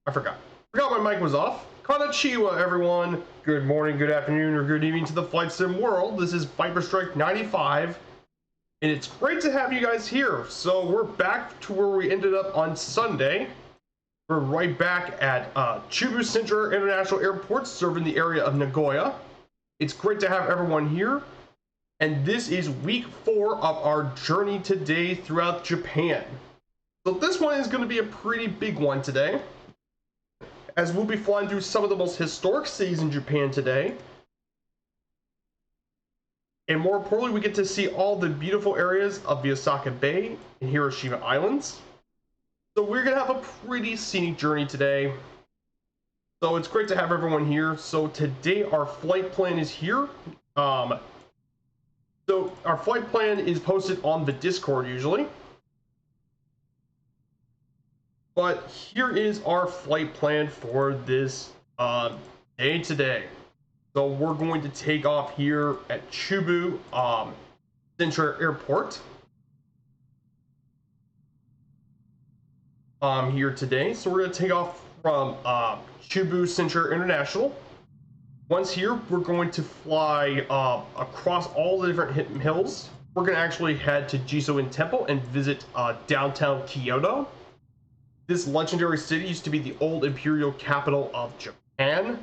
I forgot my mic was off. Konnichiwa, everyone. Good morning, good afternoon, or good evening to the Flight Sim world. This is Viper Strike 95, and it's great to have you guys here. So we're back to where we ended up on Sunday. We're right back at Chubu Central International Airport, serving the area of Nagoya. It's great to have everyone here. And this is week 4 of our journey today throughout Japan. So this one is going to be a pretty big one today, as we'll be flying through some of the most historic cities in Japan today. And more importantly, we get to see all the beautiful areas of the Osaka Bay and Hiroshima Islands. So we're going to have a pretty scenic journey today. So it's great to have everyone here. So today our flight plan is here. So our flight plan is posted on the Discord usually. But here is our flight plan for this day today. So we're going to take off here at Chubu Central Airport here today. So we're going to take off from Chubu Central International. Once here, we're going to fly across all the different hills. We're going to actually head to Jisoin Temple and visit downtown Kyoto. This legendary city used to be the old imperial capital of Japan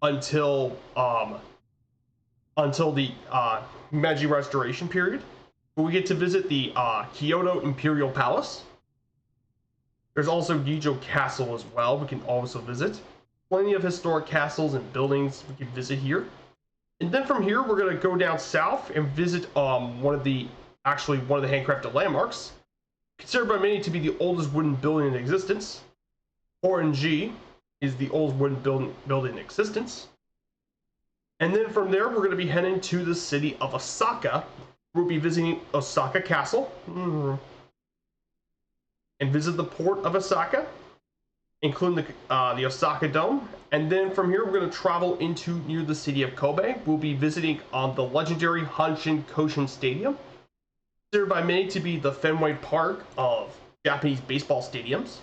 until the Meiji Restoration period. But we get to visit the Kyoto Imperial Palace. There's also Gijo Castle as well. We can also visit. Plenty of historic castles and buildings we can visit here. And then from here, we're going to go down south and visit one of the handcrafted landmarks, considered by many to be the oldest wooden building in existence. Horenji is the oldest wooden building in existence. And then from there, we're going to be heading to the city of Osaka. We'll be visiting Osaka Castle and visit the port of Osaka, including the Osaka Dome. And then from here, we're going to travel into near the city of Kobe. We'll be visiting the legendary Hanshin Koshin Stadium, considered by many to be the Fenway Park of Japanese baseball stadiums.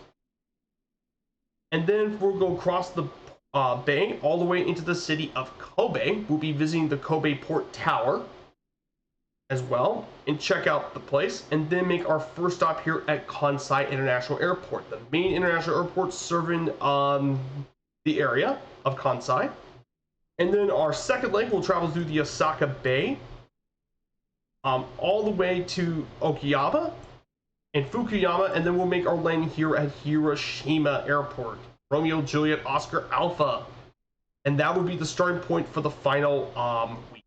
And then we'll go across the bay all the way into the city of Kobe. We'll be visiting the Kobe Port Tower as well and check out the place, and then make our first stop here at Kansai International Airport, the main international airport serving the area of Kansai. And then our second leg will travel through the Osaka Bay all the way to Okayama and Fukuyama, and then we'll make our landing here at Hiroshima Airport, Romeo Juliet Oscar Alpha, and that will be the starting point for the final week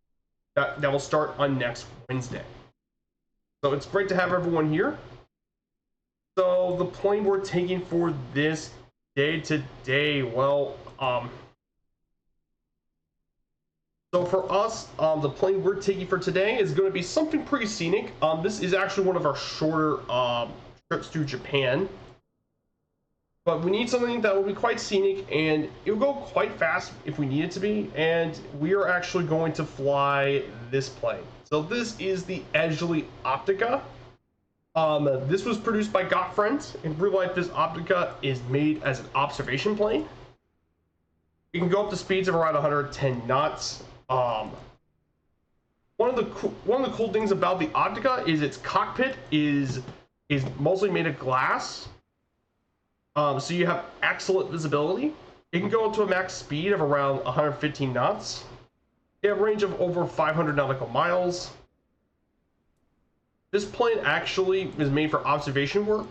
that will start on next Wednesday. So it's great to have everyone here. So the plane we're taking for this day today, well, so for us, the plane we're taking for today is going to be something pretty scenic. This is actually one of our shorter trips through Japan, but we need something that will be quite scenic and it will go quite fast if we need it to be. And we are actually going to fly this plane. So this is the Edgeley Optica. This was produced by Got Friends. In real life, this Optica is made as an observation plane. It can go up to speeds of around 110 knots. One of the cool things about the Optica is its cockpit is mostly made of glass. So you have excellent visibility. It can go up to a max speed of around 115 knots. It has a range of over 500 nautical miles. This plane actually is made for observation work,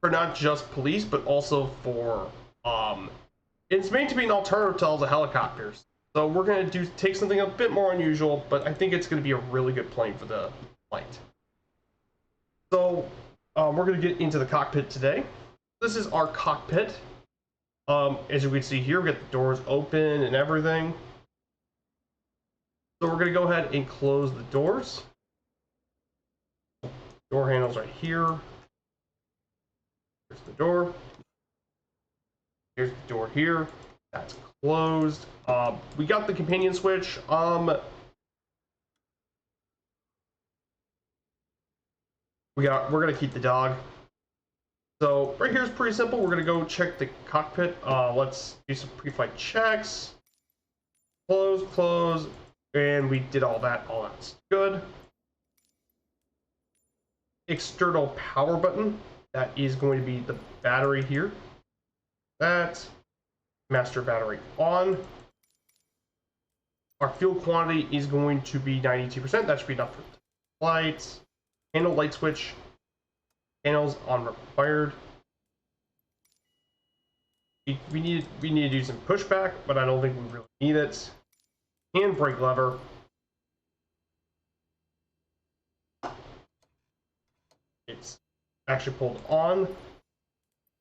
for not just police, but also for it's made to be an alternative to all the helicopters. So we're going to take something a bit more unusual, but I think it's going to be a really good plane for the flight. So we're going to get into the cockpit today. This is our cockpit. As you can see here, we got the doors open and everything. So we're going to go ahead and close the doors. Door handles right here. Here's the door. Here's the door here. That's closed. We got the companion switch. We're gonna keep the dog. So right here is pretty simple. We're gonna go check the cockpit. Let's do some pre-flight checks. Close, close, and we did all that. All that's good. External power button. That is going to be the battery here. That master battery on. Our fuel quantity is going to be 92%. That should be enough for flights. Panel light switch. Panels on required. We need to do some pushback, but I don't think we really need it. Handbrake lever. It's actually pulled on.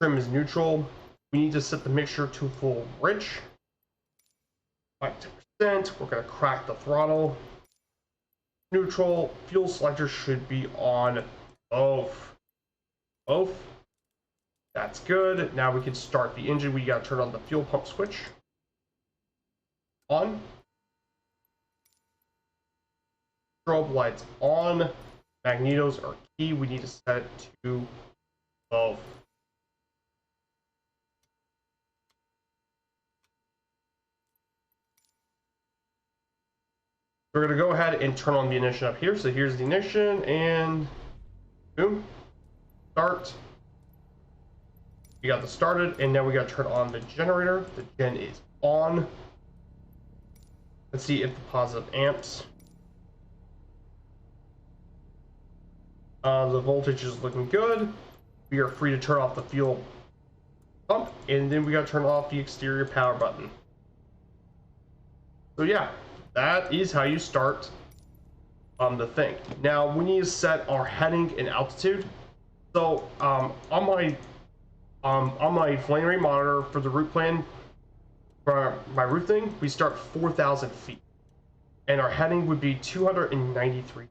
Trim is neutral. We need to set the mixture to full rich. 5%. We're going to crack the throttle. Neutral. Fuel selector should be on both. That's good. Now we can start the engine. We got to turn on the fuel pump switch. On. Strobe lights on. Magnetos are key. We need to set it to both. We're going to go ahead and turn on the ignition up here. So here's the ignition and boom. Start. We got the started, and now we got to turn on the generator. The gen is on. Let's see if the positive amps. The voltage is looking good. We are free to turn off the fuel pump, and then we got to turn off the exterior power button. So yeah, that is how you start the thing. Now we need to set our heading and altitude. So on my flame rate monitor for the route plan for my route thing, we start 4,000 feet, and our heading would be 293.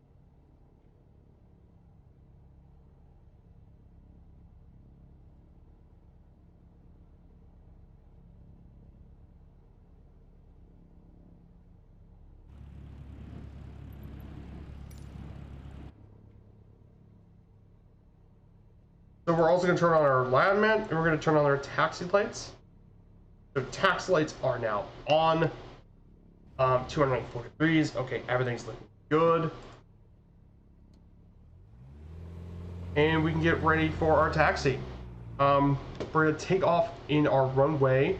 So we're also going to turn on our landman, and we're going to turn on our taxi lights. So taxi lights are now on. 294 degrees. Okay, everything's looking good. And we can get ready for our taxi. We're going to take off in our runway.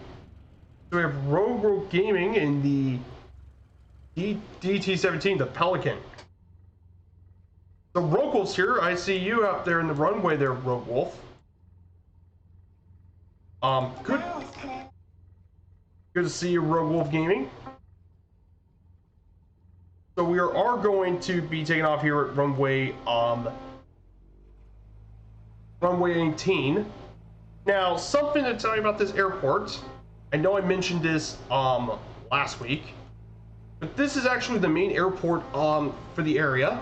So we have Rogue Gaming in the DT-17, the Pelican. The Rogue Wolf's here. I see you out there in the runway there, Rogue Wolf. Good to see you, Rogue Wolf Gaming. So we are going to be taking off here at runway 18. Now, something to tell you about this airport. I know I mentioned this last week, but this is actually the main airport for the area.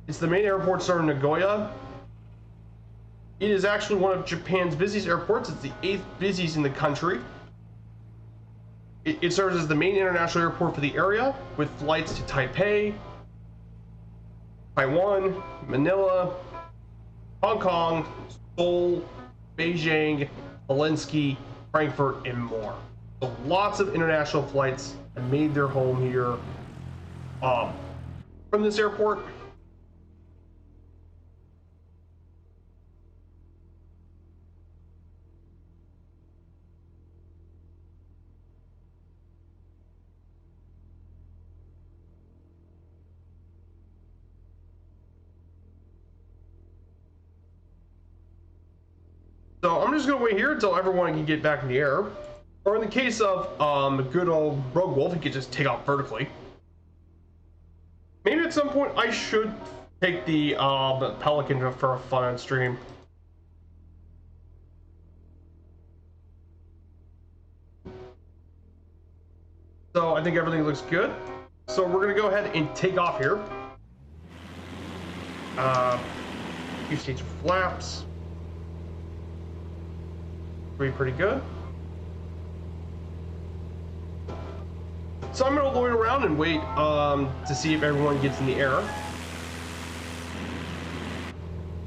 It's the main airport starting in Nagoya. It is actually one of Japan's busiest airports. It's the 8th busiest in the country. It serves as the main international airport for the area, with flights to Taipei, Taiwan, Manila, Hong Kong, Seoul, Beijing, Helsinki, Frankfurt, and more. So lots of international flights have made their home here from this airport. So I'm just going to wait here until everyone can get back in the air. Or in the case of good old Rogue Wolf, he could just take off vertically. Maybe at some point I should take the Pelican for a fun on stream. So I think everything looks good. So we're going to go ahead and take off here. You stage flaps. Pretty good. So I'm gonna loiter around and wait to see if everyone gets in the air.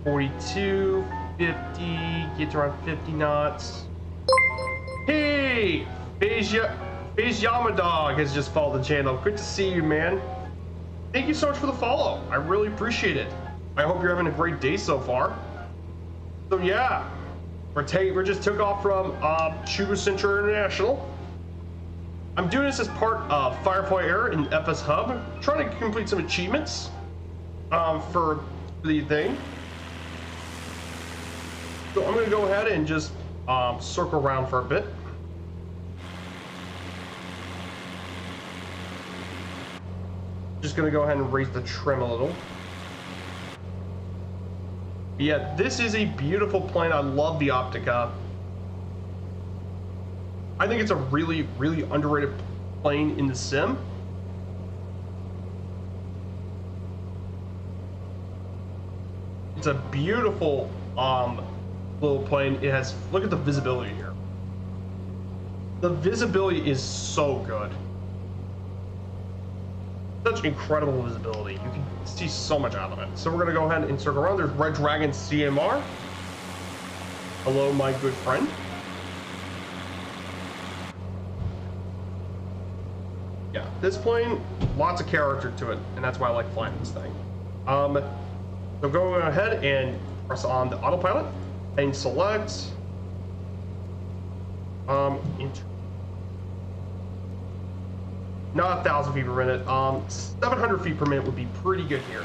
42, 50, get to around 50 knots. Hey, Phase Yamadog has just followed the channel. Good to see you, man. Thank you so much for the follow. I really appreciate it. I hope you're having a great day so far. So yeah, we just took off from Chuba Center International. I'm doing this as part of Firefly Air in FS Hub, trying to complete some achievements for the thing. So I'm going to go ahead and just circle around for a bit. Just going to go ahead and raise the trim a little. Yeah, this is a beautiful plane. I love the Optica. I think it's a really, really underrated plane in the sim. It's a beautiful little plane. It has, look at the visibility here. The visibility is so good. Such incredible visibility. You can see so much out of it. So we're gonna go ahead and circle around. There's Red Dragon CMR. Hello, my good friend. Yeah, this plane, lots of character to it, and that's why I like flying this thing. So go ahead and press on the autopilot and select not 1,000 feet per minute, 700 feet per minute would be pretty good here.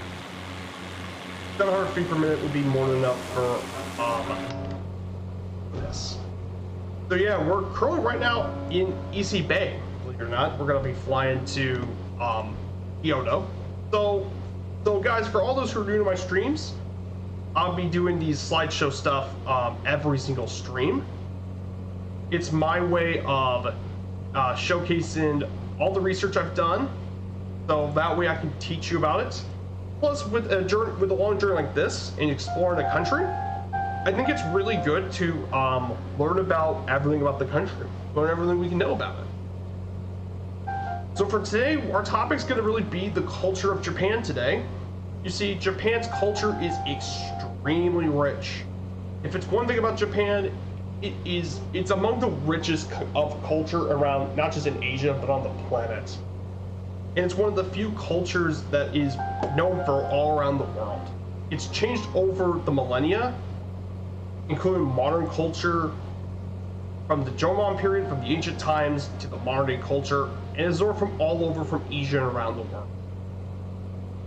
700 feet per minute would be more than enough for this. So yeah, we're currently right now in EC Bay. Believe it or not, we're going to be flying to Kyoto. So guys, for all those who are new to my streams, I'll be doing these slideshow stuff every single stream. It's my way of showcasing all the research I've done, so that way I can teach you about it. Plus, with a long journey like this and exploring a country, I think it's really good to learn about everything about the country, learn everything we can know about it. So for today, our topic's going to really be the culture of Japan today. You see, Japan's culture is extremely rich. If it's one thing about Japan, it's among the richest of culture around, not just in Asia, but on the planet. And it's one of the few cultures that is known for all around the world. It's changed over the millennia, including modern culture, from the Jomon period, from the ancient times to the modern day culture, and is absorbed from all over from Asia and around the world.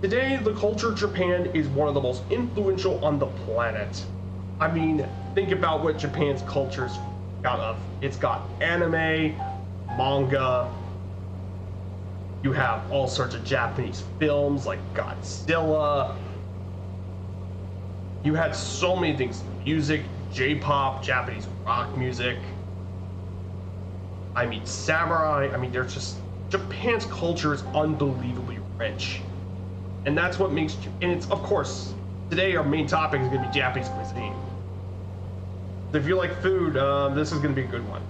Today, the culture of Japan is one of the most influential on the planet. I mean, think about what Japan's culture's got of. It's got anime, manga. You have all sorts of Japanese films like Godzilla. You had so many things: music, J-pop, Japanese rock music. I mean, samurai. I mean, there's just, Japan's culture is unbelievably rich, and that's what makes. And it's, of course, today our main topic is going to be Japanese cuisine. So if you like food, this is going to be a good one.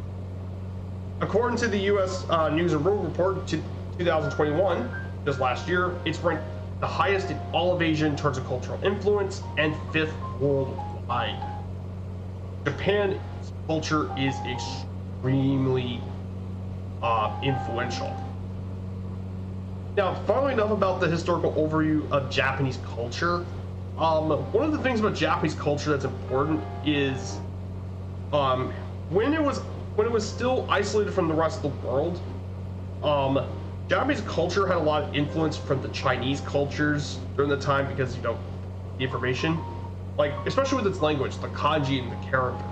According to the U.S. News and World Report to 2021, just last year, it's ranked the highest in all of Asia in terms of cultural influence and 5th worldwide. Japan's culture is extremely influential. Now, finally, enough about the historical overview of Japanese culture. One of the things about Japanese culture that's important is when it was still isolated from the rest of the world, Japanese culture had a lot of influence from the Chinese cultures during the time, because, you know, the information, like, especially with its language, the kanji and the character.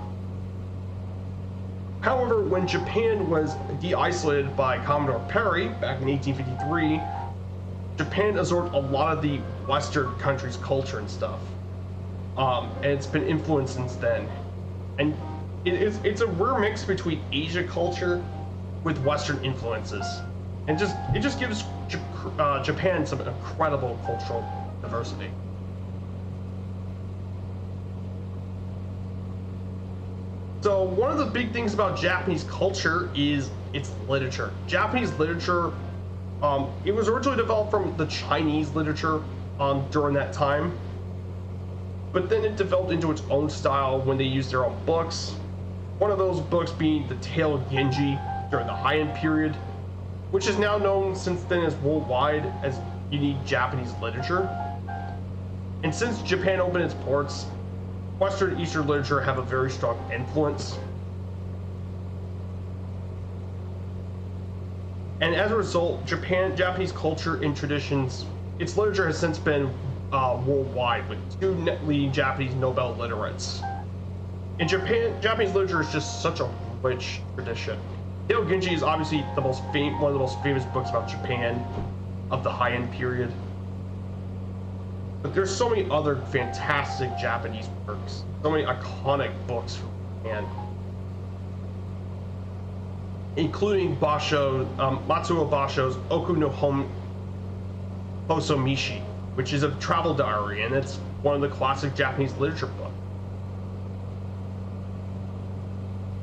However, when Japan was de-isolated by Commodore Perry back in 1853, Japan absorbed a lot of the Western countries' culture and stuff, and it's been influenced since then. And it's a rare mix between Asia culture with Western influences, and it just gives Japan some incredible cultural diversity. So one of the big things about Japanese culture is its literature. Japanese literature It was originally developed from the Chinese literature during that time, but then it developed into its own style when they used their own books. One of those books being the Tale of Genji during the Heian period, which is now known since then as worldwide as unique Japanese literature. And since Japan opened its ports, Western and Eastern literature have a very strong influence. And as a result, Japanese culture and traditions, its literature has since been worldwide, with 2 leading Japanese Nobel laureates. In Japan, Japanese literature is just such a rich tradition. Tale of Genji is obviously one of the most famous books about Japan of the Heian period. But there's so many other fantastic Japanese works, so many iconic books from Japan, including Matsuo Basho's Oku no Hosomishi, which is a travel diary, and it's one of the classic Japanese literature books.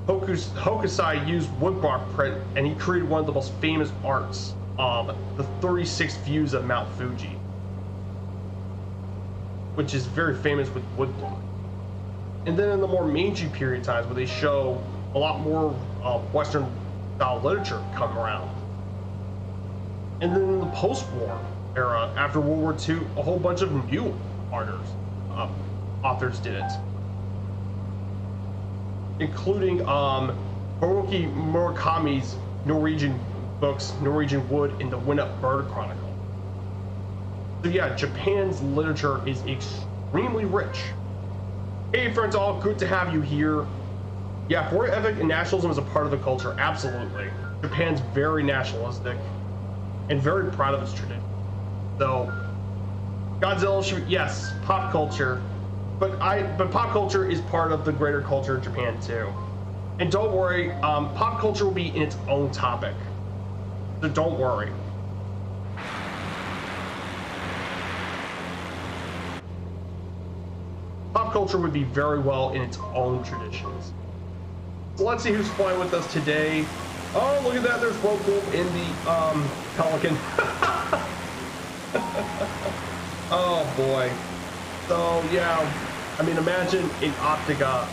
Hokusai used woodblock print, and he created one of the most famous arts, the 36 views of Mount Fuji, which is very famous with woodblock. And then in the more Meiji period times, where they show a lot more Western style literature come around. And then in the post-war era, after World War II, a whole bunch of new authors did it, including Haruki Murakami's Norwegian books, Norwegian Wood and the Wind-Up Bird Chronicle. So yeah, Japan's literature is extremely rich. Hey friends all, good to have you here. Yeah, work ethic and nationalism is a part of the culture, absolutely. Japan's very nationalistic and very proud of its tradition. So, Godzilla should, yes, pop culture, but pop culture is part of the greater culture of Japan too. And don't worry, pop culture will be in its own topic, so don't worry. Pop culture would be very well in its own traditions. So let's see who's flying with us today. Oh, look at that, there's Roku in the Pelican. Oh boy. So yeah, I mean, imagine in Optica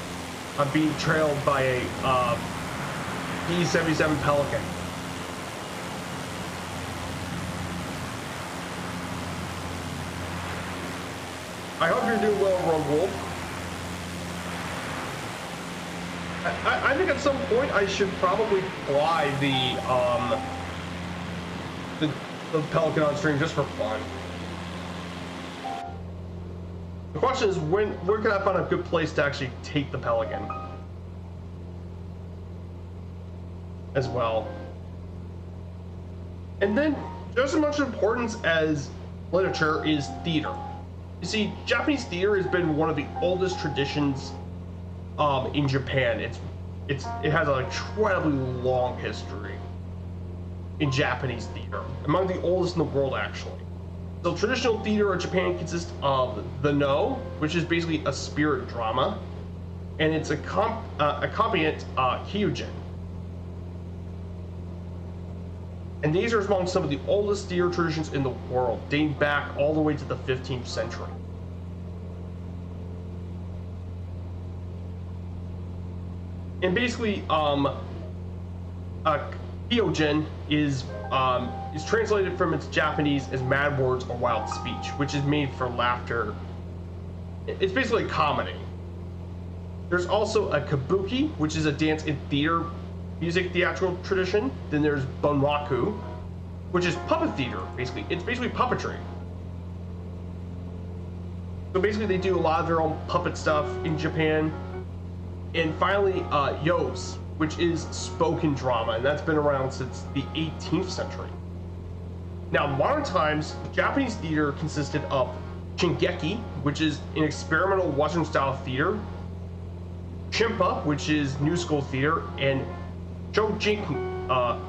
being trailed by a B-77 Pelican. I hope you're doing well, Rogue Wolf. I think at some point I should probably fly the Pelican on stream just for fun. The question is, where can I find a good place to actually take the Pelican as well? And then just as much importance as literature is theater. You see, Japanese theater has been one of the oldest traditions in Japan. It has an incredibly long history in Japanese theater, among the oldest in the world actually. So traditional theater in Japan consists of the No, which is basically a spirit drama, and its accompaniment Hyujin. And these are among some of the oldest theater traditions in the world, dating back all the way to the 15th century. And basically, Hyojin is translated from its Japanese as mad words or wild speech, which is made for laughter. It's basically a comedy. There's also a kabuki, which is a dance in theater music theatrical tradition. Then there's bunraku, which is puppet theater. Basically, it's basically puppetry. So basically, they do a lot of their own puppet stuff in Japan. And finally, yos, which is spoken drama, and that's been around since the 18th century. Now, modern times, Japanese theater consisted of shingeki, which is an experimental Western style theater, shimpa, which is new school theater, and shogekisho,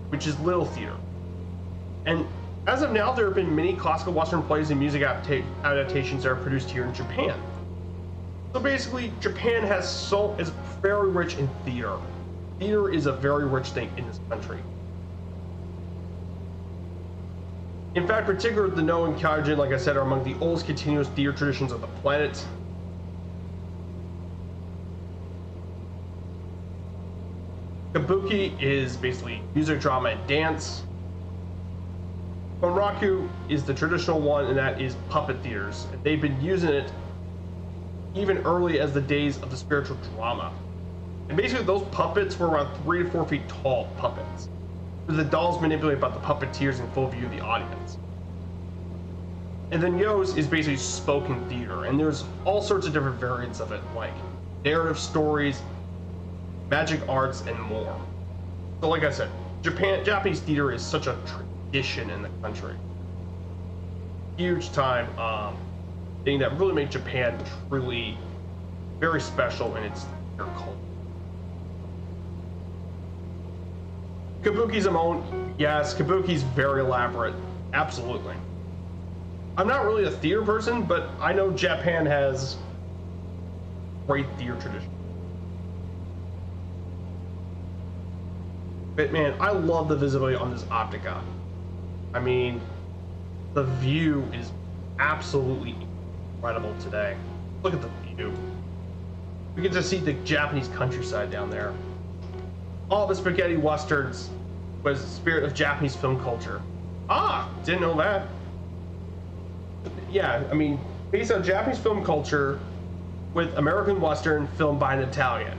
which is little theater. And as of now, there have been many classical Western plays and music adaptations that are produced here in Japan. So basically, Japan is very rich in theater. theater is a very rich thing in this country. In fact, particularly the Noh and Kyojin, like I said, are among the oldest continuous theater traditions of the planet. Kabuki is basically music, drama, and dance. Honraku is the traditional one, and that is puppet theaters. And they've been using it even early as the days of the spiritual drama. And basically those puppets were around 3 to 4 feet tall puppets, with the dolls manipulated by the puppeteers in full view of the audience. And then Yo's is basically spoken theater, and there's all sorts of different variants of it, like narrative stories, magic arts, and more. So like I said, Japanese theater is such a tradition in the country. Huge time thing that really made Japan truly very special in its theater culture. Kabuki's own, yes, Kabuki's very elaborate, absolutely. I'm not really a theater person, but I know Japan has great theater tradition. But man, I love the visibility on this Optica. I mean, the view is absolutely incredible today. Look at the view. We get to see the Japanese countryside down there. All the spaghetti westerns was the spirit of Japanese film culture. Ah, didn't know that. Yeah, I mean, based on Japanese film culture with American Western filmed by an Italian.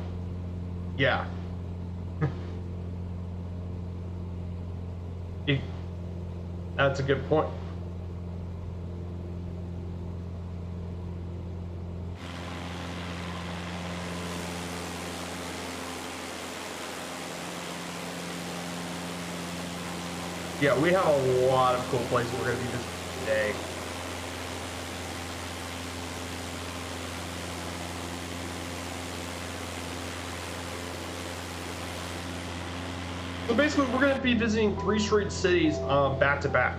Yeah. That's a good point. Yeah, we have a lot of cool places we're going to be visiting today. So basically, we're going to be visiting 3 straight cities back to back.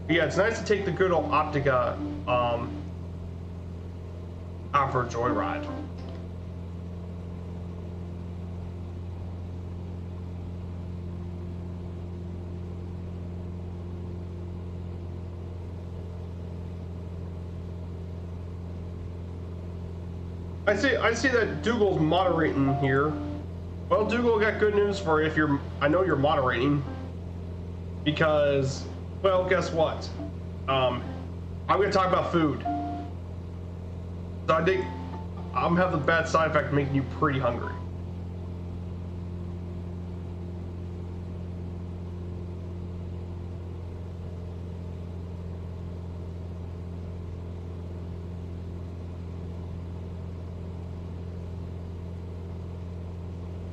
Yeah, it's nice to take the good old Optica out for a joyride. I see that Dougal's moderating here. Well, Dougal, got good news for you. If you're, I know you're moderating because, well, guess what? I'm going to talk about food. So I think I'm having the bad side effect of making you pretty hungry.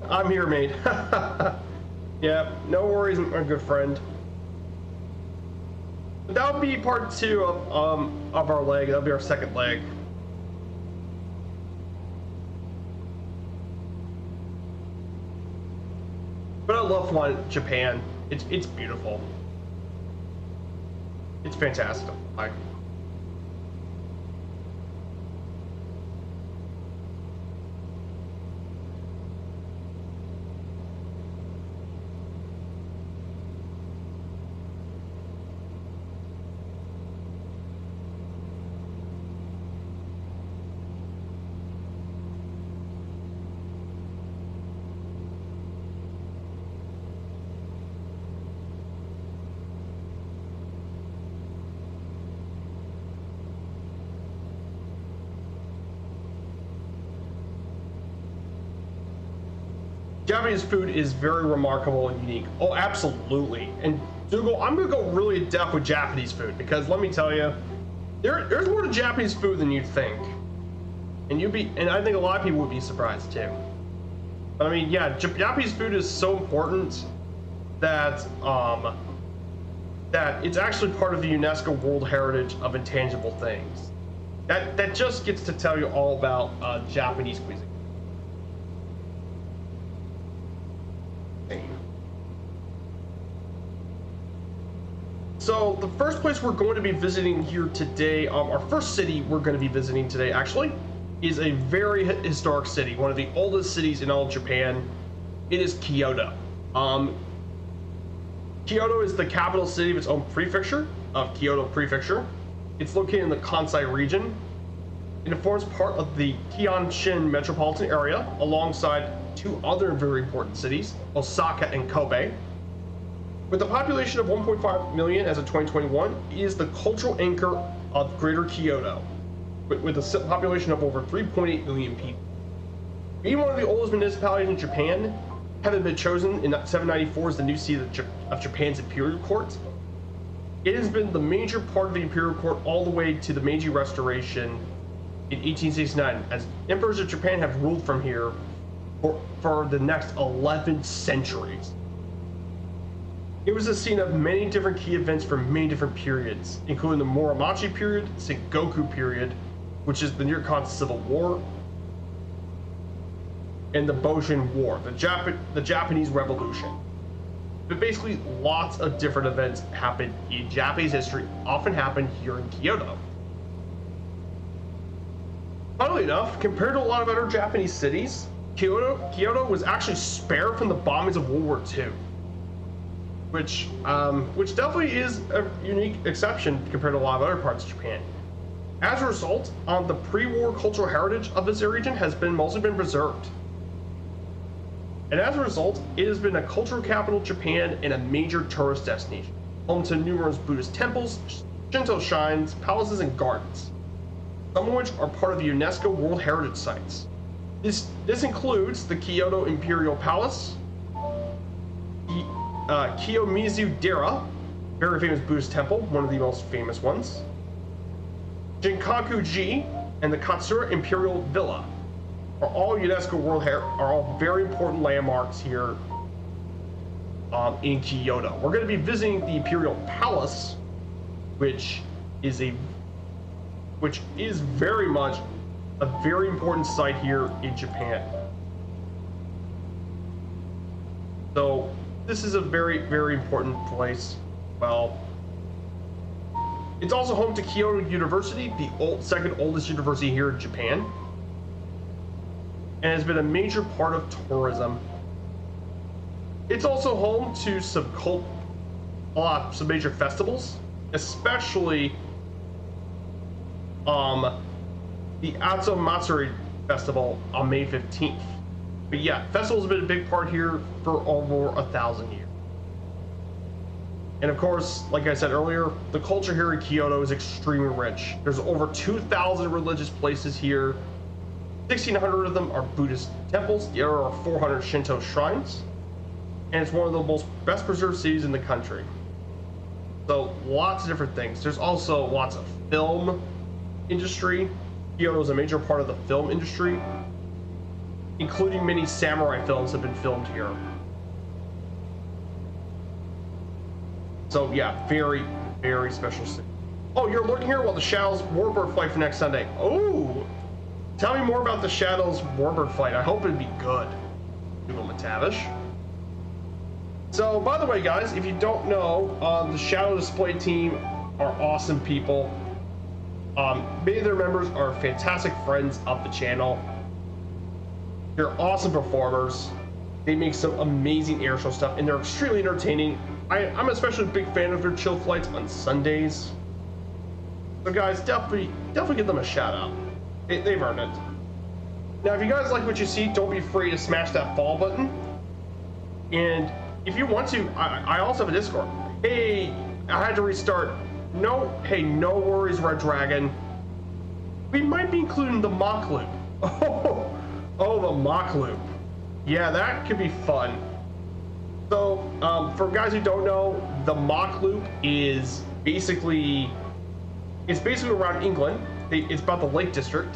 I'm here, mate. Yeah, no worries, my good friend. But that would be part 2 of our leg. That'll be our second leg. But I love flying Japan. It's beautiful. It's fantastic. Japanese food is very remarkable and unique. Oh, absolutely. And Dougal, I'm gonna go really in depth with Japanese food because let me tell you, there's more to Japanese food than you'd think, and I think a lot of people would be surprised too. But I mean, yeah, Japanese food is so important that that it's actually part of the UNESCO World Heritage of Intangible Things. That just gets to tell you all about Japanese cuisine. So the first place we're going to be visiting here today, our first city we're going to be visiting today actually, is a very historic city, one of the oldest cities in all of Japan. It is Kyoto. Kyoto is the capital city of its own prefecture, of Kyoto Prefecture. It's located in the Kansai region, and it forms part of the Kyoto metropolitan area alongside two other very important cities, Osaka and Kobe. With a population of 1.5 million as of 2021, it is the cultural anchor of Greater Kyoto, with a population of over 3.8 million people. Being one of the oldest municipalities in Japan, having been chosen in 794 as the new seat of Japan's imperial court, it has been the major part of the imperial court all the way to the Meiji Restoration in 1869, as emperors of Japan have ruled from here for the next 11 centuries. It was the scene of many different key events from many different periods, including the Muromachi period, Sengoku period, which is the near-constant civil war, and the Boshin War, the Japanese Revolution. But basically, lots of different events happened in Japanese history, often happened here in Kyoto. Funnily enough, compared to a lot of other Japanese cities, Kyoto was actually spared from the bombings of World War II, which definitely is a unique exception compared to a lot of other parts of Japan. As a result, the pre-war cultural heritage of this region has mostly been preserved. And as a result, it has been a cultural capital of Japan and a major tourist destination, home to numerous Buddhist temples, Shinto shrines, palaces, and gardens, some of which are part of the UNESCO World Heritage Sites. This includes the Kyoto Imperial Palace, Kiyomizu-dera, very famous Buddhist temple, one of the most famous ones, Jinkaku-ji, and the Katsura Imperial Villa. Are all UNESCO World Heritage, are all very important landmarks here in Kyoto. We're going to be visiting the Imperial Palace, which is very much a very important site here in Japan. So this is a very, very important place. Well, it's also home to Kyoto University, the second oldest university here in Japan, and has been a major part of tourism. It's also home to some major festivals, especially the Atsu Matsuri Festival on May 15th. But yeah, festivals have been a big part here for over 1,000 years. And of course, like I said earlier, the culture here in Kyoto is extremely rich. There's over 2,000 religious places here. 1,600 of them are Buddhist temples. The other are 400 Shinto shrines. And it's one of the best preserved cities in the country. So lots of different things. There's also lots of film industry. Kyoto is a major part of the film industry, including many samurai films have been filmed here. So yeah, very, very special city. Oh, you're looking here? Well, the Shadows Warbird flight for next Sunday. Oh, tell me more about the Shadows Warbird flight. I hope it'd be good. Google McTavish. So, by the way, guys, if you don't know, the Shadow Display team are awesome people. Many of their members are fantastic friends of the channel. They're awesome performers. They make some amazing airshow stuff, and they're extremely entertaining. I'm especially a big fan of their chill flights on Sundays. So guys, definitely give them a shout out. They've earned it. Now, if you guys like what you see, don't be afraid to smash that follow button. And if you want to, I also have a Discord. Hey, I had to restart. No worries, Red Dragon. We might be including the mock loop. Oh, the mock loop. Yeah, that could be fun. So, for guys who don't know, the mock loop is basically around England. It's about the Lake District,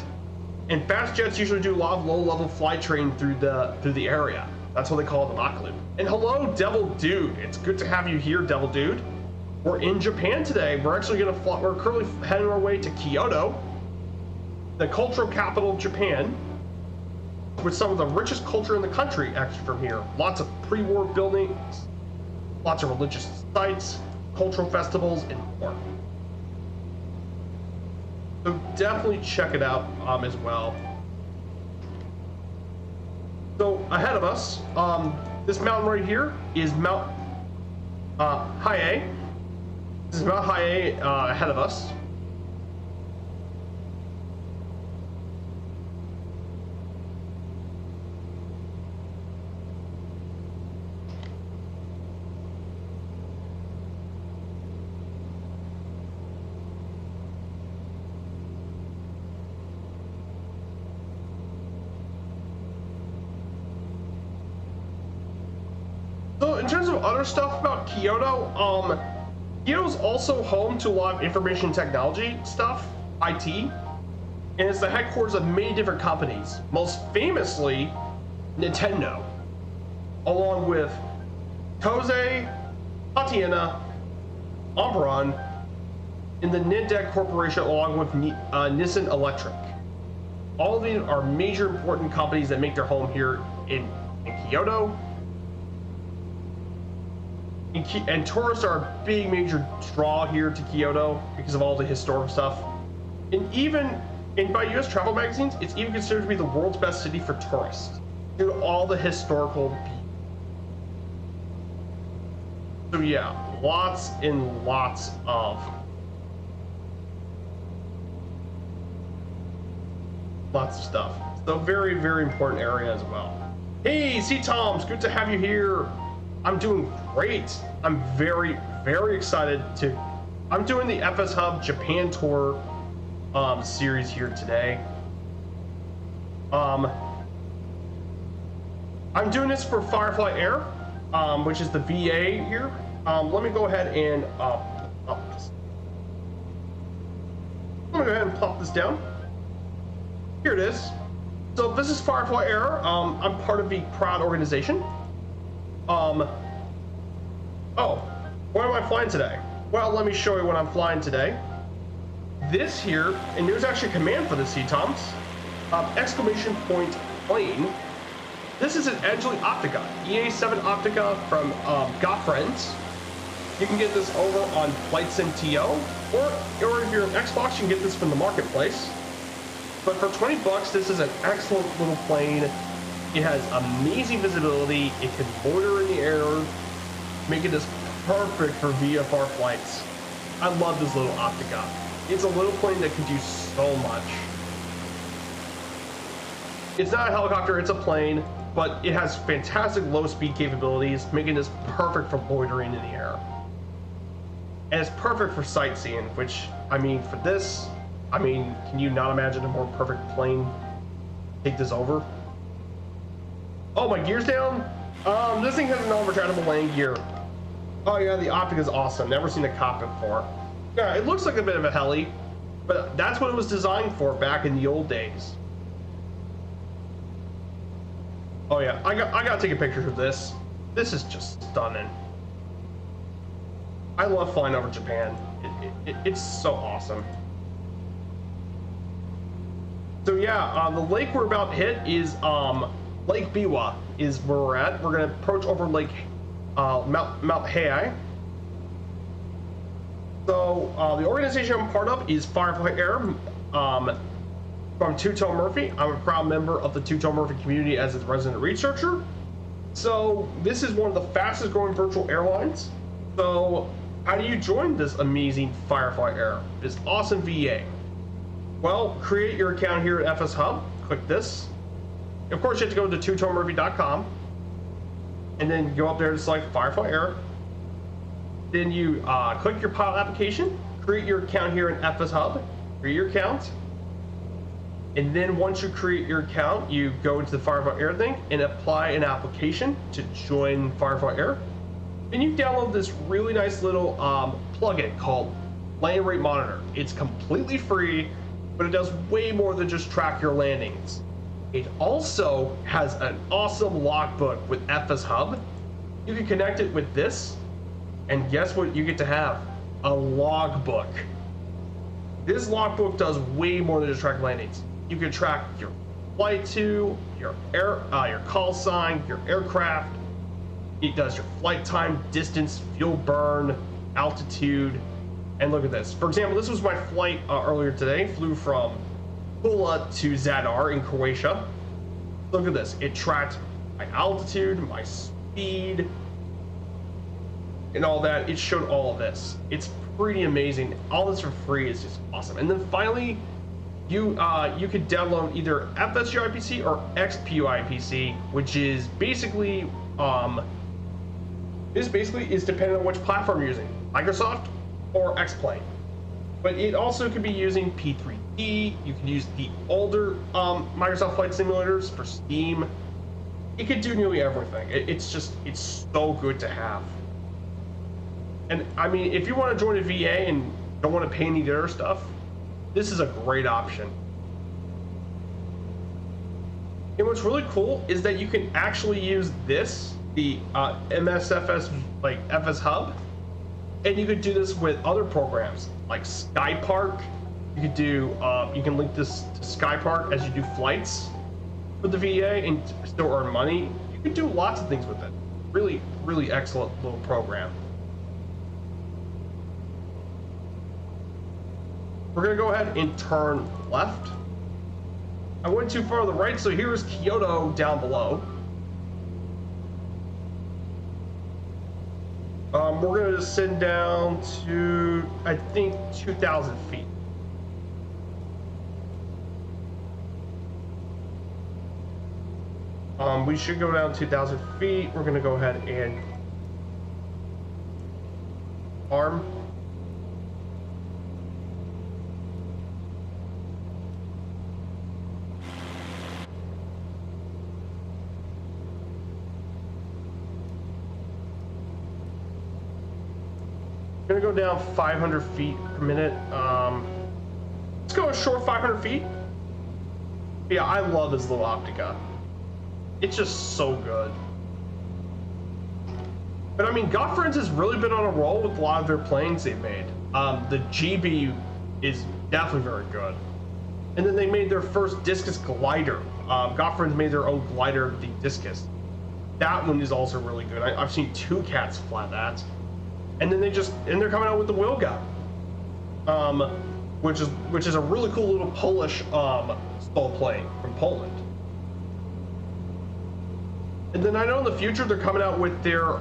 and fast jets usually do a lot of low-level fly training through the area. That's what they call it, the mock loop. And hello, Devil Dude. It's good to have you here, Devil Dude. We're in Japan today. We're currently heading our way to Kyoto, the cultural capital of Japan, with some of the richest culture in the country actually from here. Lots of pre-war buildings, lots of religious sites, cultural festivals, and more. So definitely check it out as well. So ahead of us, this mountain right here is Mount High. This is Mount High ahead of us. So in terms of other stuff about Kyoto, Kyoto's also home to a lot of information technology stuff, IT, and it's the headquarters of many different companies, most famously Nintendo, along with Tozei, Tatiana, Omron, and the Nidec Corporation, along with Nissan Electric. All of these are major important companies that make their home here in Kyoto. And tourists are a big major draw here to Kyoto because of all the historic stuff. And by US travel magazines, it's even considered to be the world's best city for tourists due to all the historical beauty. So yeah, lots and lots of stuff. So very, very important area as well. Hey, C-Toms, good to have you here. I'm doing great. I'm very, very excited I'm doing the FS Hub Japan Tour series here today. I'm doing this for Firefly Air, which is the VA here. Let me go ahead and plop this down. Here it is. So this is Firefly Air. I'm part of the proud organization. Oh, where am I flying today? Well, let me show you what I'm flying today. This here, and there's actually a command for the C-Toms, exclamation point plane. This is an Edgeley Optica, EA7 Optica from Got Friends. You can get this over on Flight Sim TO, or if you're an Xbox, you can get this from the marketplace. But for 20 bucks, this is an excellent little plane. It has amazing visibility. It can loiter in the air, making this perfect for VFR flights. I love this little Optica. It's a little plane that can do so much. It's not a helicopter, it's a plane, but it has fantastic low speed capabilities, making this perfect for loitering in the air. And it's perfect for sightseeing, which, I mean, for this, I mean, can you not imagine a more perfect plane take this over? Oh, my gear's down? This thing has a non-retractable landing gear. Oh yeah, the Optica is awesome. Never seen a cockpit before. Yeah, it looks like a bit of a heli, but that's what it was designed for back in the old days. Oh yeah, I gotta take a picture of this. This is just stunning. I love flying over Japan. It's so awesome. So yeah, the lake we're about to hit is Lake Biwa is where we're at. We're gonna approach over Lake Mount Heiai. So the organization I'm part of is Firefly Air from Tuto Murphy. I'm a proud member of the Tuto Murphy community as its resident researcher. So this is one of the fastest growing virtual airlines. So how do you join this amazing Firefly Air, this awesome VA? Well, create your account here at FS Hub. Click this. Of course, you have to go to tutomurphy.com and then go up there to select Firefly Air. Then you click your pilot application, create your account here in FS Hub, create your account. And then once you create your account, you go into the Firefly Air thing and apply an application to join Firefly Air. And you download this really nice little plugin called Landing Rate Monitor. It's completely free, but it does way more than just track your landings. It also has an awesome logbook with FS Hub. You can connect it with this, and guess what you get to have? A logbook. This logbook does way more than just track landings. You can track your flight to, your call sign, your aircraft. It does your flight time, distance, fuel burn, altitude. And look at this. For example, this was my flight earlier today. Flew from Pula to Zadar in Croatia. Look at this. It tracked my altitude, my speed, and all that. It showed all of this. It's pretty amazing. All this for free is just awesome. And then finally, you could download either FSGIPC or XPUIPC, which is basically is dependent on which platform you're using, Microsoft or X-Plane. But it also could be using P3D. You can use the older Microsoft Flight Simulators for Steam. It could do nearly everything. It's so good to have. And I mean, if you want to join a VA and don't want to pay any of the other stuff, this is a great option. And what's really cool is that you can actually use this, the MSFS, like FS Hub, and you could do this with other programs like SkyPark. You could do, you can link this to SkyPark as you do flights with the VA and still earn money. You can do lots of things with it. Really, really excellent little program. We're gonna go ahead and turn left. I went too far to the right, so here's Kyoto down below. We're gonna descend down to, I think, 2,000 feet. We should go down 2,000 feet. We're gonna go ahead and arm. Gonna go down 500 feet per minute. Let's go a short 500 feet. Yeah, I love this little Optica. It's just so good. But I mean, Godfriends has really been on a roll with a lot of their planes they've made. The GB is definitely very good. And then they made their first Discus glider. Godfriends made their own glider, the Discus. That one is also really good. I've seen 2 cats fly that. And then they're coming out with the Wilga, which is a really cool little Polish stall plane from Poland. And then I know in the future they're coming out with their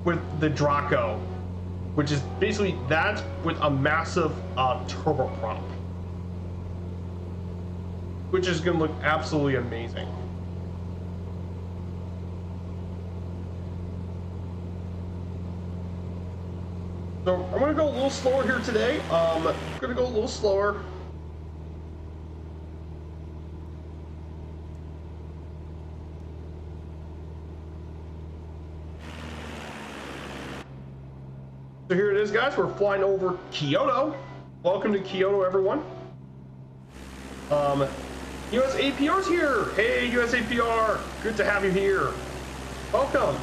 with the Draco, which is basically that with a massive turboprop, which is going to look absolutely amazing. So I'm going to go a little slower here today. I'm going to go a little slower. So here it is, guys. We're flying over Kyoto. Welcome to Kyoto, everyone. US APR's here. Hey, US APR. Good to have you here. Welcome.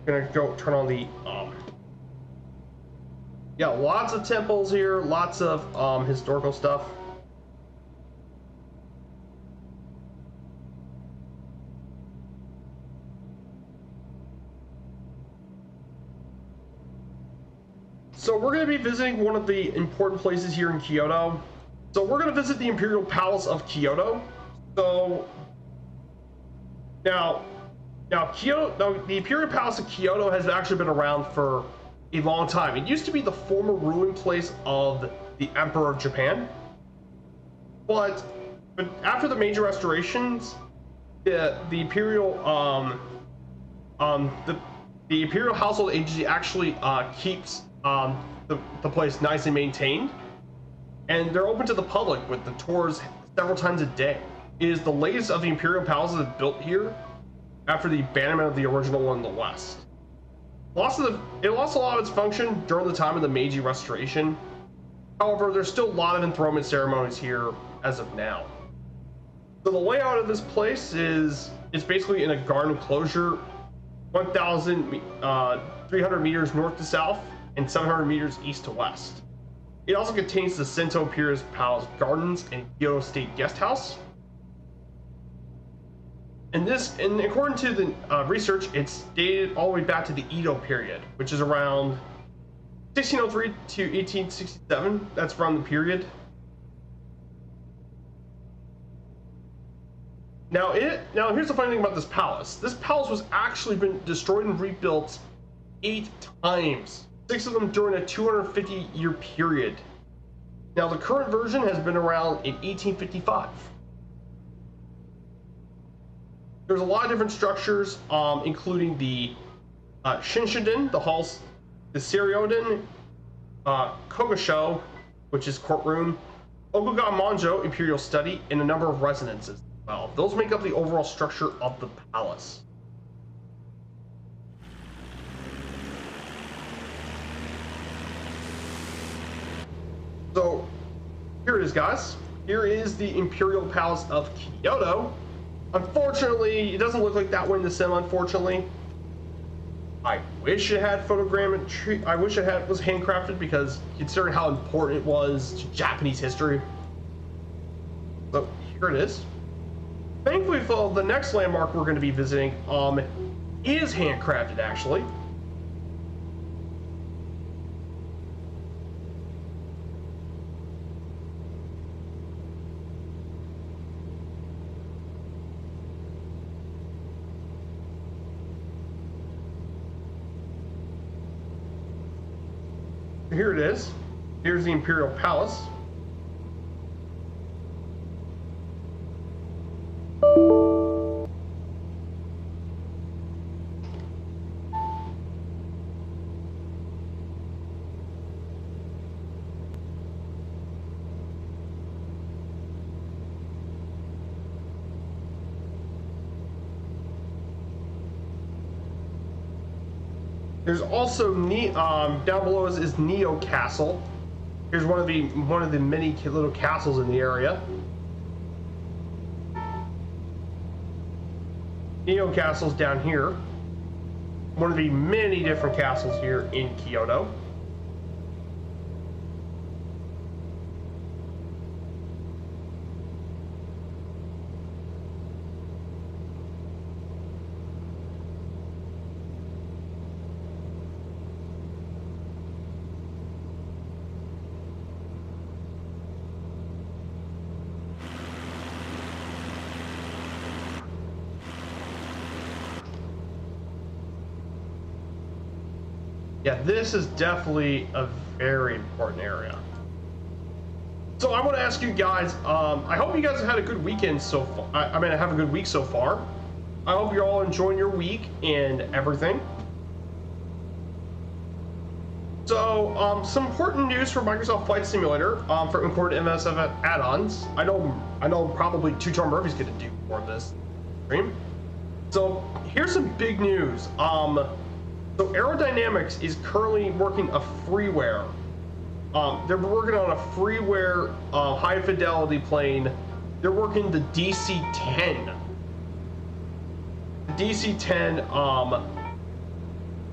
Gonna go turn on the yeah, lots of temples here, lots of historical stuff. So we're going to be visiting one of the important places here in Kyoto. So we're going to visit the Imperial Palace of Kyoto. So now the Imperial Palace of Kyoto has actually been around for a long time. It used to be the former ruling place of the Emperor of Japan, but after the major restorations, the Imperial the Imperial Household Agency actually keeps the place nicely maintained, and they're open to the public with the tours several times a day. It is the latest of the Imperial Palaces built here after the abandonment of the original one in the west. It lost a lot of its function during the time of the Meiji Restoration. However, there's still a lot of enthronement ceremonies here as of now. So the layout of this place is basically in a garden enclosure, 1,300 meters north to south and 700 meters east to west. It also contains the Sento Imperial Palace Gardens and Kyoto State Guest House. And according to the research, it's dated all the way back to the Edo period, which is around 1603 to 1867. That's around the period. Now here's the funny thing about this palace. This palace was actually been destroyed and rebuilt 8 times, 6 of them during a 250-year period. Now the current version has been around in 1855. There's a lot of different structures, including the Shinshinden, the halls, the Seryoden, Kogasho, which is courtroom, Okuga Manjo, imperial study, and a number of residences as well. Those make up the overall structure of the palace. So here it is, guys. Here is the Imperial Palace of Kyoto. Unfortunately, it doesn't look like that one in the sim, unfortunately. I wish it had photogrammetry. I wish it was handcrafted, because considering how important it was to Japanese history. So here it is. Thankfully, the next landmark we're going to be visiting is handcrafted, actually. Here it is. Here's the Imperial Palace. There's also down below is Neo Castle. Here's one of the many little castles in the area. Neo Castle's down here. One of the many different castles here in Kyoto. Yeah, this is definitely a very important area. So I want to ask you guys, I hope you guys have had a good weekend so far. I mean, have a good week so far. I hope you're all enjoying your week and everything. So, some important news for Microsoft Flight Simulator for important MSF add-ons. I know probably Tutor Murphy's going to do more of this stream. So here's some big news. So Aerodynamics is currently working a freeware. They're working on a freeware high fidelity plane. They're working the DC-10. The DC-10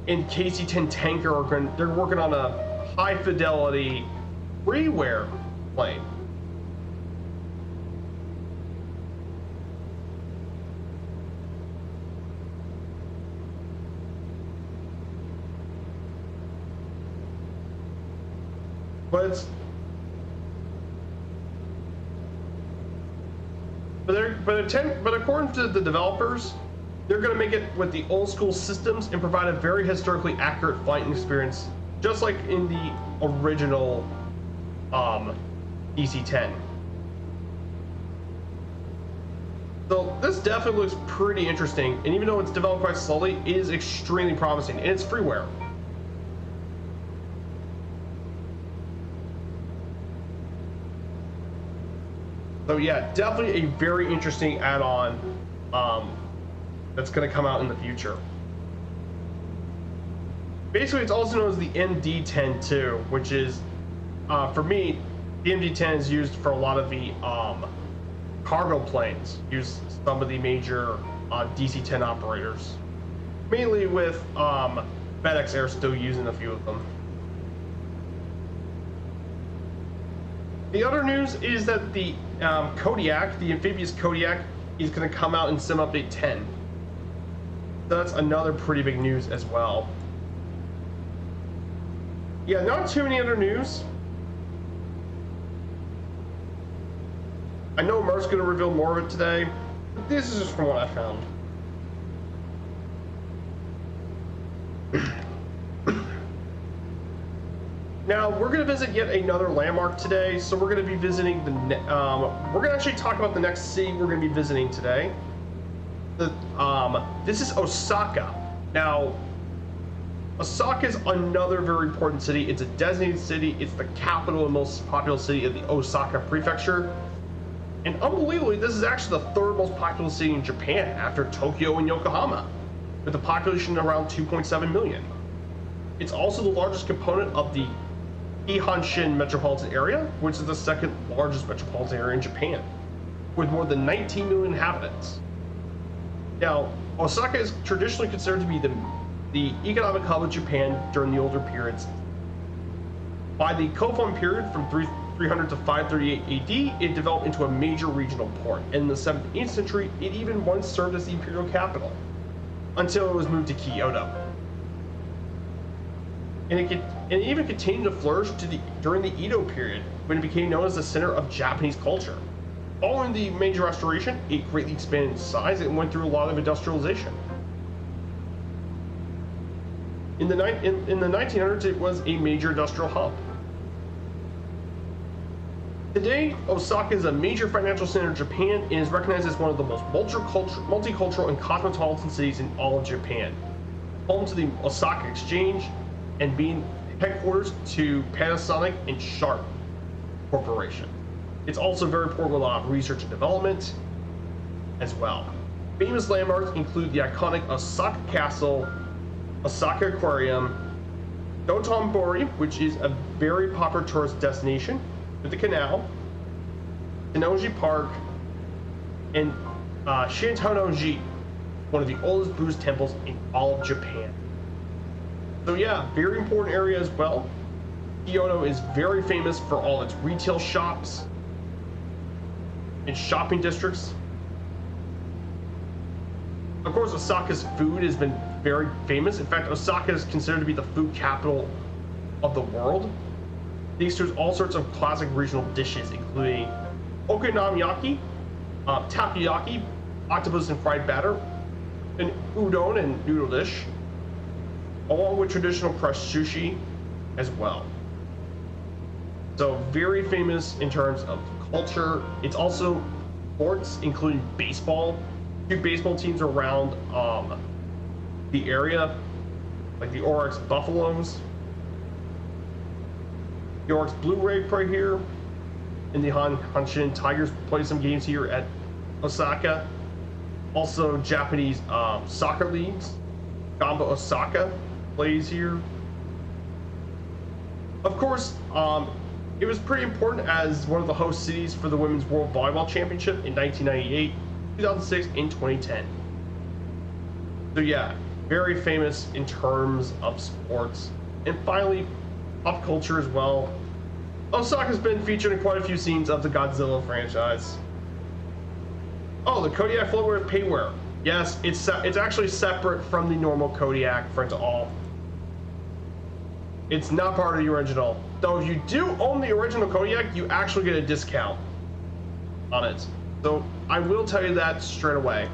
and KC-10 tanker they're working on a high fidelity freeware plane. But according to the developers, they're going to make it with the old school systems and provide a very historically accurate flight experience, just like in the original DC-10. So this definitely looks pretty interesting, and even though it's developed quite slowly, it is extremely promising, and it's freeware. So yeah, definitely a very interesting add-on that's going to come out in the future. Basically, it's also known as the MD-10 too, which is, for me, the MD-10 is used for a lot of the cargo planes. Use some of the major DC-10 operators, mainly with FedEx Air still using a few of them. The other news is that the Kodiak, the amphibious Kodiak, is going to come out in Sim Update 10. So that's another pretty big news as well. Yeah, not too many other news. I know Mark's going to reveal more of it today, but this is just from what I found. Now, we're going to visit yet another landmark today, so we're going to be visiting the... we're going to actually talk about the next city we're going to be visiting today. This is Osaka. Now, Osaka is another very important city. It's a designated city. It's the capital and most populous city of the Osaka Prefecture. And unbelievably, this is actually the third most populous city in Japan after Tokyo and Yokohama, with a population around 2.7 million. It's also the largest component of the Hanshin metropolitan area, which is the second largest metropolitan area in Japan, with more than 19 million inhabitants. Now, Osaka is traditionally considered to be the economic hub of Japan during the older periods. By the Kofun period from 300 to 538 AD, it developed into a major regional port. In the 7th and 8th century, it even once served as the imperial capital, until it was moved to Kyoto. And it even continued to flourish during the Edo period, when it became known as the center of Japanese culture. Following the Meiji Restoration, it greatly expanded in size and went through a lot of industrialization. In the 1900s, it was a major industrial hub. Today, Osaka is a major financial center of Japan and is recognized as one of the most multicultural and cosmopolitan cities in all of Japan. Home to the Osaka Exchange, and being headquarters to Panasonic and Sharp Corporation. It's also very important with a lot of research and development as well. Famous landmarks include the iconic Osaka Castle, Osaka Aquarium, Dotonbori, which is a very popular tourist destination, with the canal, Tennoji Park, and Shintonoji, one of the oldest Buddhist temples in all of Japan. So yeah, very important area as well. Kyoto is very famous for all its retail shops and shopping districts. Of course, Osaka's food has been very famous. In fact, Osaka is considered to be the food capital of the world. These serve all sorts of classic regional dishes, including okonomiyaki, takoyaki, octopus and fried batter, and udon and noodle dish, along with traditional crushed sushi as well. So very famous in terms of culture. It's also sports, including baseball. 2 baseball teams around the area, like the Oryx Buffaloes, the Oryx Blue Ray right here, and the Hanshin Tigers play some games here at Osaka. Also, Japanese soccer leagues. Gamba Osaka plays here. Of course, it was pretty important as one of the host cities for the Women's World Volleyball Championship in 1998, 2006, and 2010. So yeah, very famous in terms of sports. And finally, pop culture as well. Osaka's been featured in quite a few scenes of the Godzilla franchise. Oh, the Kodiak floatwear payware. Yes, it's actually separate from the normal Kodiak for it to all. It's not part of the original. Though if you do own the original Kodiak, you actually get a discount on it. So I will tell you that straight away.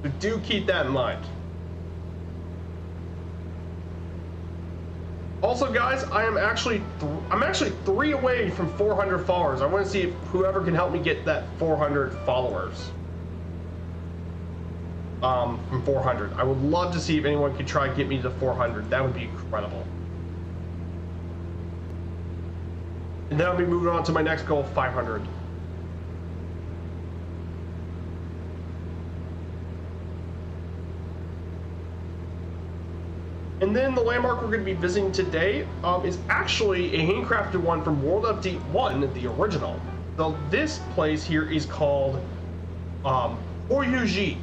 But do keep that in mind. Also, guys, I'm actually 3 away from 400 followers. I want to see if whoever can help me get that 400 followers. From 400. I would love to see if anyone could try and get me to 400. That would be incredible. And then I'll be moving on to my next goal, 500. And then the landmark we're going to be visiting today is actually a handcrafted one from World Update 1, the original. So this place here is called Oryuji,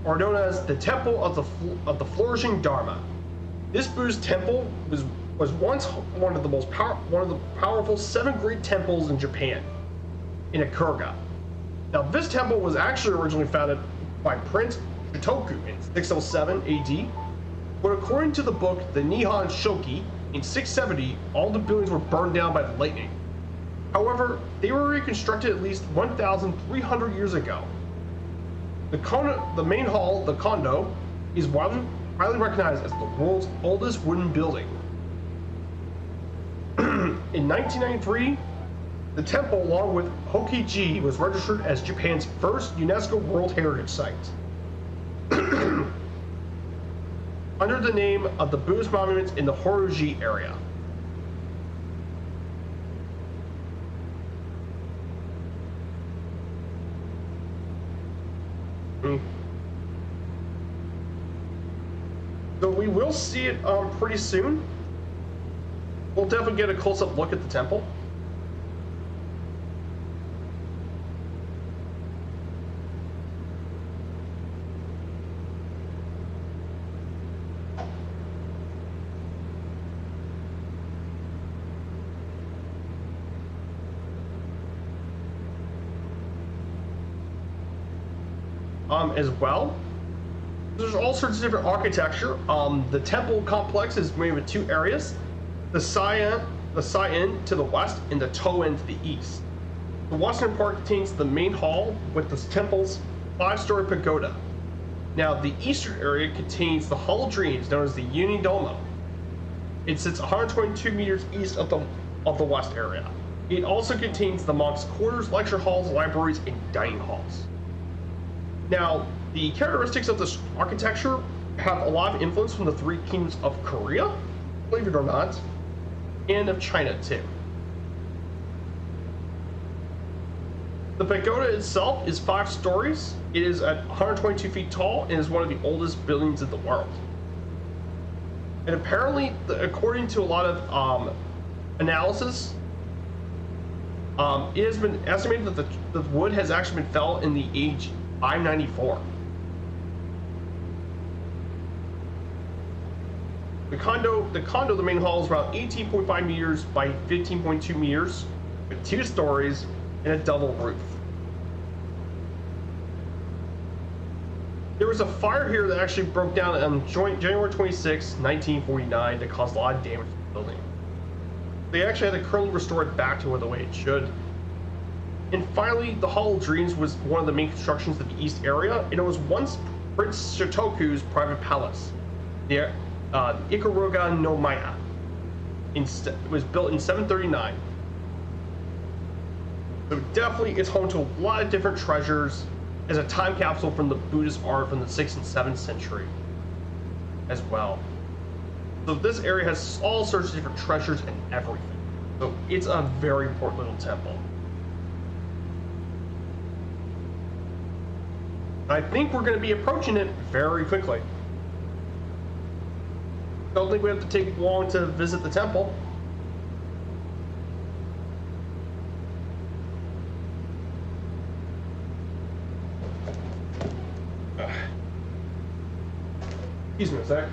or known as the Temple of the Flourishing Dharma. This Buddhist temple was was once one of the powerful 7 great temples in Japan, in Ikuruga. Now, this temple was actually originally founded by Prince Shotoku in 607 AD, but according to the book the Nihon Shoki, in 670, all the buildings were burned down by the lightning. However, they were reconstructed at least 1,300 years ago. The main hall, the Kondo, is widely recognized as the world's oldest wooden building. In 1993, the temple, along with Hokiji, was registered as Japan's first UNESCO World Heritage Site. Under the name of the Buddhist monuments in the Horyuji area. So we will see it pretty soon. We'll definitely get a close-up look at the temple. As well, there's all sorts of different architecture. The temple complex is made of 2 areas: the Sai-in to the west and the To-in to the east. The western part contains the main hall with the temple's 5-story pagoda. Now, the eastern area contains the Hall of Dreams, known as the Unidomo. It sits 122 meters east of the west area. It also contains the monks' quarters, lecture halls, libraries, and dining halls. Now, the characteristics of this architecture have a lot of influence from the 3 kingdoms of Korea, believe it or not, and of China too. The pagoda itself is 5 stories. It is at 122 feet tall and is one of the oldest buildings in the world. And apparently, according to a lot of analysis, it has been estimated that the wood has actually been felled in the age 594. The condo, the main hall, is around 18.5 meters by 15.2 meters, with 2 stories and a double roof. There was a fire here that actually broke down on January 26, 1949, that caused a lot of damage to the building. They actually had to currently restore it back to the way it should. And finally, the Hall of Dreams was one of the main constructions of the east area, and it was once Prince Shotoku's private palace, the Ikuruga no Maya. It was built in 739. So definitely it's home to a lot of different treasures as a time capsule from the Buddhist art from the 6th and 7th century as well. So this area has all sorts of different treasures and everything. So it's a very important little temple. I think we're going to be approaching it very quickly. Don't think we have to take long to visit the temple. Excuse me a sec.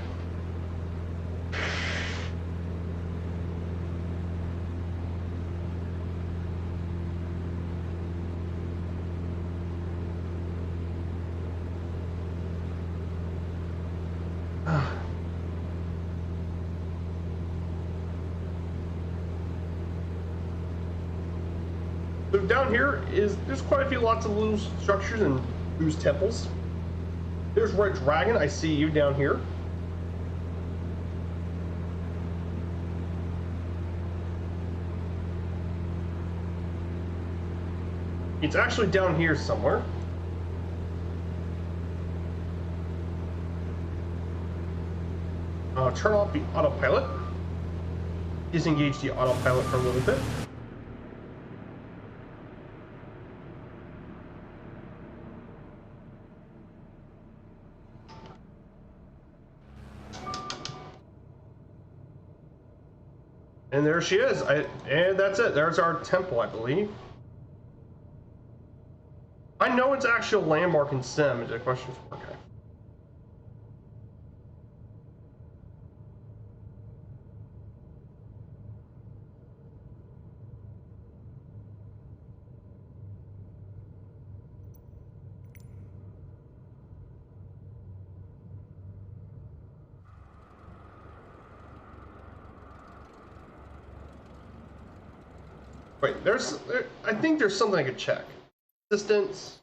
So down here there's quite a few lots of little structures and loose temples. There's Red Dragon, I see you down here. It's actually down here somewhere. Turn off the autopilot. Disengage the autopilot for a little bit. And there she is. And that's it. There's our temple, I believe. I know it's actually a landmark in Sim. Is there a question? Okay. Wait, I think there's something I could check. Distance.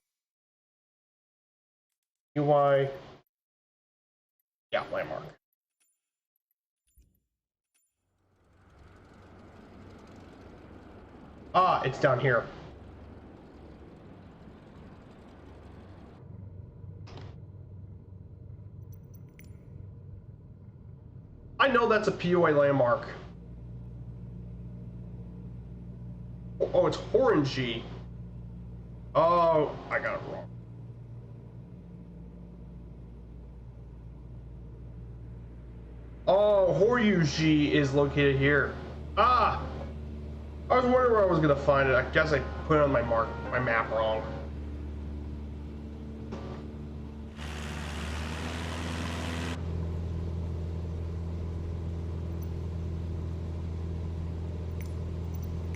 UI. Yeah, landmark. Ah, it's down here. I know that's a POA landmark. Oh, it's Horangi. Oh, I got it wrong. Oh, Horyuji is located here. Ah! I was wondering where I was gonna find it. I guess I put it on my map wrong.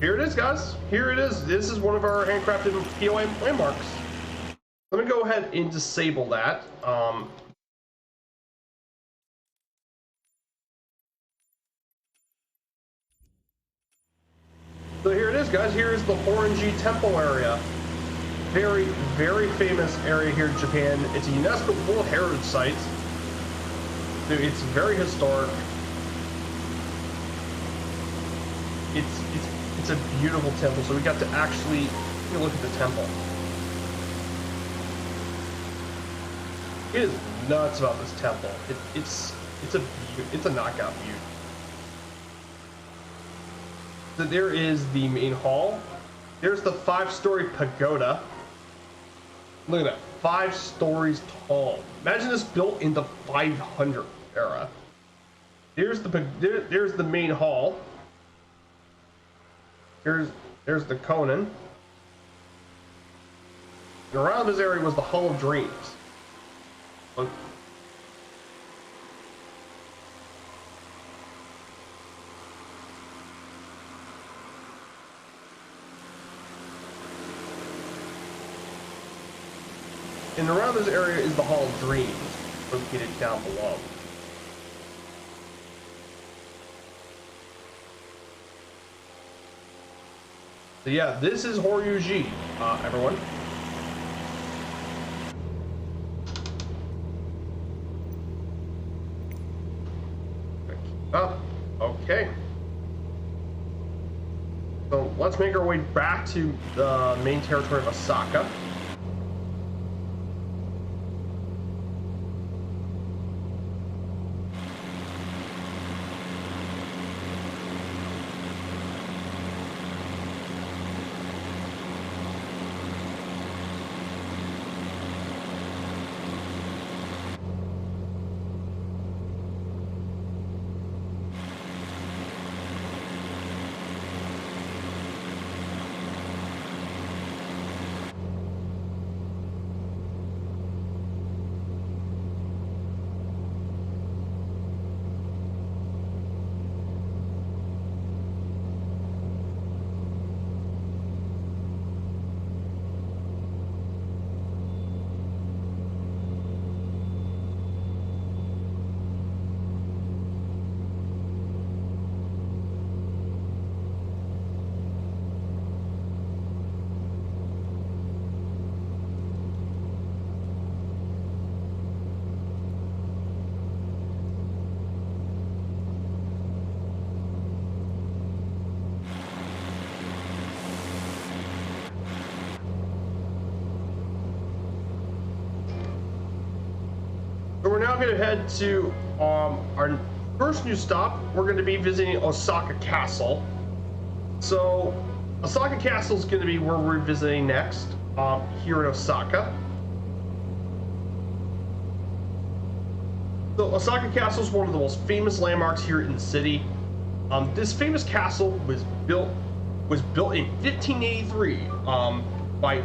Here it is, guys. Here it is. This is one of our handcrafted POA landmarks. Let me go ahead and disable that. So here it is, guys. Here is the Horangi Temple area. Very, very famous area here in Japan. It's a UNESCO World Heritage Site. It's very historic. It's a beautiful temple. So we got to actually take a look at the temple. It is nuts about this temple. It's a knockout view. So there is the main hall. There's the 5-story pagoda. Look at that, 5 stories tall. Imagine this built in the 500 era. There's the main hall. There's the Conan. And around this area was the Hall of Dreams. Look. And around this area is the Hall of Dreams, located down below. So yeah, this is Horyuji, everyone. Okay. So let's make our way back to the main territory of Osaka. So we're now going to head to our first new stop. We're going to be visiting Osaka Castle. So Osaka Castle is going to be where we're visiting next, here in Osaka. So Osaka Castle is one of the most famous landmarks here in the city. This famous castle was built in 1583 by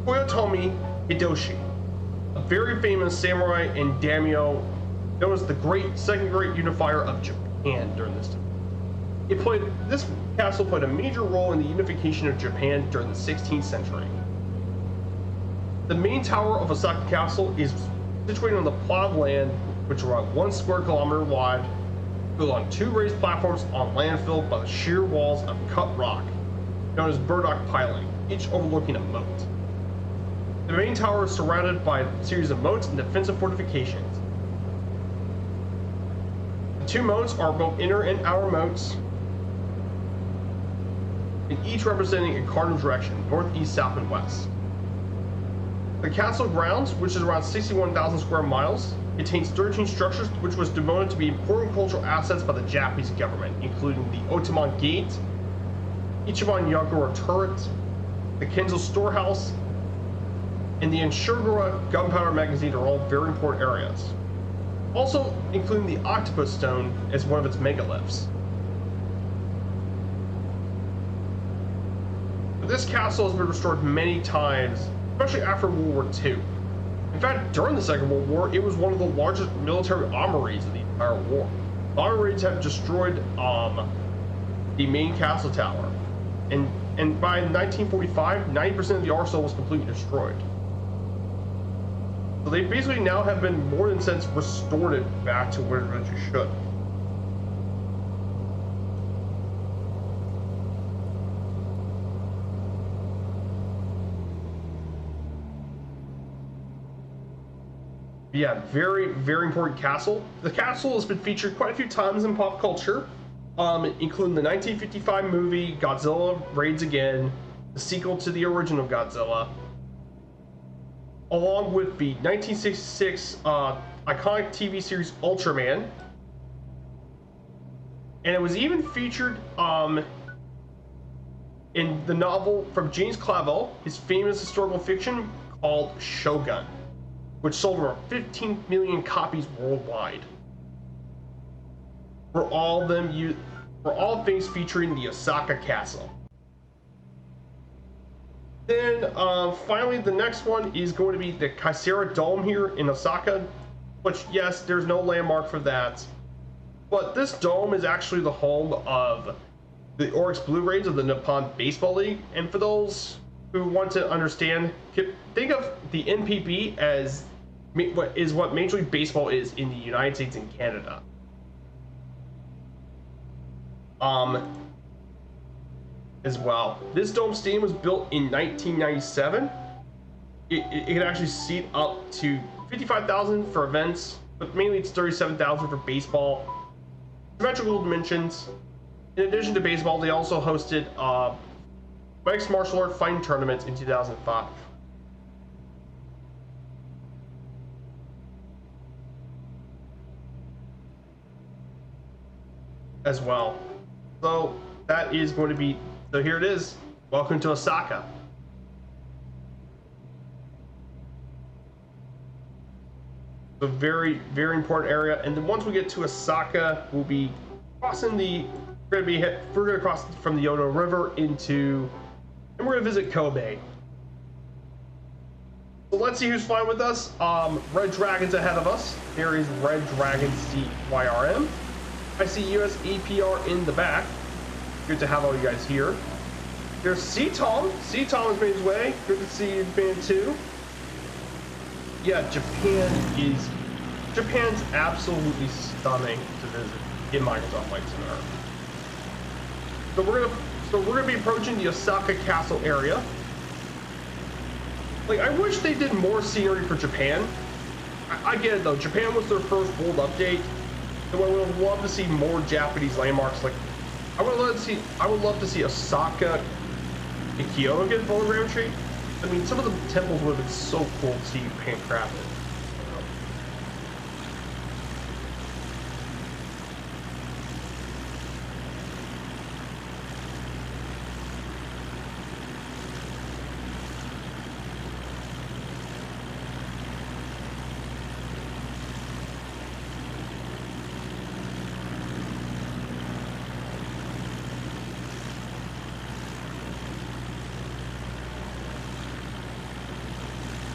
Toyotomi Hideyoshi, a very famous samurai and daimyo known as the second great unifier of Japan during this time. This castle played a major role in the unification of Japan during the 16th century. The main tower of Osaka Castle is situated on the plot of land, which is around 1 square kilometer wide, built on 2 raised platforms on land filled by the sheer walls of cut rock. known as burdock piling, each overlooking a moat. The main tower is surrounded by a series of moats and defensive fortifications. The two moats are both inner and outer moats, and each representing a cardinal direction, north, east, south, and west. The castle grounds, which is around 61,000 square miles, contains 13 structures which was devoted to be important cultural assets by the Japanese government, including the Otoman Gate, Ichiban Yagura Turret, the Kenzo Storehouse, and the Inshigura Gunpowder Magazine are all very important areas. Also including the Octopus Stone as one of its megaliths. But this castle has been restored many times, especially after World War II. In fact, during the Second World War, it was one of the largest military armories of the entire war. The armories have destroyed the main castle tower, and by 1945, 90% of the arsenal was completely destroyed. So they basically now have been more than since restored it back to where it really should. Yeah, very, very important castle. The castle has been featured quite a few times in pop culture, including the 1955 movie Godzilla Raids Again, the sequel to the original Godzilla, along with the 1966 iconic TV series Ultraman, and it was even featured in the novel from James Clavell, his famous historical fiction called Shogun, which sold over 15 million copies worldwide. For all things featuring the Osaka Castle. Then finally, the next one is going to be the Kaisara Dome here in Osaka, which, yes, there's no landmark for that, but this dome is actually the home of the Oryx Blue Rays of the Nippon Baseball League. And for those who want to understand, think of the NPB as what Major League Baseball is in the United States and Canada. As well. This dome stadium was built in 1997. It can actually seat up to 55,000 for events, but mainly it's 37,000 for baseball. Symmetrical dimensions. In addition to baseball, they also hosted mixed martial art fighting tournaments in 2005. As well. So that is going to be, so here it is. Welcome to Osaka. A very, very important area. And then once we get to Osaka, we'll be crossing we're gonna cross from the Yodo River and we're gonna visit Kobe. So let's see who's flying with us. Red Dragon's ahead of us. There is Red Dragon CYRM. I see US APR in the back. Good to have all you guys here. There's C-Tom. C-Tom has made his way. Good to see you in Japan too. Yeah, Japan's absolutely stunning to visit in Microsoft Flight Simulator. So we're gonna be approaching the Osaka Castle area. Like, I wish they did more scenery for Japan. I get it though. Japan was their first world update. So I would have loved to see more Japanese landmarks. Like, I would love to see Osaka and Kyoto get photogrammetry. I mean, some of the temples would have been so cool to see handcrafted.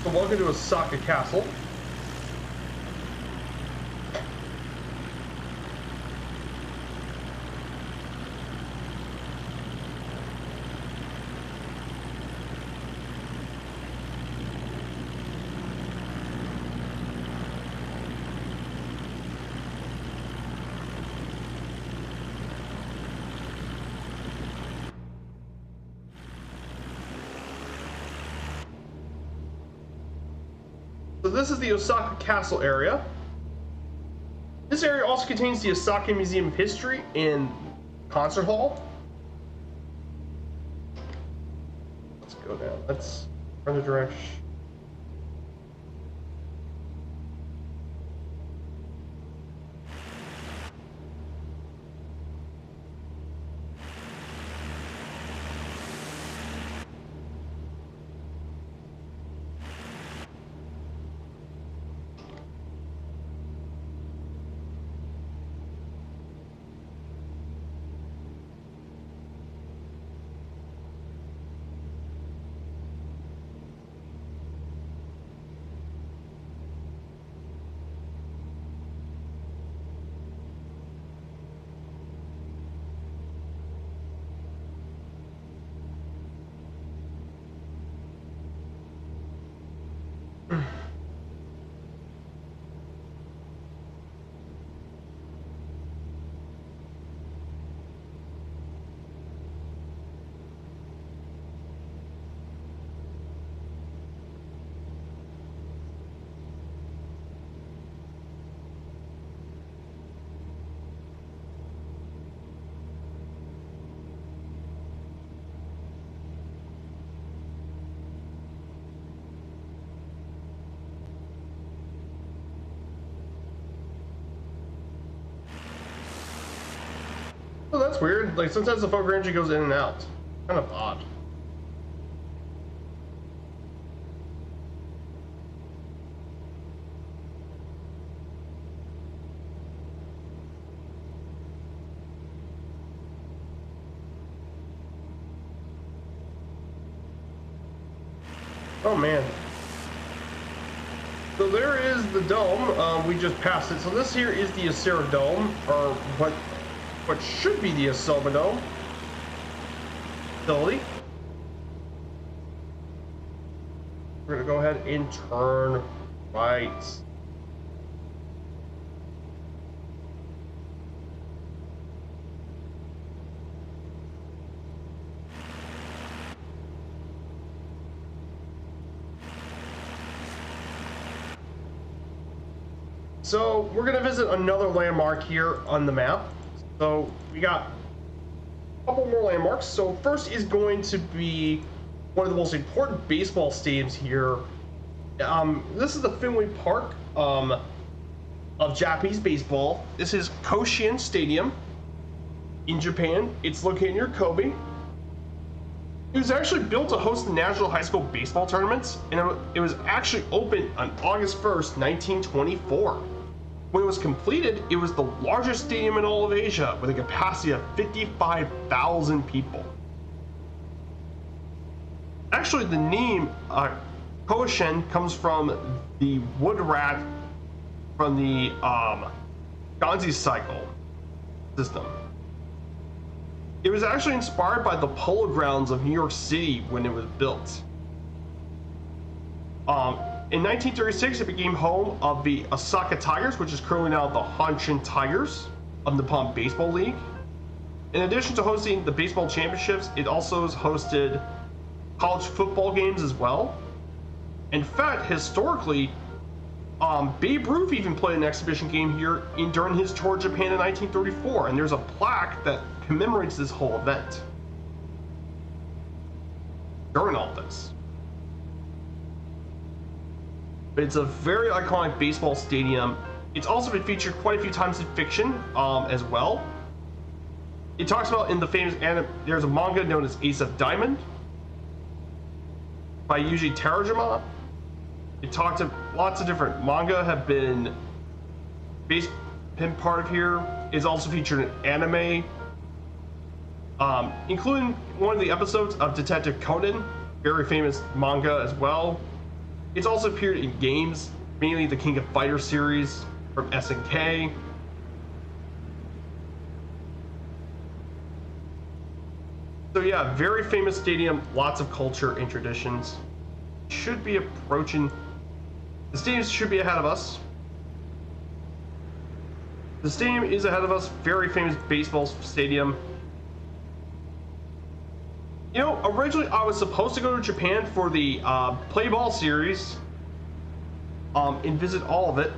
So welcome to Osaka Castle. So this is the Osaka Castle area. This area also contains the Osaka Museum of History and Concert Hall. Let's go down. Let's turn the direction. Oh, that's weird. Like, sometimes the fog energy goes in and out. Kind of odd. Oh, man. So there is the dome. We just passed it. So this here is the Acera Dome, or what should be the Asoba Dome facility. We're gonna go ahead and turn right. So we're gonna visit another landmark here on the map. So we got a couple more landmarks. So first is going to be one of the most important baseball stadiums here. This is the Fenway Park of Japanese baseball. This is Koshien Stadium in Japan. It's located near Kobe. It was actually built to host the National High School Baseball Tournaments, and it was actually opened on August 1st, 1924. When it was completed, it was the largest stadium in all of Asia with a capacity of 55,000 people. Actually, the name Koshien comes from the wood rat from the Ganzi cycle system. It was actually inspired by the Polo Grounds of New York City when it was built. In 1936, it became home of the Osaka Tigers, which is currently now the Hanshin Tigers of the Nippon Baseball League. In addition to hosting the baseball championships, it also has hosted college football games as well. In fact, historically, Babe Ruth even played an exhibition game here during his tour of Japan in 1934, and there's a plaque that commemorates this whole event during all this. But it's a very iconic baseball stadium. It's also been featured quite a few times in fiction as well. It talks about in the famous there's a manga known as Ace of Diamond by Yuji Terajima. It talked to lots of different manga have been part of here. It's also featured in anime, including one of the episodes of Detective Conan, very famous manga as well. It's also appeared in games, mainly the King of Fighters series from SNK. So yeah, very famous stadium, lots of culture and traditions. Should be approaching, the stadium should be ahead of us. The stadium is ahead of us, very famous baseball stadium. You know, originally I was supposed to go to Japan for the Play Ball series. and visit all of it.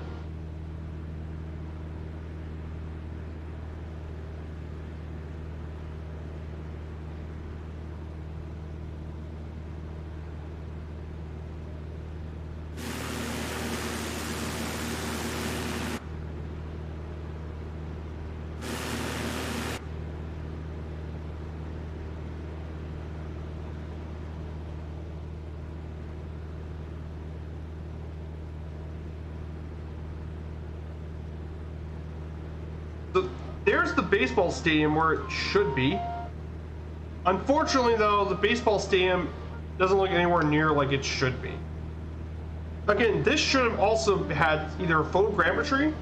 So there's the baseball stadium where it should be. Unfortunately, though, the baseball stadium doesn't look anywhere near like it should be. Again, this should have also had either a photogrammetry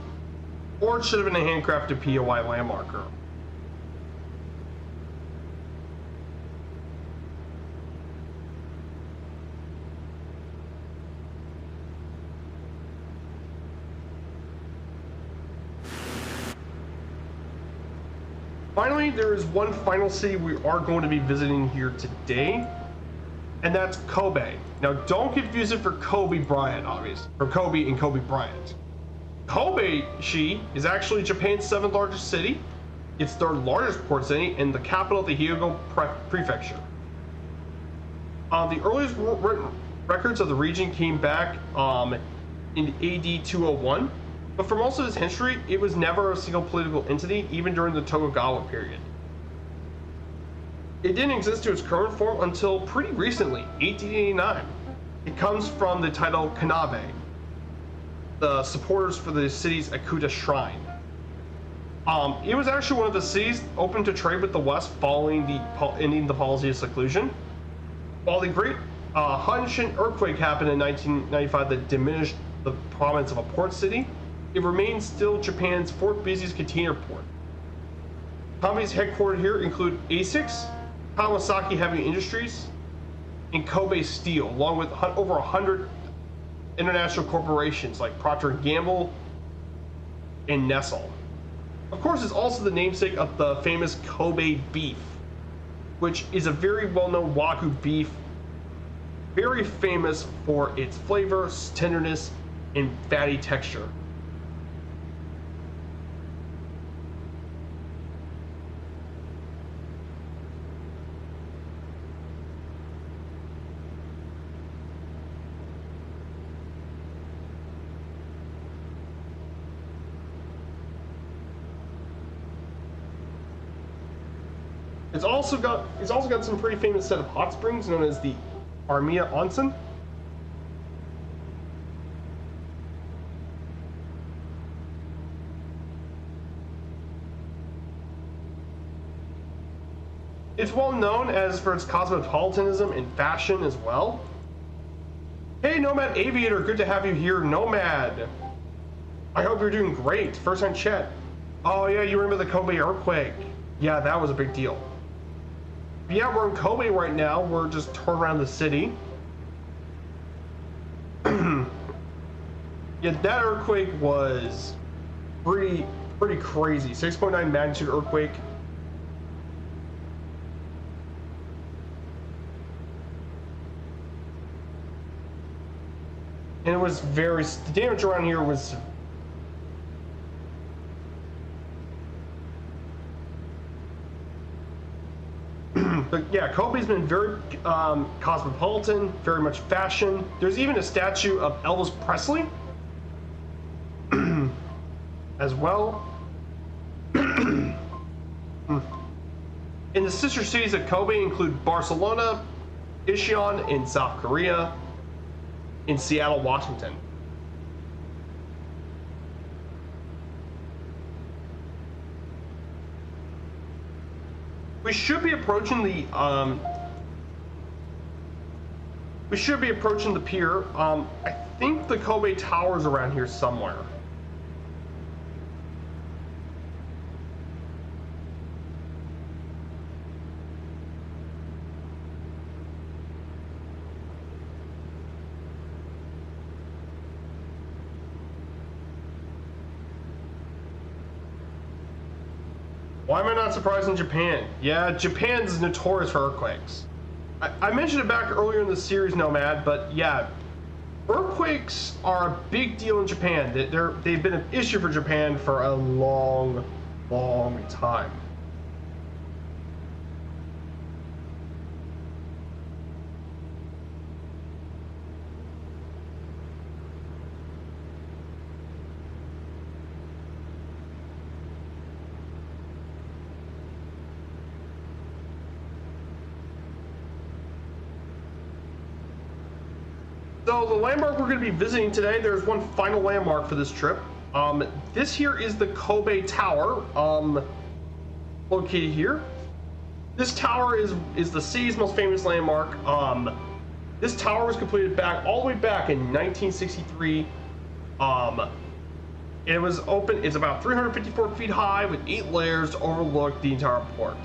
or it should have been a handcrafted POI landmarker. Finally, there is one final city we are going to be visiting here today, and that's Kobe. Now, don't confuse it for Kobe Bryant, obviously, or Kobe and Kobe Bryant. Kobe-shi is actually Japan's 7th largest city. It's their largest port city and the capital of the Hyogo Prefecture. The earliest records of the region came back in AD 201. But for most of its history, it was never a single political entity, even during the Tokugawa period. It didn't exist to its current form until pretty recently, 1889. It comes from the title Kanabe, the supporters for the city's Akuta Shrine. It was actually one of the cities open to trade with the West following ending the policy of seclusion. While the Great Hanshin earthquake happened in 1995 that diminished the prominence of a port city, it remains still Japan's 4th busiest container port. Companies headquartered here include ASICS, Kawasaki Heavy Industries, and Kobe Steel, along with over 100 international corporations like Procter & Gamble and Nestle. Of course, it's also the namesake of the famous Kobe beef, which is a very well-known Wagyu beef, very famous for its flavor, tenderness, and fatty texture. It's also got some pretty famous set of hot springs known as the Armiya Onsen. It's well known as for its cosmopolitanism and fashion as well. Hey Nomad Aviator, good to have you here, Nomad. I hope you're doing great. First time chat. Oh yeah, you remember the Kobe earthquake? Yeah, that was a big deal. Yeah, we're in Kobe right now. We're just touring around the city. Yeah, that earthquake was pretty crazy. 6.9 magnitude earthquake. And it was the damage around here was but yeah, Kobe's been very cosmopolitan, very much fashion. There's even a statue of Elvis Presley as well. And the sister cities of Kobe include Barcelona, Incheon in South Korea, and Seattle, Washington. We should be approaching the pier. I think the Kobe Tower's around here somewhere. Why am I not surprised in Japan? Yeah, Japan's notorious for earthquakes. I mentioned it back earlier in the series, Nomad, but yeah, Earthquakes are a big deal in Japan. They've been an issue for Japan for a long, long time. So the landmark we're going to be visiting today, there's one final landmark for this trip. This here is the Kobe Tower, located here. This tower is the city's most famous landmark. This tower was completed all the way back in 1963. It was open. It's about 354 feet high with 8 layers to overlook the entire port.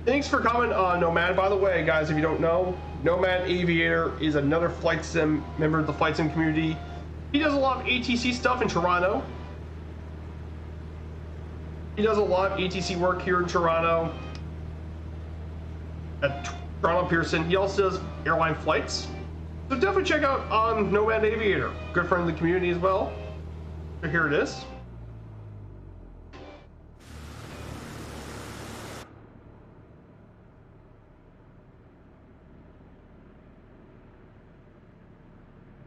Thanks for coming, Nomad. By the way, guys, if you don't know, Nomad Aviator is another flight sim member of the flight sim community. He does a lot of ATC stuff in Toronto. He does a lot of ATC work here in Toronto at Toronto Pearson. He also does airline flights. So definitely check out Nomad Aviator. Good friend of the community as well. So here it is.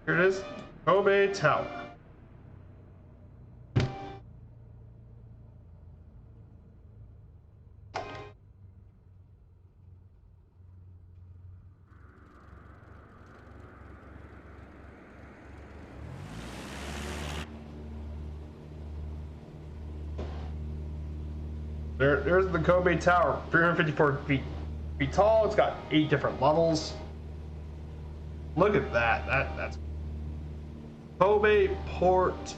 Here it is, Kobe Tower. There's the Kobe Tower, 354 feet tall. It's got 8 different levels. Look at that. That's Kobe Port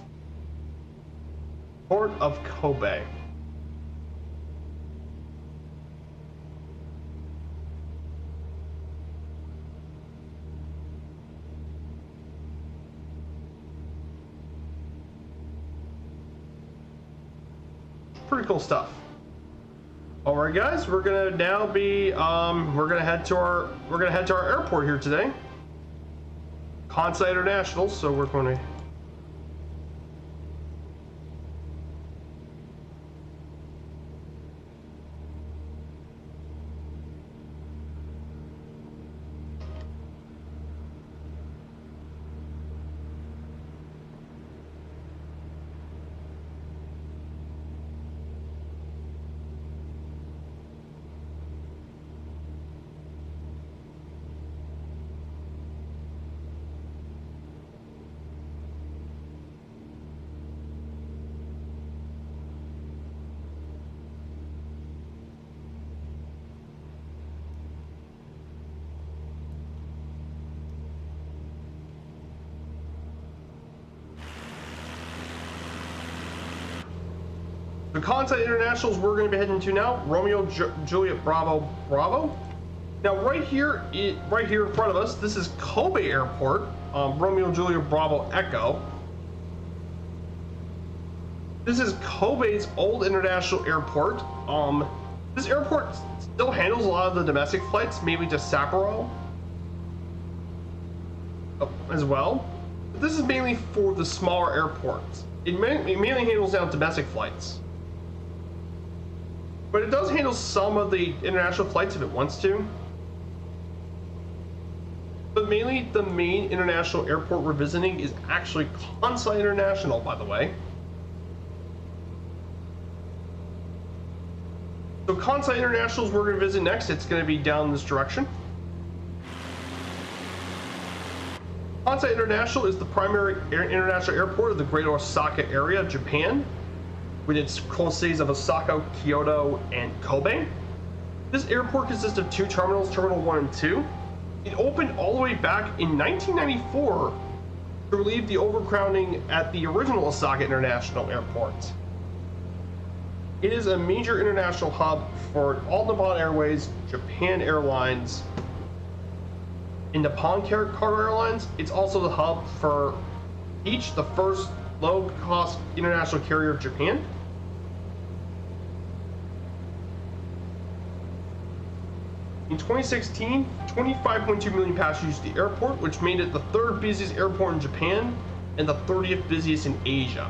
of Kobe. Pretty cool stuff. All right, guys, we're gonna now be we're gonna head to our airport here today. Kansai International, so we're going to the Kansai Internationals we're going to be heading to now. Romeo Juliet Bravo Bravo. Now right here in front of us, this is Kobe Airport. Romeo Juliet Bravo Echo. This is Kobe's old international airport. This airport still handles a lot of the domestic flights, maybe to Sapporo as well. But this is mainly for the smaller airports. It mainly handles now domestic flights. But it does handle some of the international flights if it wants to. But mainly the main international airport we're visiting is actually Kansai International, by the way. So Kansai International is where we're going to visit next. It's going to be down this direction. Kansai International is the primary international airport of the Greater Osaka area of Japan, with its close cities of Osaka, Kyoto, and Kobe. This airport consists of 2 terminals, Terminal 1 and 2. It opened all the way back in 1994 to relieve the overcrowding at the original Osaka International Airport. It is a major international hub for all Nippon Airways, Japan Airlines, and Nippon Cargo Airlines. It's also the hub for each, the first low-cost international carrier of Japan. In 2016, 25.2 million passengers used the airport, which made it the 3rd busiest airport in Japan and the 30th busiest in Asia.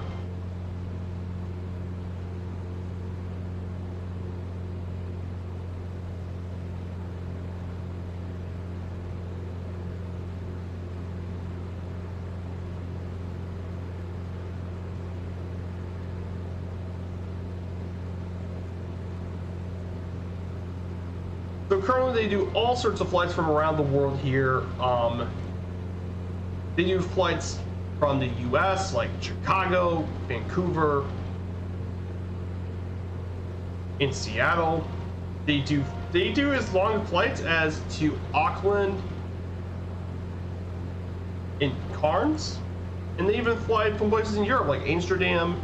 So currently they do all sorts of flights from around the world here. They do flights from the US, like Chicago, Vancouver, in Seattle. They do as long flights as to Auckland, in Cairns, and they even fly from places in Europe like Amsterdam,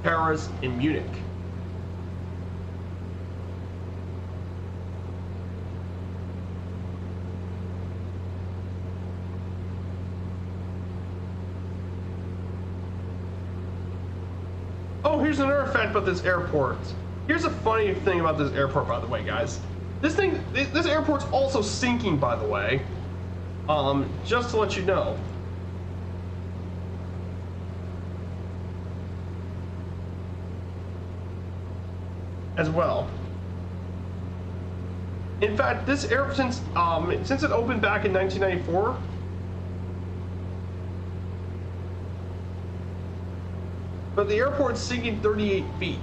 Paris, and Munich. Oh, here's another fact about this airport. Here's a funny thing about this airport, by the way, guys. This airport's also sinking, by the way. Just to let you know. As well. In fact, this airport, since it opened back in 1994, but the airport's sinking 38 feet.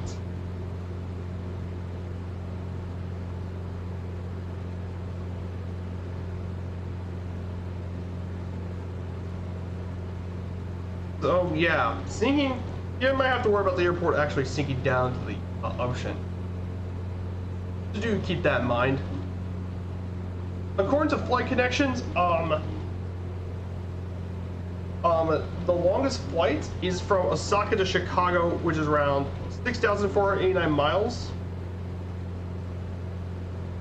So yeah, sinking. You might have to worry about the airport actually sinking down to the ocean. So do keep that in mind. According to flight connections, the longest flight is from Osaka to Chicago, which is around 6,489 miles.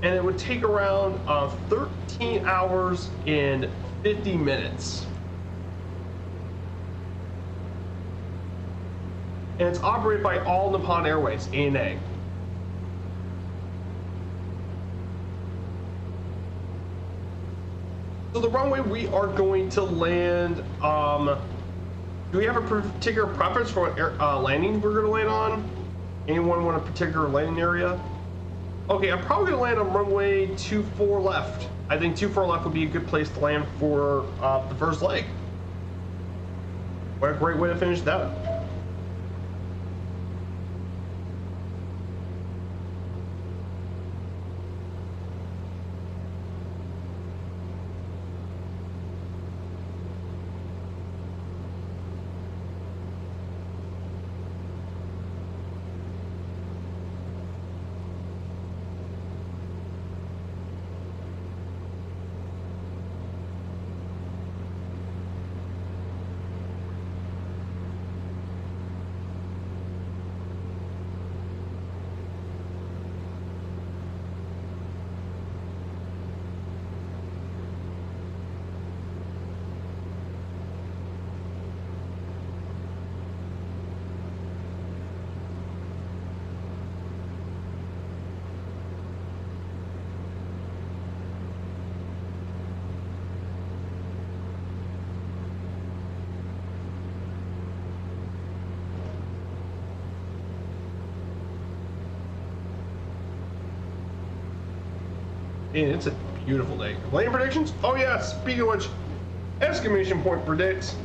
And it would take around 13 hours and 50 minutes. And it's operated by All Nippon Airways, ANA. So the runway we are going to land, do we have a particular preference for what landing we're going to land on? Anyone want a particular landing area? Okay, I'm probably going to land on runway 24 left. I think 24 left would be a good place to land for the first leg. What a great way to finish that. And it's a beautiful day. Landing predictions? Oh yeah, speaking of which, exclamation point predicts.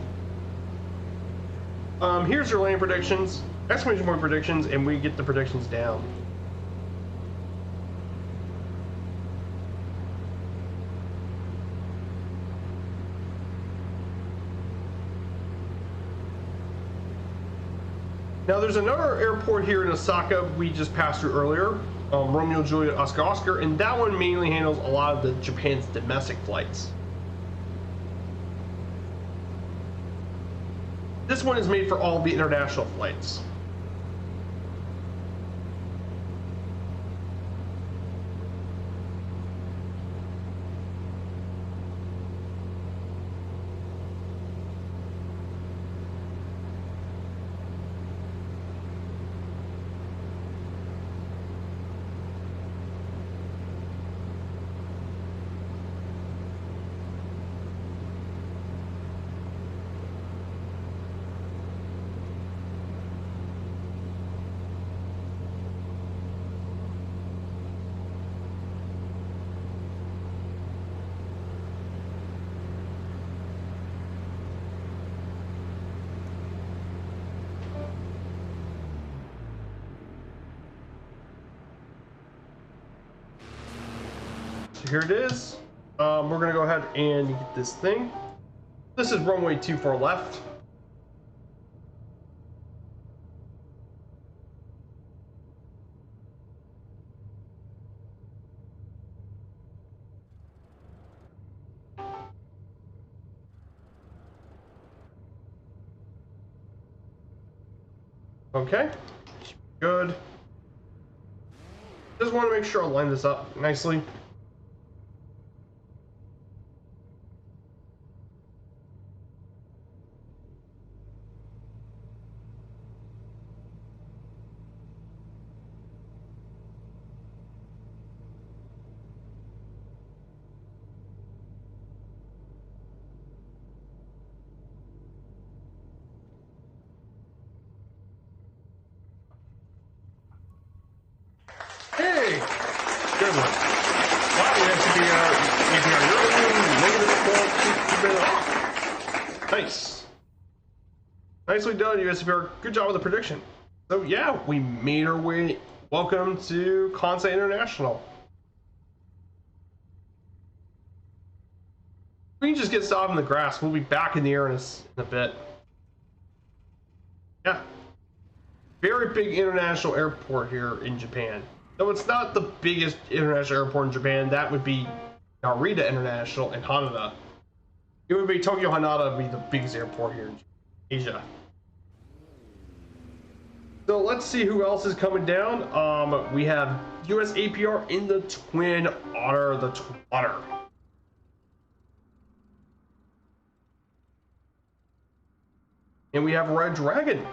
Here's your landing predictions, exclamation point predictions, and we get the predictions down. Now there's another airport here in Osaka we just passed through earlier, Romeo Juliet Oscar Oscar, and that one mainly handles a lot of the Japan's domestic flights. This one is made for all the international flights. So here it is. We're gonna go ahead and get this thing. This is runway 24 left. Okay, good. Just want to make sure I line this up nicely. Hey, good one. Wow, we have to be negative 4, nice. Nicely done, USBR. Good job with the prediction. So yeah, we made our way. Welcome to Kansai International. We can just get stopped in the grass. We'll be back in the air in a bit. Yeah. Very big international airport here in Japan. Though it's not the biggest international airport in Japan. That would be Narita International and Haneda. It would be Tokyo Haneda would be the biggest airport here in Asia. So let's see who else is coming down. We have US APR in the Twin Otter, the Twatter. And we have Red Dragon.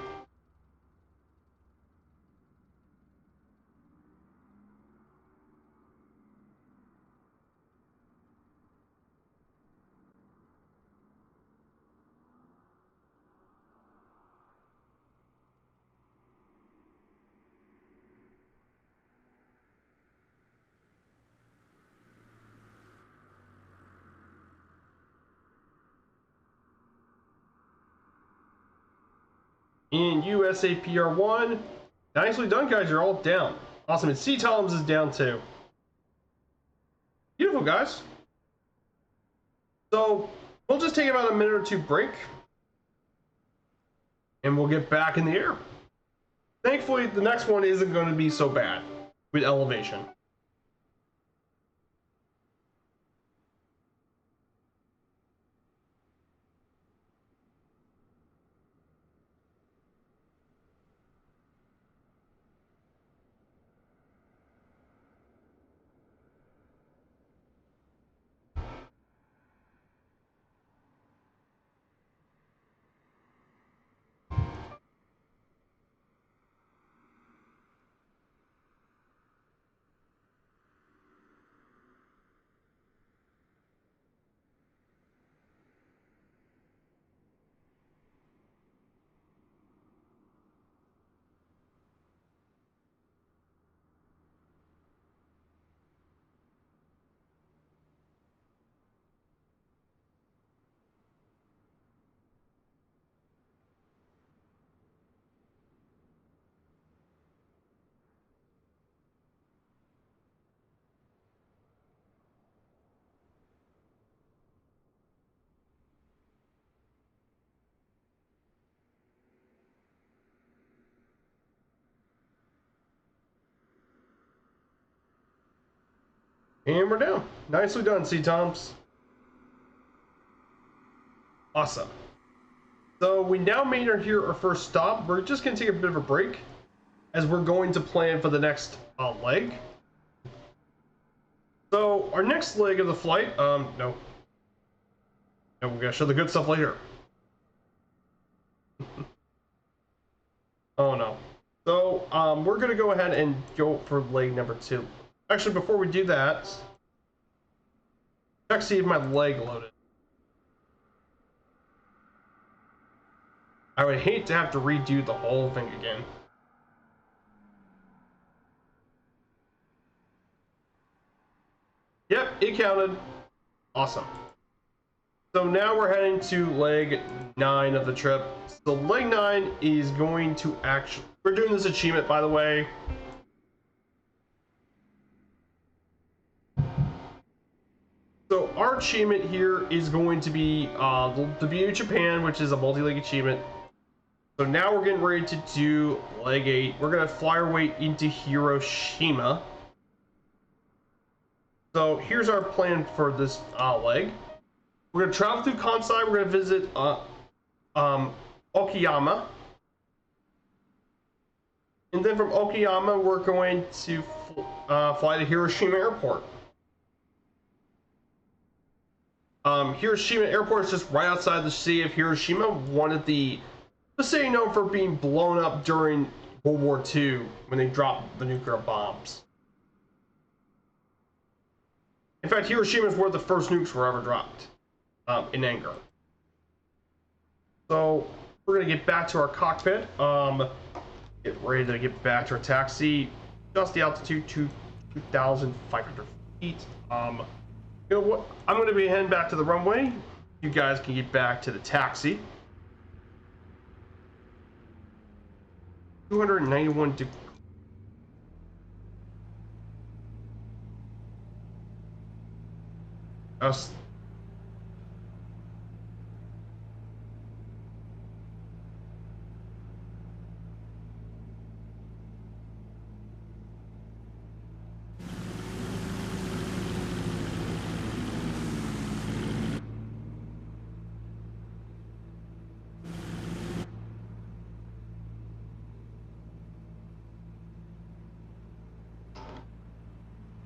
In USAPR 1, nicely done, guys. You're all down. Awesome. And C Toms is down too. Beautiful, guys. So we'll just take about a minute or two break, and we'll get back in the air. Thankfully, the next one isn't going to be so bad with elevation. And we're down. Nicely done, C-Toms. Awesome. So we now made our first stop. We're just going to take a bit of a break as we're going to plan for the next leg. So our next leg of the flight, no, we're going to show the good stuff later. Oh no. So we're going to go ahead and go for leg number 2. Actually, before we do that, check to see if my leg loaded. I would hate to have to redo the whole thing again. Yep, it counted. Awesome. So now we're heading to leg 9 of the trip. So leg 9 is going to actually... We're doing this achievement, by the way. our achievement here is going to be the View of Japan, which is a multi-leg achievement. So now we're getting ready to do leg 8. We're going to fly our way into Hiroshima. So here's our plan for this leg. We're going to travel through Kansai. We're going to visit Okayama. And then from Okayama, we're going to fly to Hiroshima Airport. Hiroshima Airport is just right outside the city of Hiroshima, one of the city known for being blown up during World War II when they dropped the nuclear bombs. In fact, Hiroshima is where the first nukes were ever dropped, in anger. So we're gonna get back to our cockpit. Get ready to get back to our taxi. Just the altitude to 2,500 feet. You know what? I'm gonna be heading back to the runway. You guys can get back to the taxi. 291 degrees.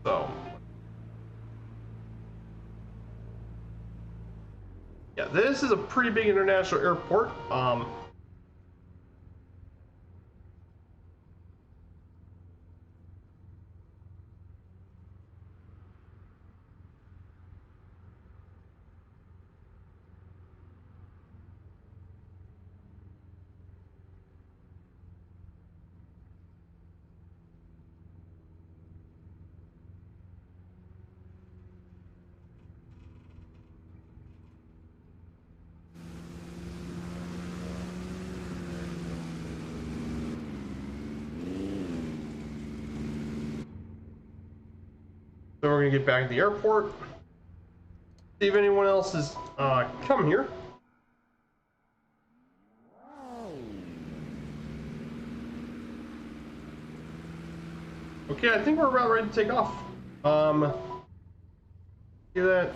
So, yeah, this is a pretty big international airport. So we're gonna get back to the airport. See if anyone else has come here. Okay, I think we're about ready to take off. See that?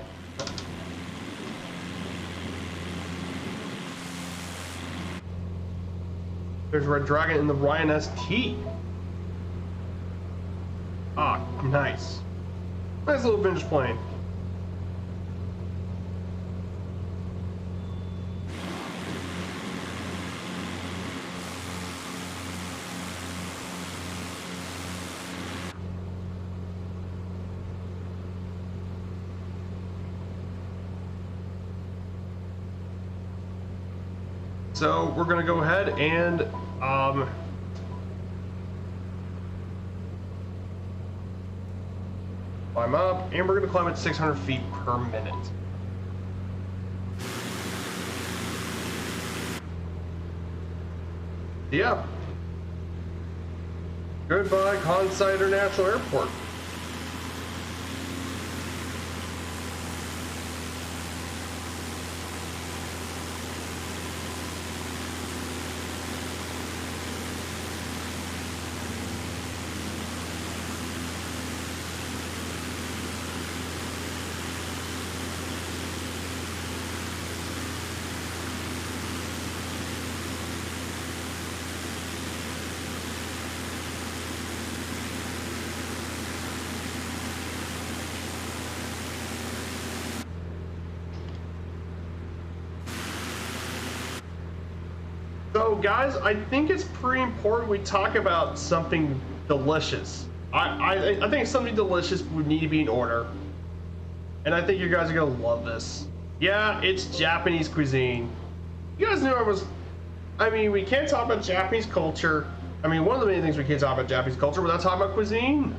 There's Red Dragon in the Ryan ST. Ah, nice. Nice little vintage plane. So we're gonna go ahead and climb up, and we're gonna climb at 600 feet per minute. Yeah. Goodbye, Kansai International Airport. So guys, I think it's pretty important we talk about something delicious. I think something delicious would need to be in order. And I think you guys are gonna love this. Yeah, it's Japanese cuisine. You guys knew I mean, we can't talk about Japanese culture. I mean, one of the main things we can't talk about Japanese culture without talking about cuisine.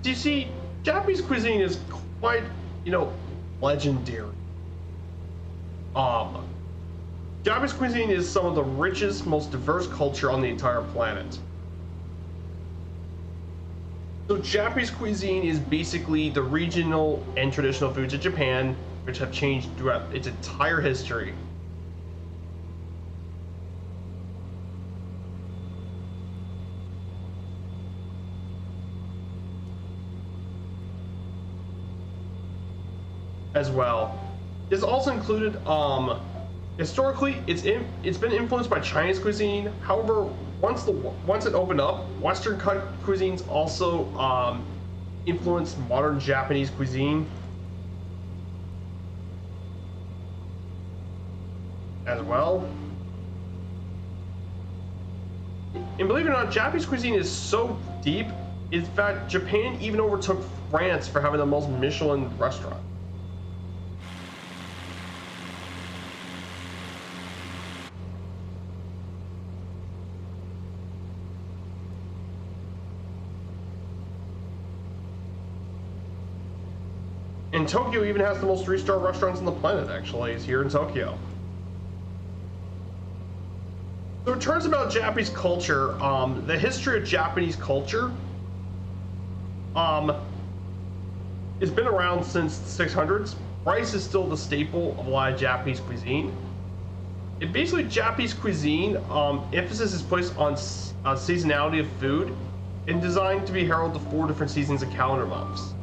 Do you see, Japanese cuisine is quite, you know, legendary. Japanese cuisine is some of the richest, most diverse culture on the entire planet. So Japanese cuisine is basically the regional and traditional foods of Japan, which have changed throughout its entire history. As well. It's also included, historically, it's been influenced by Chinese cuisine. However, once it opened up, Western cuisines also influenced modern Japanese cuisine as well. And believe it or not, Japanese cuisine is so deep. In fact, Japan even overtook France for having the most Michelin restaurant. And Tokyo even has the most 3-star restaurants on the planet, actually, is here in Tokyo. So it turns about Japanese culture, the history of Japanese culture it's been around since the 600s. Rice is still the staple of a lot of Japanese cuisine. And basically, Japanese cuisine, emphasis is placed on seasonality of food and designed to be heralded to 4 different seasons of calendar months.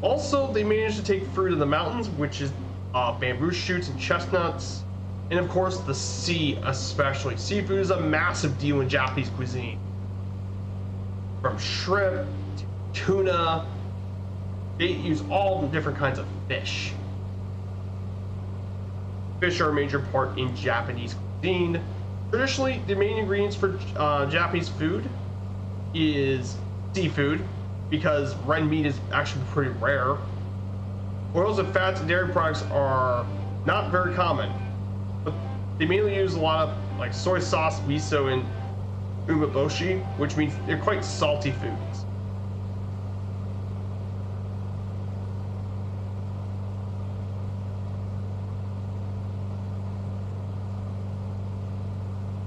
Also, they managed to take fruit of the mountains, which is bamboo shoots and chestnuts, and of course the sea especially. Seafood is a massive deal in Japanese cuisine. From shrimp to tuna, they use all the different kinds of fish. Fish are a major part in Japanese cuisine. Traditionally, the main ingredients for Japanese food is seafood, because red meat is actually pretty rare. Oils and fats and dairy products are not very common, but they mainly use a lot of like soy sauce, miso, and umeboshi, which means they're quite salty foods.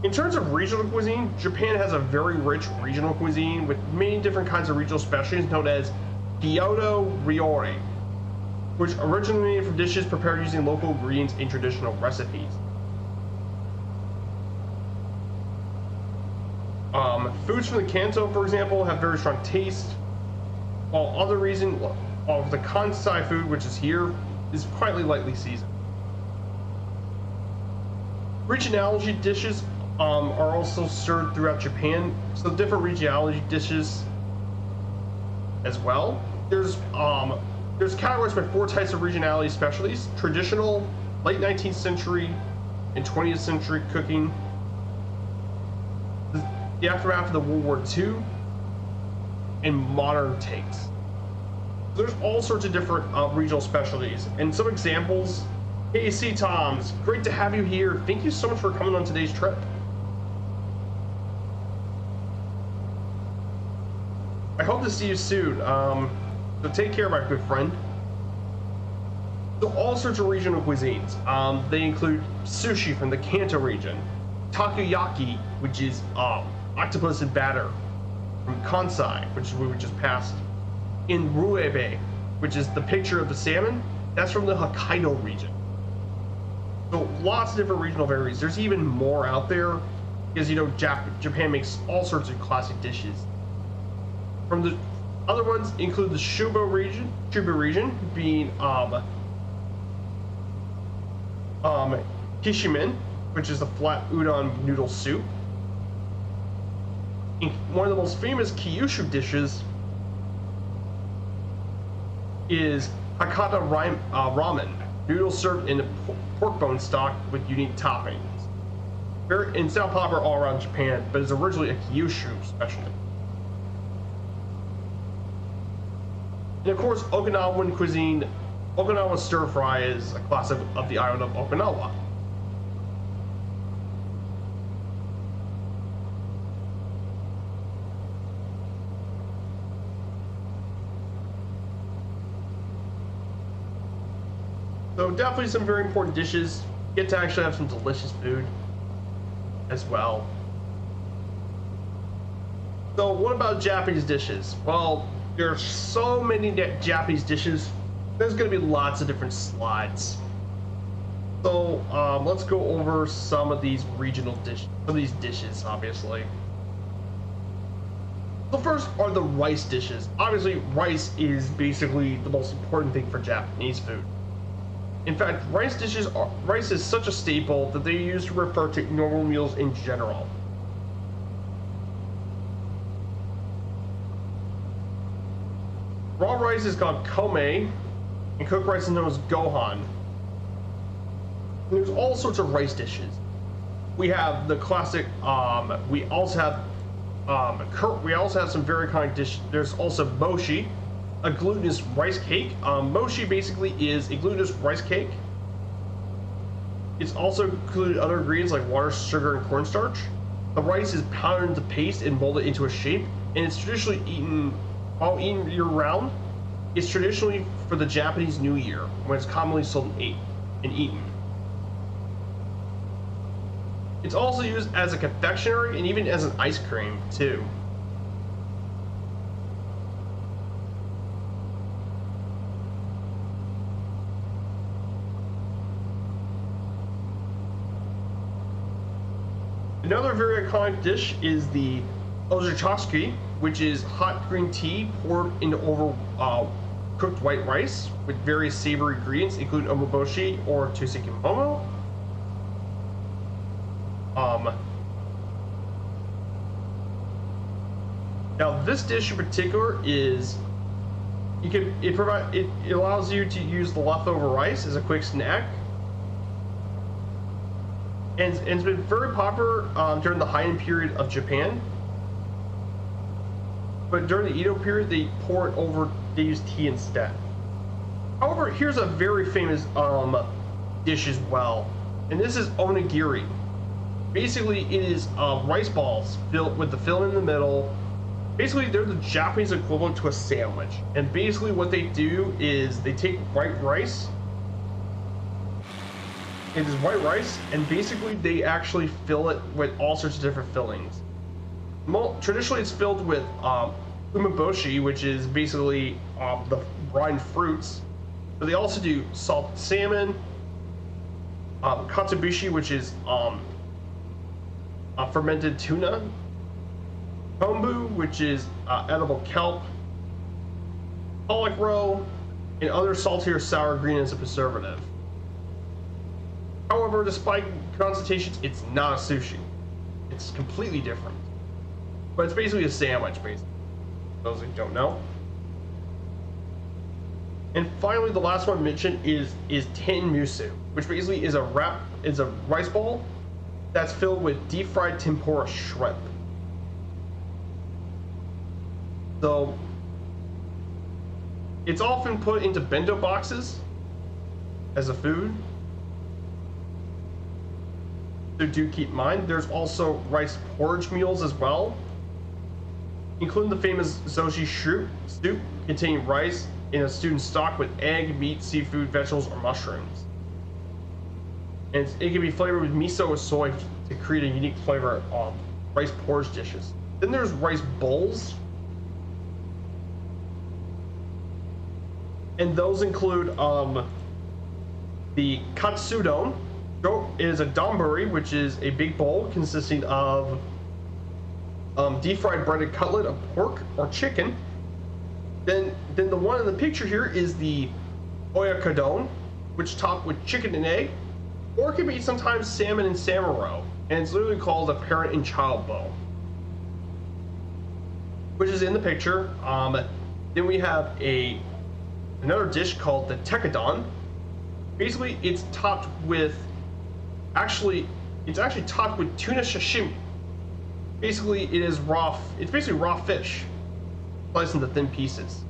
In terms of regional cuisine, Japan has a very rich regional cuisine with many different kinds of regional specialties known as Kyoto Ryori, which originated from dishes prepared using local ingredients in traditional recipes. Foods from the Kanto, for example, have very strong taste, while other regions of the Kansai food, which is here, is quite lightly seasoned. Regionality dishes are also served throughout Japan, so different regionality dishes as well. There's categorized by 4 types of regionality specialties: traditional, late 19th century, and 20th century cooking, the aftermath of the World War II, and modern takes. There's all sorts of different regional specialties, and some examples. Hey, C. Toms, great to have you here. Thank you so much for coming on today's trip. I hope to see you soon. So take care, my good friend. So all sorts of regional cuisines. They include sushi from the Kanto region, takoyaki, which is octopus and batter from Kansai, which is where we just passed, in ruebe, which is the picture of the salmon. That's from the Hokkaido region. So lots of different regional varieties. There's even more out there because, you know, Japan makes all sorts of classic dishes. From the other ones include the Shuba region being kishimen, which is a flat udon noodle soup. And one of the most famous Kyushu dishes is Hakata ramen, noodles served in a pork bone stock with unique toppings. And it's now popular all around Japan, but it's originally a Kyushu specialty. And of course, Okinawan cuisine. Okinawa stir fry is a classic of the island of Okinawa. So definitely some very important dishes. Get to actually have some delicious food as well. So what about Japanese dishes? Well, there's so many Japanese dishes. There's going to be lots of different slides. So let's go over some of these regional dishes, some of these dishes, obviously. So first are the rice dishes. Obviously, rice is basically the most important thing for Japanese food. In fact, rice is such a staple that they use to refer to normal meals in general. Raw rice is called kome, and cooked rice is known as gohan. And there's all sorts of rice dishes. We have the classic. We also have some very kind of dishes. There's also mochi, a glutinous rice cake. Mochi basically is a glutinous rice cake. It's also included other ingredients like water, sugar, and cornstarch. The rice is pounded into paste and molded into a shape, and it's traditionally eaten year-round. It's traditionally for the Japanese New Year, when it's commonly sold and eaten. It's also used as a confectionery and even as an ice cream, too. Another very iconic dish is the RJGG, which is hot green tea poured into cooked white rice with various savory ingredients, including umeboshi or tsukemomo. Now this dish in particular is it allows you to use the leftover rice as a quick snack, and it's been very popular during the Heian period of Japan. But during the Edo period, they use tea instead. However, here's a very famous dish as well, and this is onigiri. Basically, it is rice balls filled with the filling in the middle. Basically, they're the Japanese equivalent to a sandwich. And basically, what they do is they take white rice. It is white rice, and basically, they actually fill it with all sorts of different fillings. Traditionally, it's filled with umeboshi, which is basically the brine fruits. But they also do salted salmon, katsubishi, which is fermented tuna, kombu, which is edible kelp, pollock roe, and other salty or sour ingredients as a preservative. However, despite connotations, it's not a sushi. It's completely different. But it's basically a sandwich, basically. Those who don't know. And finally, the last one mentioned is tenmusu, which basically is a rice ball that's filled with deep fried tempura shrimp. So it's often put into bento boxes as a food. So do keep in mind, there's also rice porridge meals as well, including the famous zoshi soup containing rice in a stewed stock with egg, meat, seafood, vegetables, or mushrooms. And it can be flavored with miso or soy to create a unique flavor of rice porridge dishes. Then there's rice bowls, and those include the katsudon. It is a donburi, which is a big bowl consisting of deep fried breaded cutlet of pork or chicken. Then the one in the picture here is the oyakodon, which topped with chicken and egg, or it can be sometimes salmon and samuro, and it's literally called a parent and child bowl, which is in the picture. Then we have another dish called the tekkadon. Basically, it's topped with it's actually topped with tuna sashimi. Basically, it's basically raw fish sliced into thin pieces.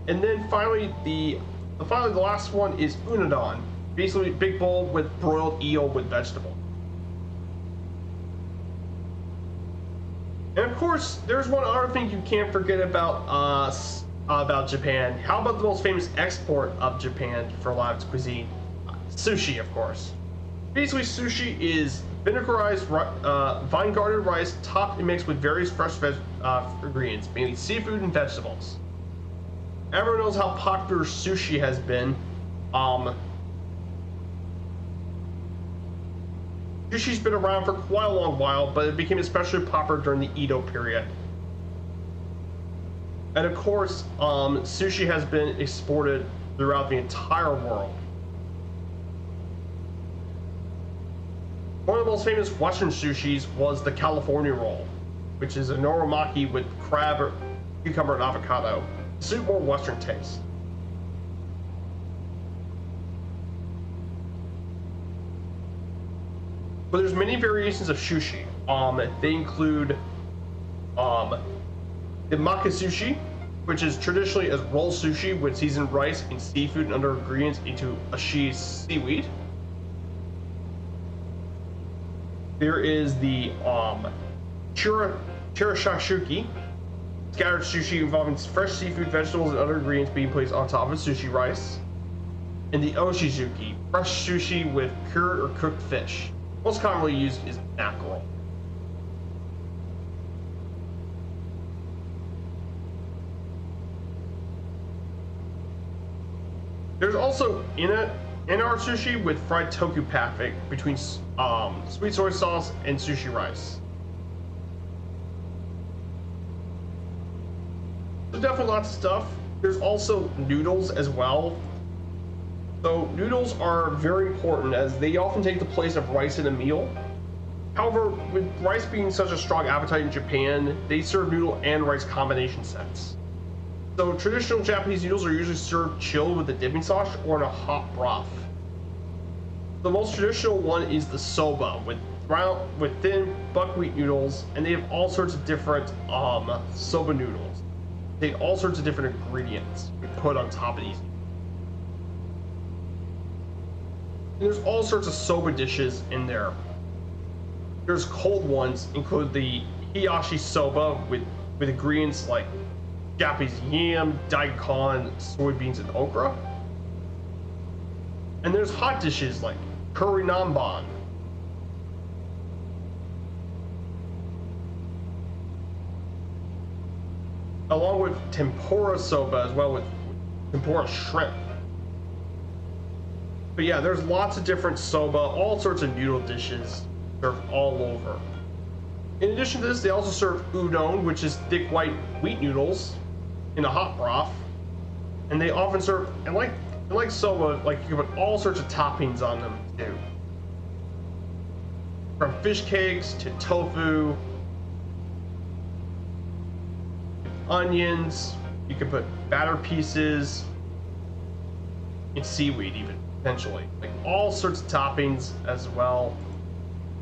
And then finally, the last one is unadon. Basically, a big bowl with broiled eel with vegetable. And of course, there's one other thing you can't forget about Japan. How about the most famous export of Japan for a lot of its cuisine? Sushi, of course. Basically, sushi is vinegarized, vine-guarded rice topped and mixed with various fresh ingredients, mainly seafood and vegetables. Everyone knows how popular sushi has been. Sushi's been around for quite a long while, but it became especially popular during the Edo period. And of course, sushi has been exported throughout the entire world. One of the most famous Western sushis was the California roll, which is a norimaki with crab, cucumber, and avocado to suit more Western taste. But there's many variations of sushi. They include the maki sushi, which is traditionally as roll sushi with seasoned rice and seafood and other ingredients into ashi seaweed. There is the chirashashuki, scattered sushi involving fresh seafood, vegetables, and other ingredients being placed on top of sushi rice. And the oshizuki, fresh sushi with cured or cooked fish. Most commonly used is mackerel. There's also in-art sushi with fried tofu pancake between sweet soy sauce and sushi rice. There's definitely lots of stuff. There's also noodles as well. So noodles are very important as they often take the place of rice in a meal. However, with rice being such a strong appetite in Japan, they serve noodle and rice combination sets. So traditional Japanese noodles are usually served chilled with a dipping sauce or in a hot broth. The most traditional one is the soba with thin buckwheat noodles, and they have all sorts of different soba noodles. They have all sorts of different ingredients we put on top of these. And there's all sorts of soba dishes in there. There's cold ones, include the hiyashi soba with ingredients like Japanese yam, daikon, soybeans, and okra. And there's hot dishes like curry namban. Along with tempura soba as well, with tempura shrimp. But yeah, there's lots of different soba, all sorts of noodle dishes served all over. In addition to this, they also serve udon, which is thick white wheat noodles in a hot broth. And they often serve, and like soba, like you can put all sorts of toppings on them too. From fish cakes to tofu, onions, you can put batter pieces, and seaweed even, potentially. Like all sorts of toppings as well.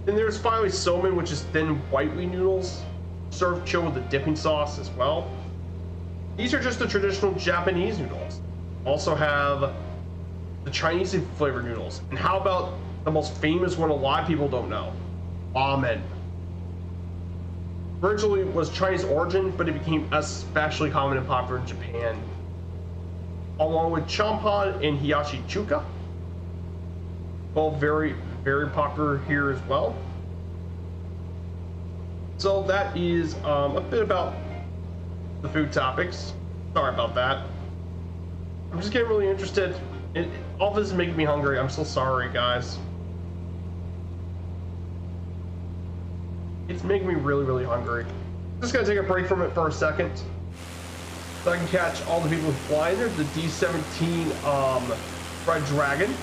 Then there's finally somen, which is thin white wheat noodles, served chilled with a dipping sauce as well. These are just the traditional Japanese noodles. Also have the Chinese flavored noodles. And how about the most famous one a lot of people don't know? Ramen. Originally was Chinese origin, but it became especially common and popular in Japan. Along with champan and hiyashi chuka. Both very, very popular here as well. So that is a bit about the food topics. Sorry about that. I'm just getting really interested. All this is making me hungry. I'm so sorry, guys. It's making me really, really hungry. Just gonna take a break from it for a second, so I can catch all the people who fly. There's the D-17 Red Dragon.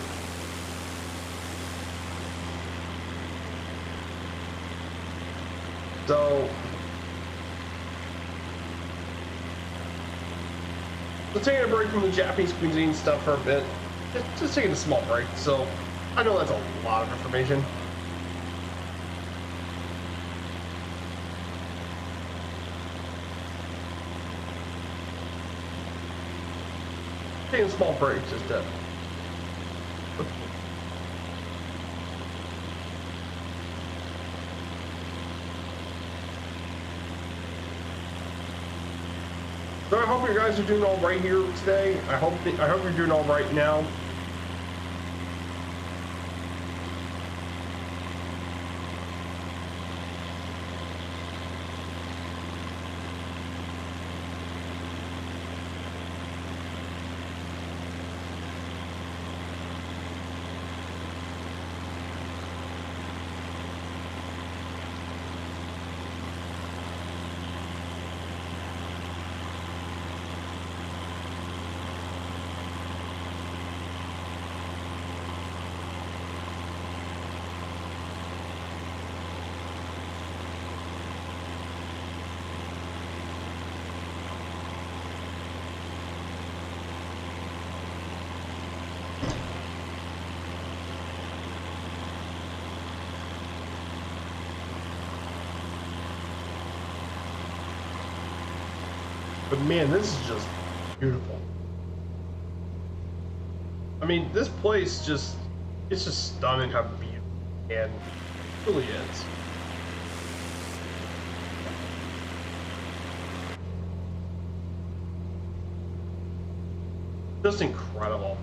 So taking a break from the Japanese cuisine stuff for a bit. Just taking a small break. So I know that's a lot of information. Taking a small break just to. So I hope you guys are doing all right here today. I hope you're doing all right now. But man, this is just beautiful. I mean, this place just, it's just stunning how beautiful and it really is. Just incredible.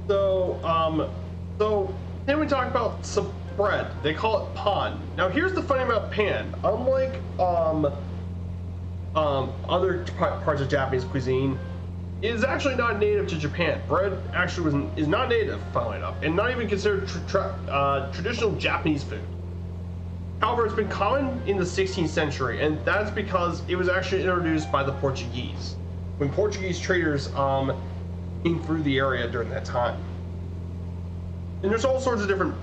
So then we talk about some bread. They call it pan. Now here's the funny about pan. Unlike other parts of Japanese cuisine, it is actually not native to Japan. Bread actually is not native, funnily enough, and not even considered traditional Japanese food. However, it's been common in the 16th century, and that's because it was actually introduced by the Portuguese, when Portuguese traders came through the area during that time. And there's all sorts of different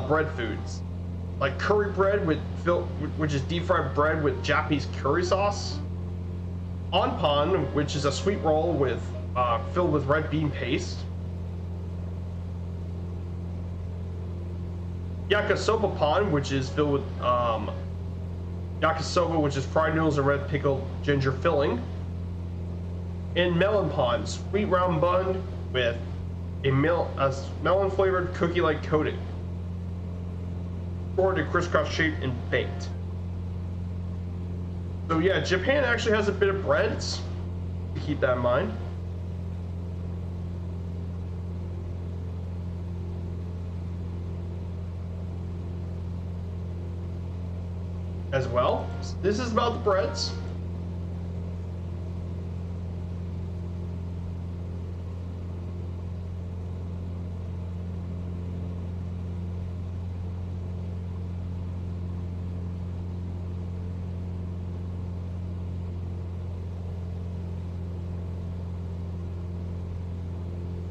bread foods, like curry bread which is deep fried bread with Japanese curry sauce. Onpan, which is a sweet roll filled with red bean paste. Yakisoba pan, which is filled with yakisoba, which is fried noodles and red pickled ginger filling. And melon pan, sweet round bun with a melon flavored cookie like coating, poured in crisscross shape and baked. So yeah, Japan actually has a bit of breads. Keep that in mind. As well. This is about the breads.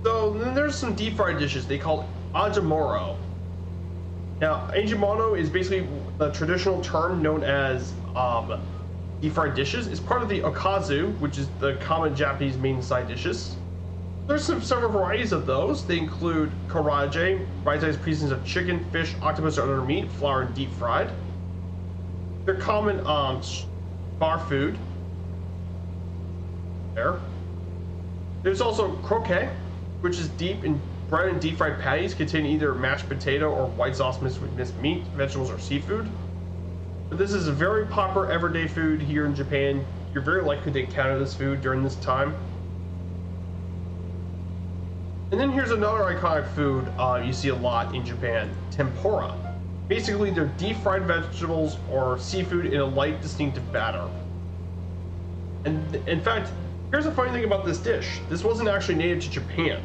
So then there's some deep fried dishes they call ajimoro. Now, ajimono is basically the traditional term known as deep fried dishes. It's part of the okazu, which is the common Japanese main side dishes. There's several varieties of those. They include karaage, bite-sized pieces of chicken, fish, octopus, or other meat, flour, and deep fried. They're common bar food. There's also croquet, which is deep in bread and deep fried patties containing either mashed potato or white sauce mixed with minced meat, vegetables, or seafood. But this is a very popular everyday food here in Japan. You're very likely to encounter this food during this time. And then here's another iconic food you see a lot in Japan, tempura. Basically, they're deep fried vegetables or seafood in a light, distinctive batter. And in fact, here's a funny thing about this dish. This wasn't actually native to Japan.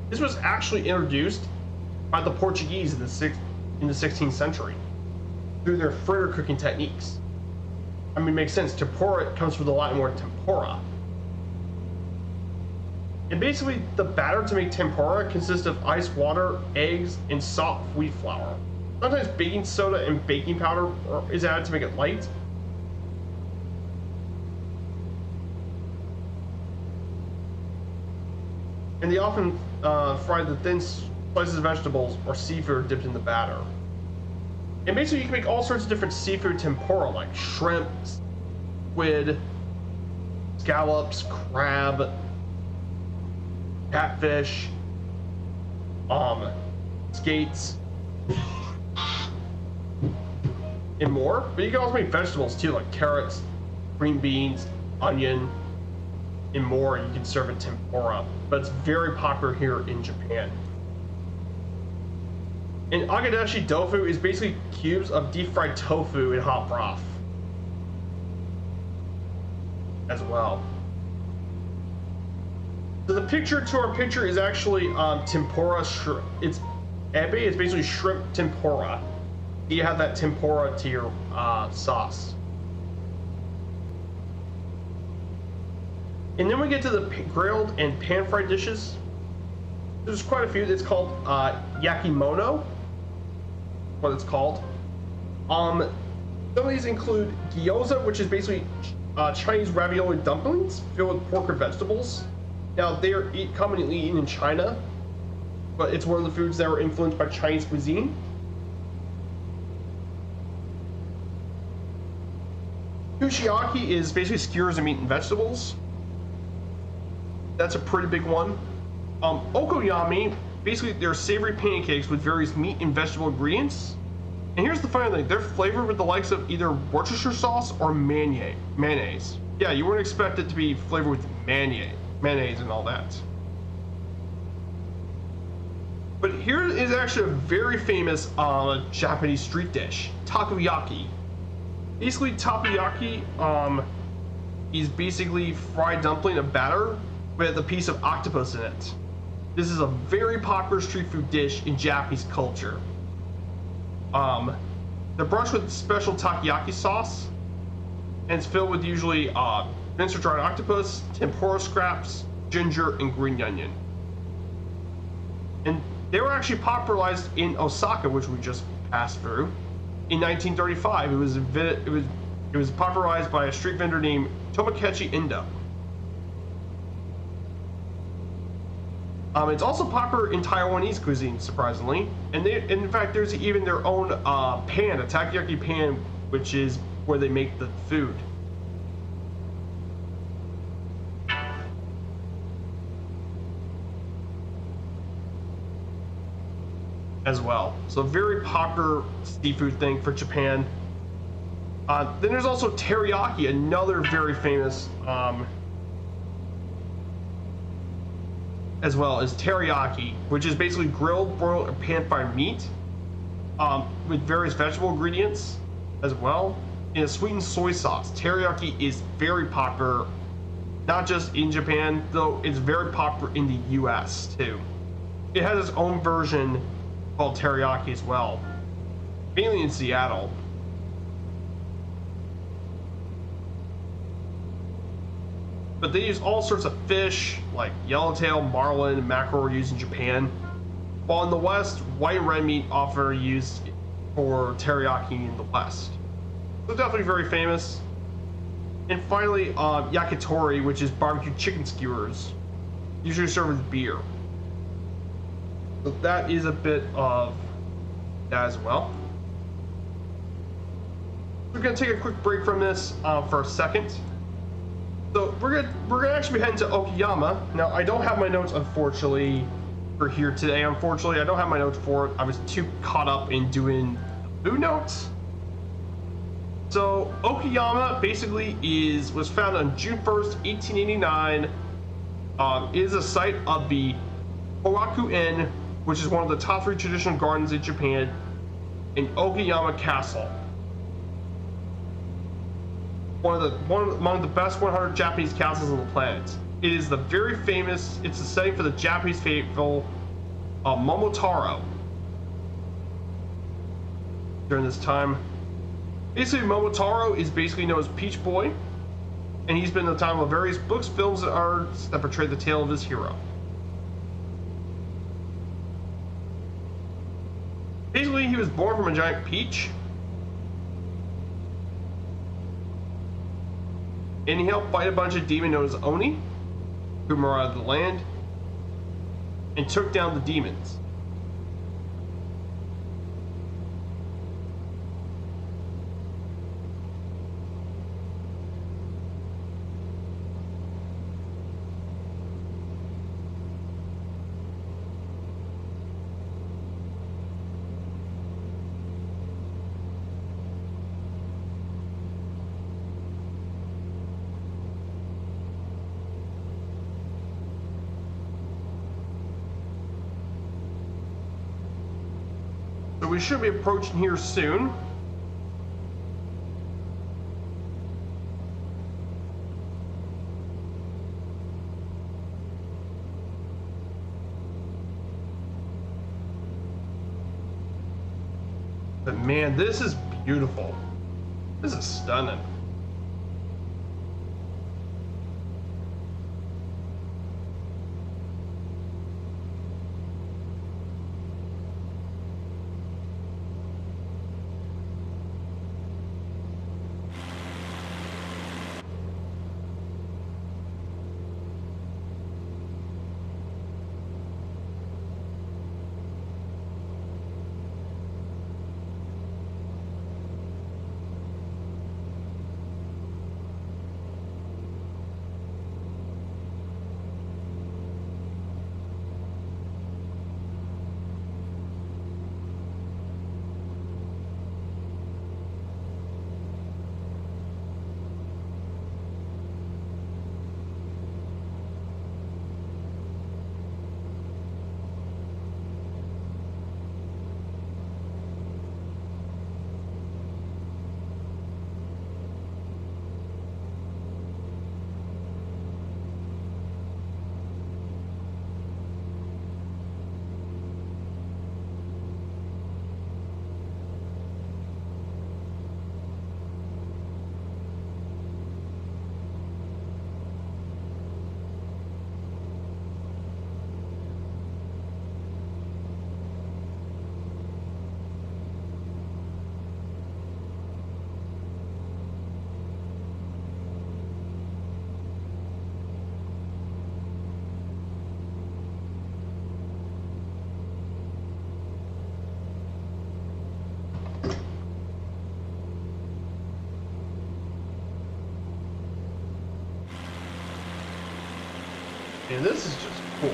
This was actually introduced by the Portuguese in the 16th century through their fritter cooking techniques. I mean, it makes sense. Tempura comes from the Latin word tempora. And basically, the batter to make tempura consists of ice water, eggs, and soft wheat flour. Sometimes baking soda and baking powder is added to make it light. And they often fry the thin slices of vegetables or seafood dipped in the batter. And basically, you can make all sorts of different seafood tempura, like shrimp, squid, scallops, crab, catfish, skates, and more. But you can also make vegetables too, like carrots, green beans, onion, and more. You can serve it tempura, but it's very popular here in Japan. And agadashi tofu is basically cubes of deep fried tofu in hot broth as well. So the picture to our picture is actually tempura shrimp. It's ebe. It's basically shrimp tempura. You have that tempura to your sauce. And then we get to the grilled and pan-fried dishes. There's quite a few. It's called yakimono, what it's called. Some of these include gyoza, which is basically Chinese ravioli dumplings filled with pork or vegetables. Now, they are commonly eaten in China, but it's one of the foods that were influenced by Chinese cuisine. Kushiyaki is basically skewers of meat and vegetables. That's a pretty big one. Okoyami, basically they're savory pancakes with various meat and vegetable ingredients. And here's the funny thing, they're flavored with the likes of either Worcestershire sauce or mayonnaise. Yeah, you wouldn't expect it to be flavored with mayonnaise and all that. But here is actually a very famous Japanese street dish, takoyaki. Basically, takoyaki is basically fried dumpling of batter with a piece of octopus in it. This is a very popular street food dish in Japanese culture. They're brushed with special takoyaki sauce, and it's filled with usually minced or dried octopus, tempura scraps, ginger, and green onion. And they were actually popularized in Osaka, which we just passed through, in 1935. It was popularized by a street vendor named Tomokechi Endo. It's also popular in Taiwanese cuisine, surprisingly, and in fact, there's even their own pan, a takoyaki pan, which is where they make the food. As well, so very popular seafood thing for Japan. Then there's also teriyaki, another very famous as well as teriyaki, which is basically grilled, broiled, or pan-fried meat with various vegetable ingredients as well, and a sweetened soy sauce. Teriyaki is very popular, not just in Japan, though it's very popular in the US too. It has its own version called teriyaki as well, mainly in Seattle. But they use all sorts of fish, like yellowtail, marlin, and mackerel are used in Japan. While in the West, white and red meat often are used for teriyaki in the West. So definitely very famous. And finally, yakitori, which is barbecue chicken skewers, usually served with beer. So that is a bit of that as well. We're gonna take a quick break from this for a second. So we're gonna actually be heading to Okayama. Now I don't have my notes, unfortunately, for here today. Unfortunately, I don't have my notes for it. I was too caught up in doing food notes. So Okayama basically was founded on June 1st, 1889. Is a site of the Horaku Inn, which is one of the top 3 traditional gardens in Japan, in Okayama Castle. Among the best 100 Japanese castles on the planet. It is the very famous, it's the setting for the Japanese fable Momotaro. During this time, basically Momotaro is basically known as Peach Boy, and he's been the title of various books, films, and arts that portray the tale of his hero. Basically, he was born from a giant peach, and he helped fight a bunch of demons known as Oni, who marauded the land, and took down the demons. So we should be approaching here soon. But man, this is beautiful. This is stunning. And this is just cool.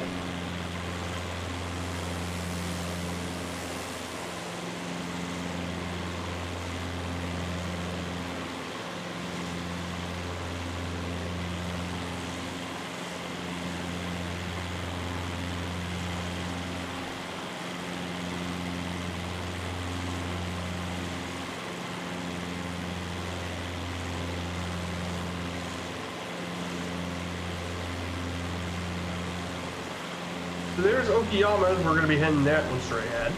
So there's Okayama. We're going to be heading that one straight ahead.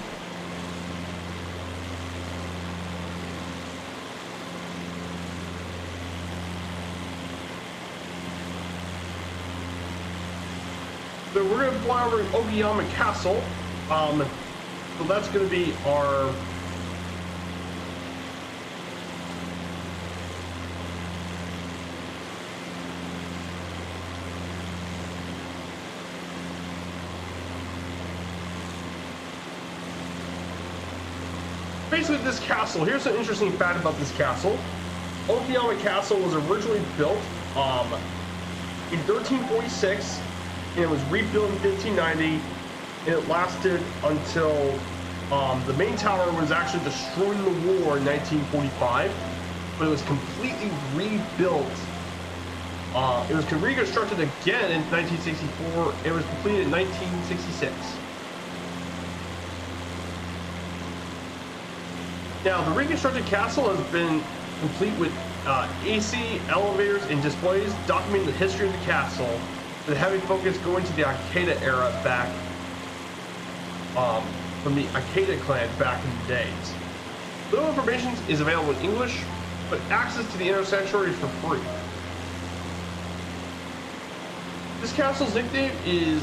So we're going to fly over Okayama Castle. So that's going to be our basically this castle. Here's an interesting fact about this castle. Okayama Castle was originally built in 1346, and it was rebuilt in 1590, and it lasted until the main tower was actually destroyed in the war in 1945, but it was completely rebuilt. It was reconstructed again in 1964. It was completed in 1966. Now, the reconstructed castle has been complete with AC, elevators, and displays documenting the history of the castle, with a heavy focus going to the Ikeda era back, from the Ikeda clan back in the days. Little information is available in English, but access to the inner sanctuary is for free. This castle's nickname is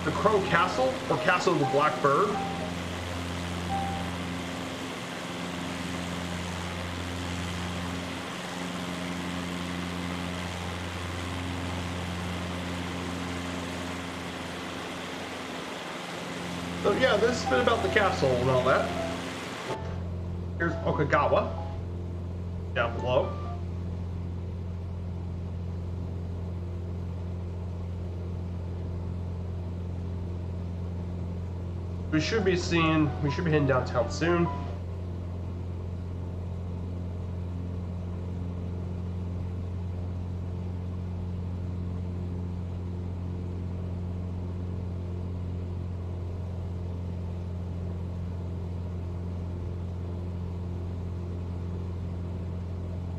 the Crow Castle, or Castle of the Black Bird. So yeah, this is a bit about the castle and all that. Here's Okagawa down below. We should be heading downtown soon.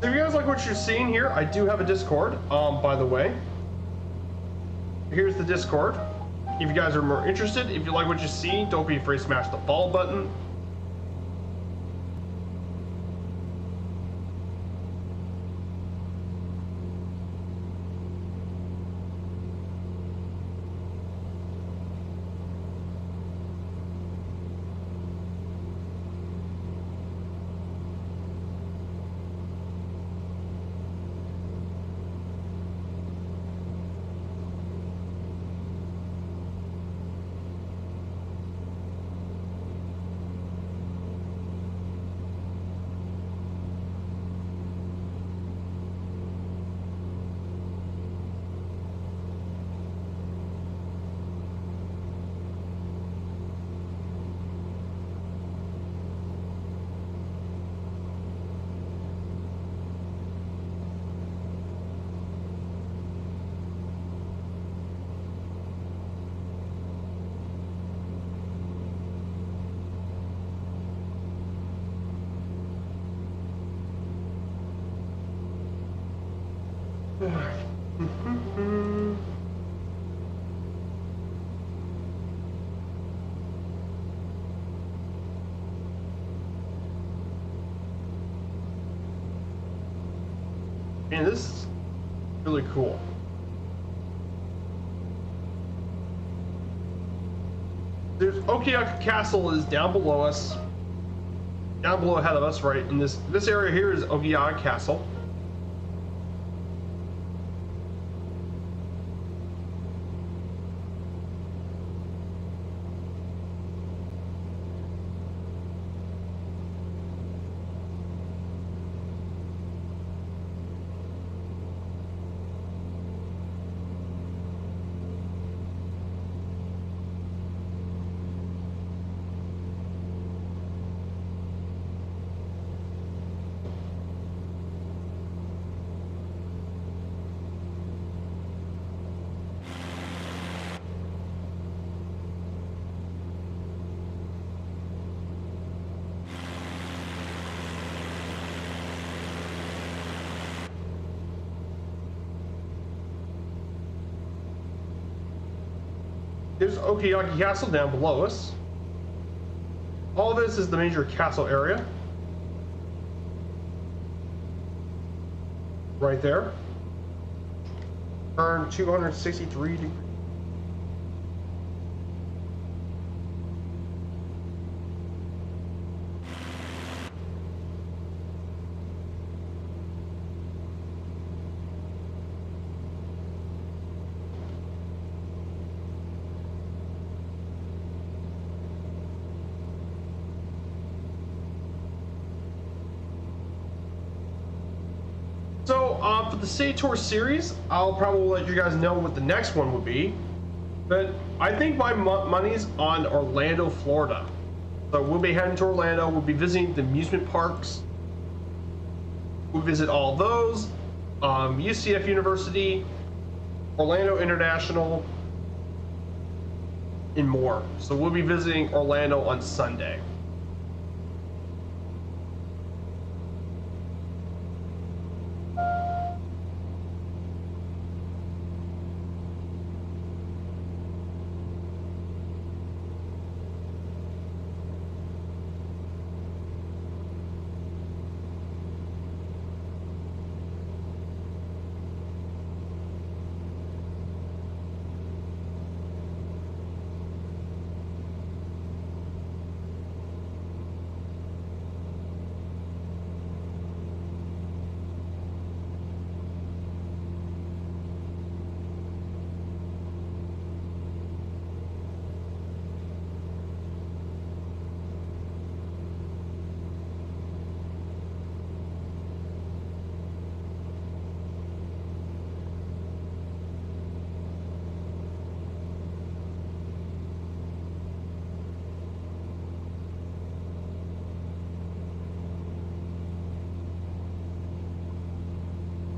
So if you guys like what you're seeing here, I do have a Discord, by the way. Here's the Discord. If you guys are more interested, if you like what you see, don't be afraid to smash the follow button. Man, this is really cool. There's Okayama Castle is down below us. Down below ahead of us, right? In this area here is Okayama Castle. There's Okeyaki Castle down below us. All this is the major castle area. Right there. Turn 263 degrees. So, for the City Tour series, I'll probably let you guys know what the next one would be. But I think my money's on Orlando, Florida. So we'll be heading to Orlando. We'll be visiting the amusement parks. We'll visit all those. UCF University, Orlando International, and more. So we'll be visiting Orlando on Sunday.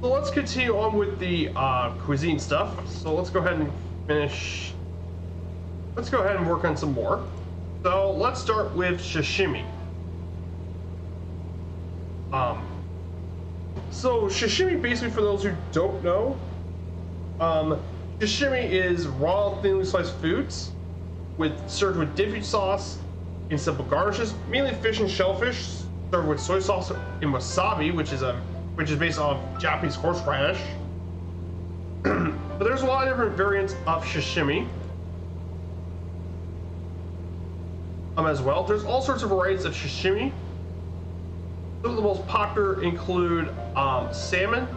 So let's continue on with the cuisine stuff. So let's go ahead and finish. Let's go ahead and work on some more. So let's start with sashimi. So sashimi, basically, for those who don't know, sashimi is raw, thinly sliced foods served with dipping sauce and simple garnishes, mainly fish and shellfish, served with soy sauce and wasabi, which is based off Japanese horseradish. But there's a lot of different variants of sashimi as well. There's all sorts of varieties of sashimi. Some of the most popular include salmon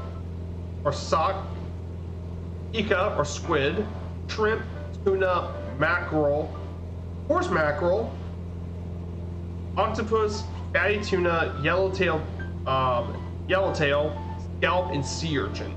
or sock, ika or squid, shrimp, tuna, mackerel, horse mackerel, octopus, fatty tuna, yellowtail, scallop, and sea urchin.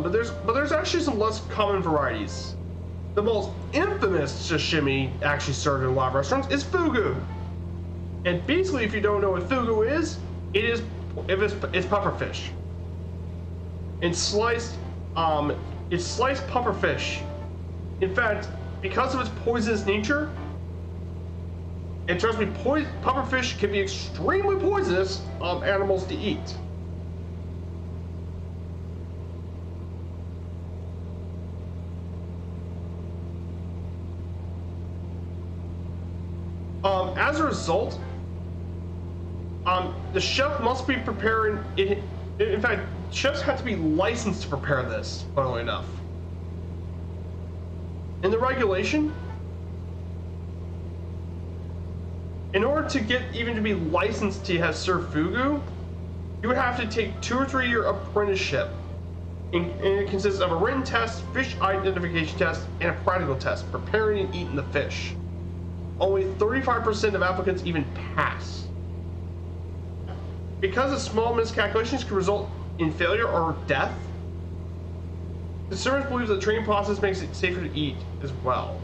But there's actually some less common varieties. The most infamous sashimi actually served in a lot of restaurants is fugu. And basically, if you don't know what fugu is, it's pufferfish. It's sliced pufferfish. In fact, because of its poisonous nature, and trust me, pufferfish can be extremely poisonous animals to eat. As a result, the chef must be preparing it. In fact, chefs have to be licensed to prepare this, funnily enough. In the regulation, in order to get even to be licensed to have served fugu, you would have to take 2 or 3 year apprenticeship. And it consists of a written test, fish identification test, and a practical test, preparing and eating the fish. Only 35% of applicants even pass. Because of small miscalculations can result in failure or death, the service believes the training process makes it safer to eat as well.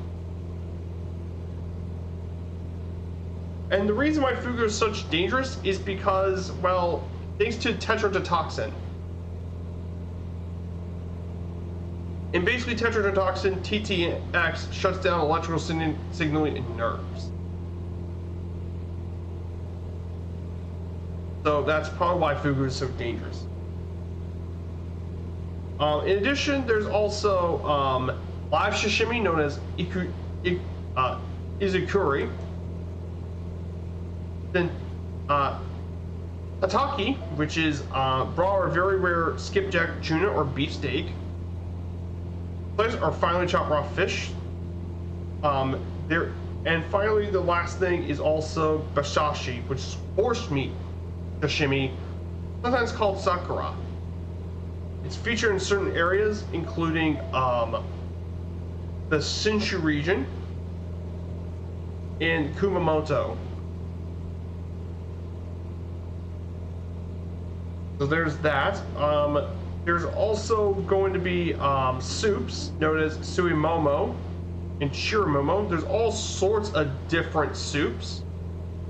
And the reason why fugu is such dangerous is because, well, thanks to tetrodotoxin. And basically, tetrodotoxin TTX shuts down electrical signaling in nerves. So that's probably why fugu is so dangerous. In addition, there's also live sashimi known as izukuri. Then tataki, which is raw or very rare skipjack tuna or beef steak. Or finely chopped raw fish. And finally, the last thing is also bashashi, which is horse meat sashimi, sometimes called sakura. It's featured in certain areas, including the Shinshu region and Kumamoto. So there's that. There's also going to be soups known as suimomo and shirimomo. There's all sorts of different soups.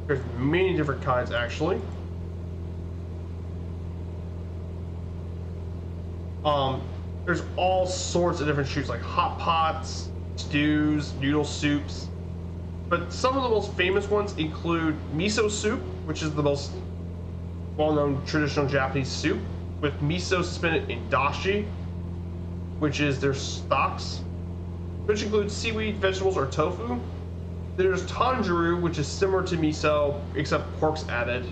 There's many different kinds, actually. There's all sorts of different soups, like hot pots, stews, noodle soups. But some of the most famous ones include miso soup, which is the most well-known traditional Japanese soup, with miso suspended in dashi, which is their stocks, which includes seaweed, vegetables, or tofu. There's tanjuru, which is similar to miso, except pork's added.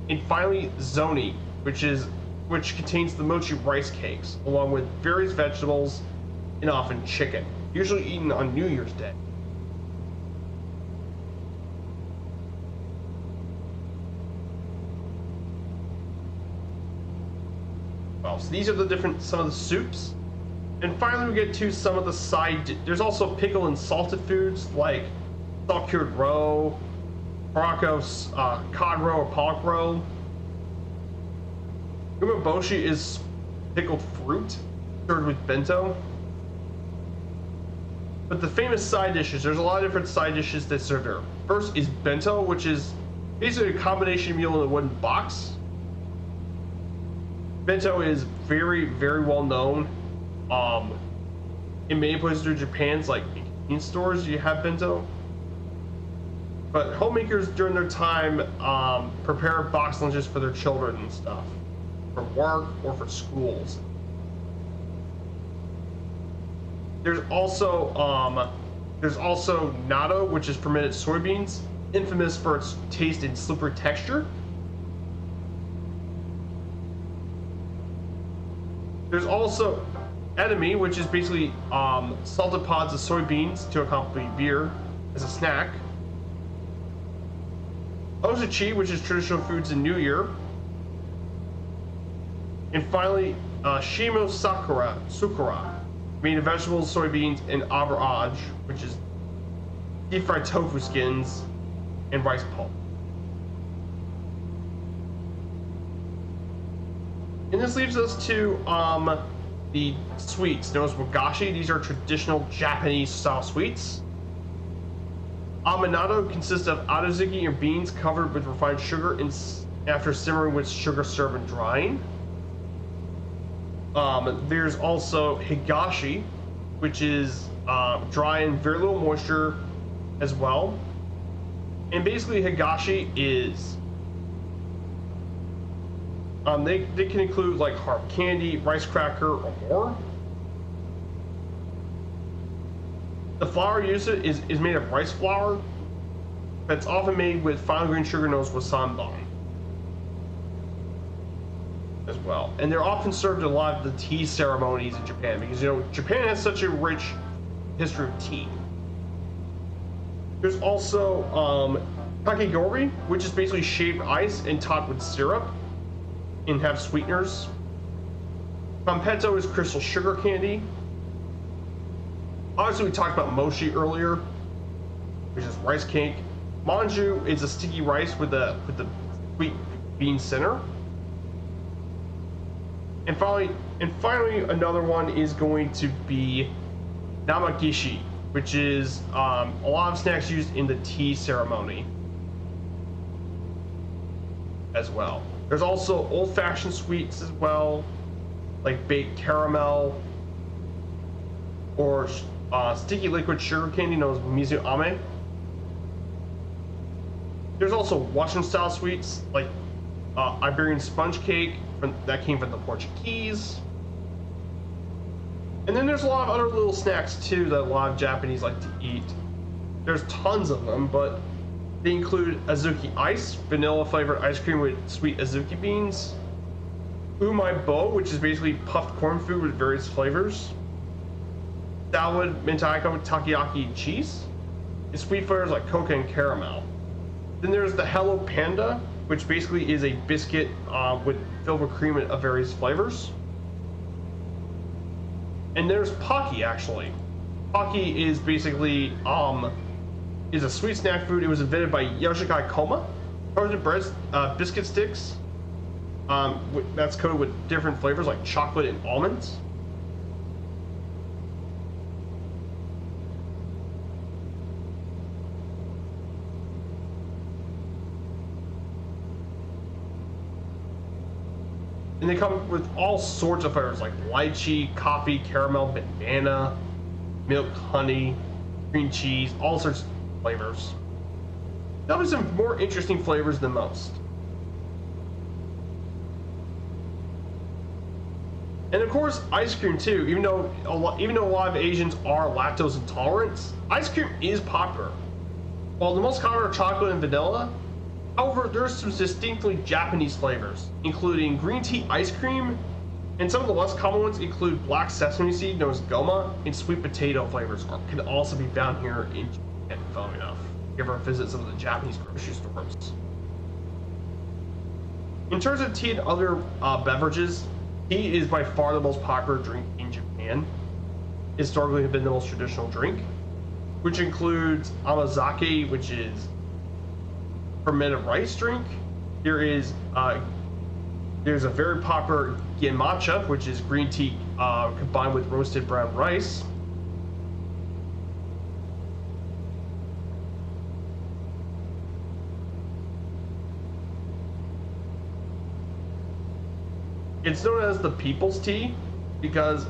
And finally, zoni, which contains the mochi rice cakes, along with various vegetables and often chicken, usually eaten on New Year's Day. Well, so these are some of the soups. And finally, we get to some of the side. There's also pickled and salted foods like salt cured roe, cod roe or pollock roe. Umeboshi is pickled fruit served with bento. But the famous side dishes, there's a lot of different side dishes that serve there. First is bento, which is basically a combination meal in a wooden box. Bento is very, very well known. In many places in Japan, like in stores, you have bento. But homemakers during their time prepare box lunches for their children and stuff, for work or for schools. There's also natto, which is fermented soybeans, infamous for its taste and slippery texture. There's also edamame, which is basically salted pods of soybeans to accompany beer as a snack. Ozachi, which is traditional foods in New Year. And finally, shimo sukura, made of vegetables, soybeans, and average, which is deep fried tofu skins and rice pulp. And this leaves us to the sweets known as wagashi. These are traditional Japanese style sweets. Amanado consists of adoziki or beans covered with refined sugar and after simmering with sugar syrup and drying. There's also higashi, which is dry and very little moisture as well. And basically higashi is they can include like hard candy, rice cracker, or more. The flour used is made of rice flour. It's often made with fine grained sugar known as wasanban as well. And they're often served at a lot of the tea ceremonies in Japan because, you know, Japan has such a rich history of tea. There's also kakigori, which is basically shaved ice and topped with syrup and have sweeteners. Pampetto is crystal sugar candy. Obviously, we talked about mochi earlier, which is rice cake. Manju is a sticky rice with the sweet bean center. And finally, another one is going to be namagishi, which is a lot of snacks used in the tea ceremony as well. There's also old-fashioned sweets as well, like baked caramel. or sticky liquid sugar candy known as mizu ame. There's also Western style sweets like Iberian sponge cake that came from the Portuguese. And then there's a lot of other little snacks too that a lot of Japanese like to eat. There's tons of them, but they include azuki ice, vanilla flavored ice cream with sweet azuki beans, umai bo, which is basically puffed corn food with various flavors, salad, mentaiko, takoyaki cheese, and sweet flavors like coca and caramel. Then there's the Hello Panda, which basically is a biscuit filled with cream of various flavors. And there's Pocky, actually. Pocky is basically is a sweet snack food. It was invented by Yoshikai Koma. Frozen bread, biscuit sticks. That's coated with different flavors like chocolate and almonds. And they come with all sorts of flavors like lychee, coffee, caramel, banana, milk, honey, green cheese, all sorts of flavors. There'll be some more interesting flavors than most. And of course, ice cream too. Even though a lot of Asians are lactose intolerant, ice cream is popular. While the most common are chocolate and vanilla, however, there's some distinctly Japanese flavors, including green tea ice cream, and some of the less common ones include black sesame seed, known as goma, and sweet potato flavors can also be found here in Japan, funnily enough, if you ever visit some of the Japanese grocery stores. In terms of tea and other beverages, tea is by far the most popular drink in Japan. Historically, has been the most traditional drink, which includes amazake, which is fermented rice drink. There's a very popular genmatcha, which is green tea combined with roasted brown rice. It's known as the people's tea because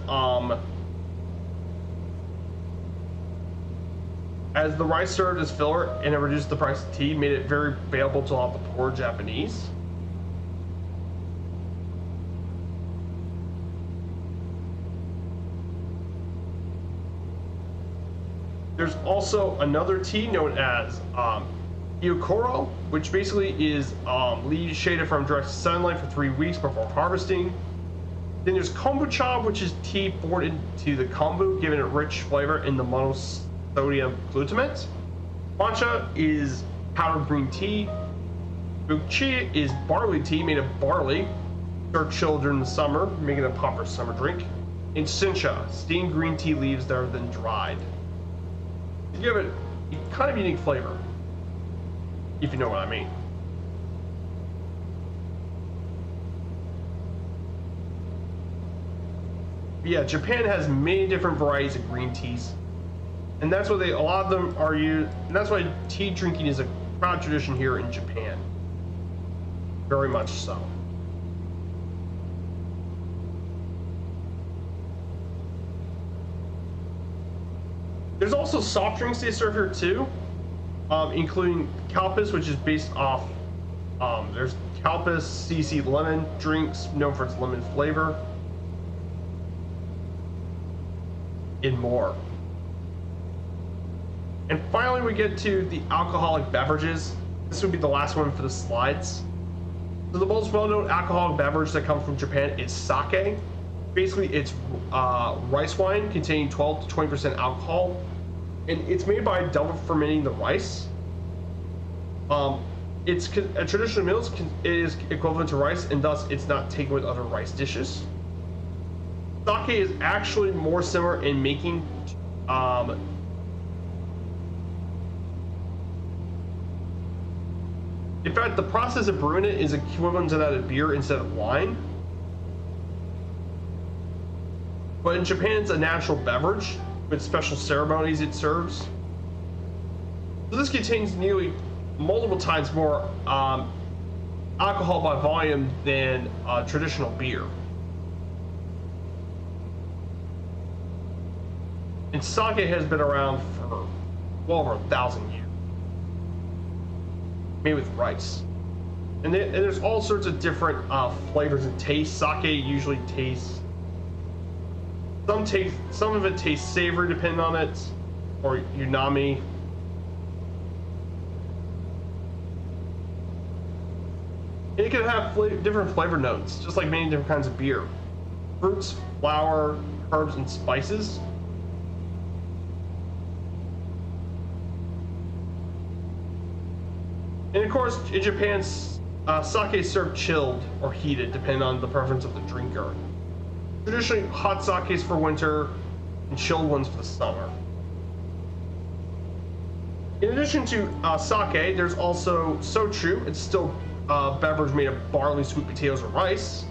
as the rice served as filler and it reduced the price of tea, made it very available to a lot of the poor Japanese. There's also another tea known as Hyokoro, which basically is leaves shaded from direct sunlight for 3 weeks before harvesting. Then there's kombucha, which is tea poured into the kombu, giving it rich flavor in the monosodium glutamate. Matcha is powdered green tea. Buchi is barley tea made of barley, served chilled during the summer, making it a popular summer drink. And sencha, steamed green tea leaves that are then dried. You give it a kind of unique flavor, if you know what I mean. But yeah, Japan has many different varieties of green teas, and that's what a lot of them are used, and that's why tea drinking is a proud tradition here in Japan. Very much so. There's also soft drinks they serve here too, including Kalpis, which is based off, there's Kalpis CC lemon drinks, known for its lemon flavor, and more. And finally, we get to the alcoholic beverages. This would be the last one for the slides. So the most well-known alcoholic beverage that comes from Japan is sake. Basically, it's rice wine containing 12 to 20% alcohol, and it's made by double fermenting the rice. It's a traditional meal is equivalent to rice, and thus it's not taken with other rice dishes. Sake is actually more similar in making. In fact, the process of brewing it is equivalent to that of beer instead of wine. But in Japan, it's a natural beverage with special ceremonies it serves. So this contains nearly multiple times more alcohol by volume than traditional beer. And sake has been around for well over 1,000 years, made with rice. And there's all sorts of different flavors and tastes. Sake usually tastes, some of it tastes savory depending on it, or umami. And it can have different flavor notes, just like many different kinds of beer. Fruits, flour, herbs, and spices. And of course, in Japan, sake is served chilled or heated, depending on the preference of the drinker. Traditionally, hot sake is for winter, and chilled ones for the summer. In addition to sake, there's also sochu. It's still a beverage made of barley, sweet potatoes, or rice.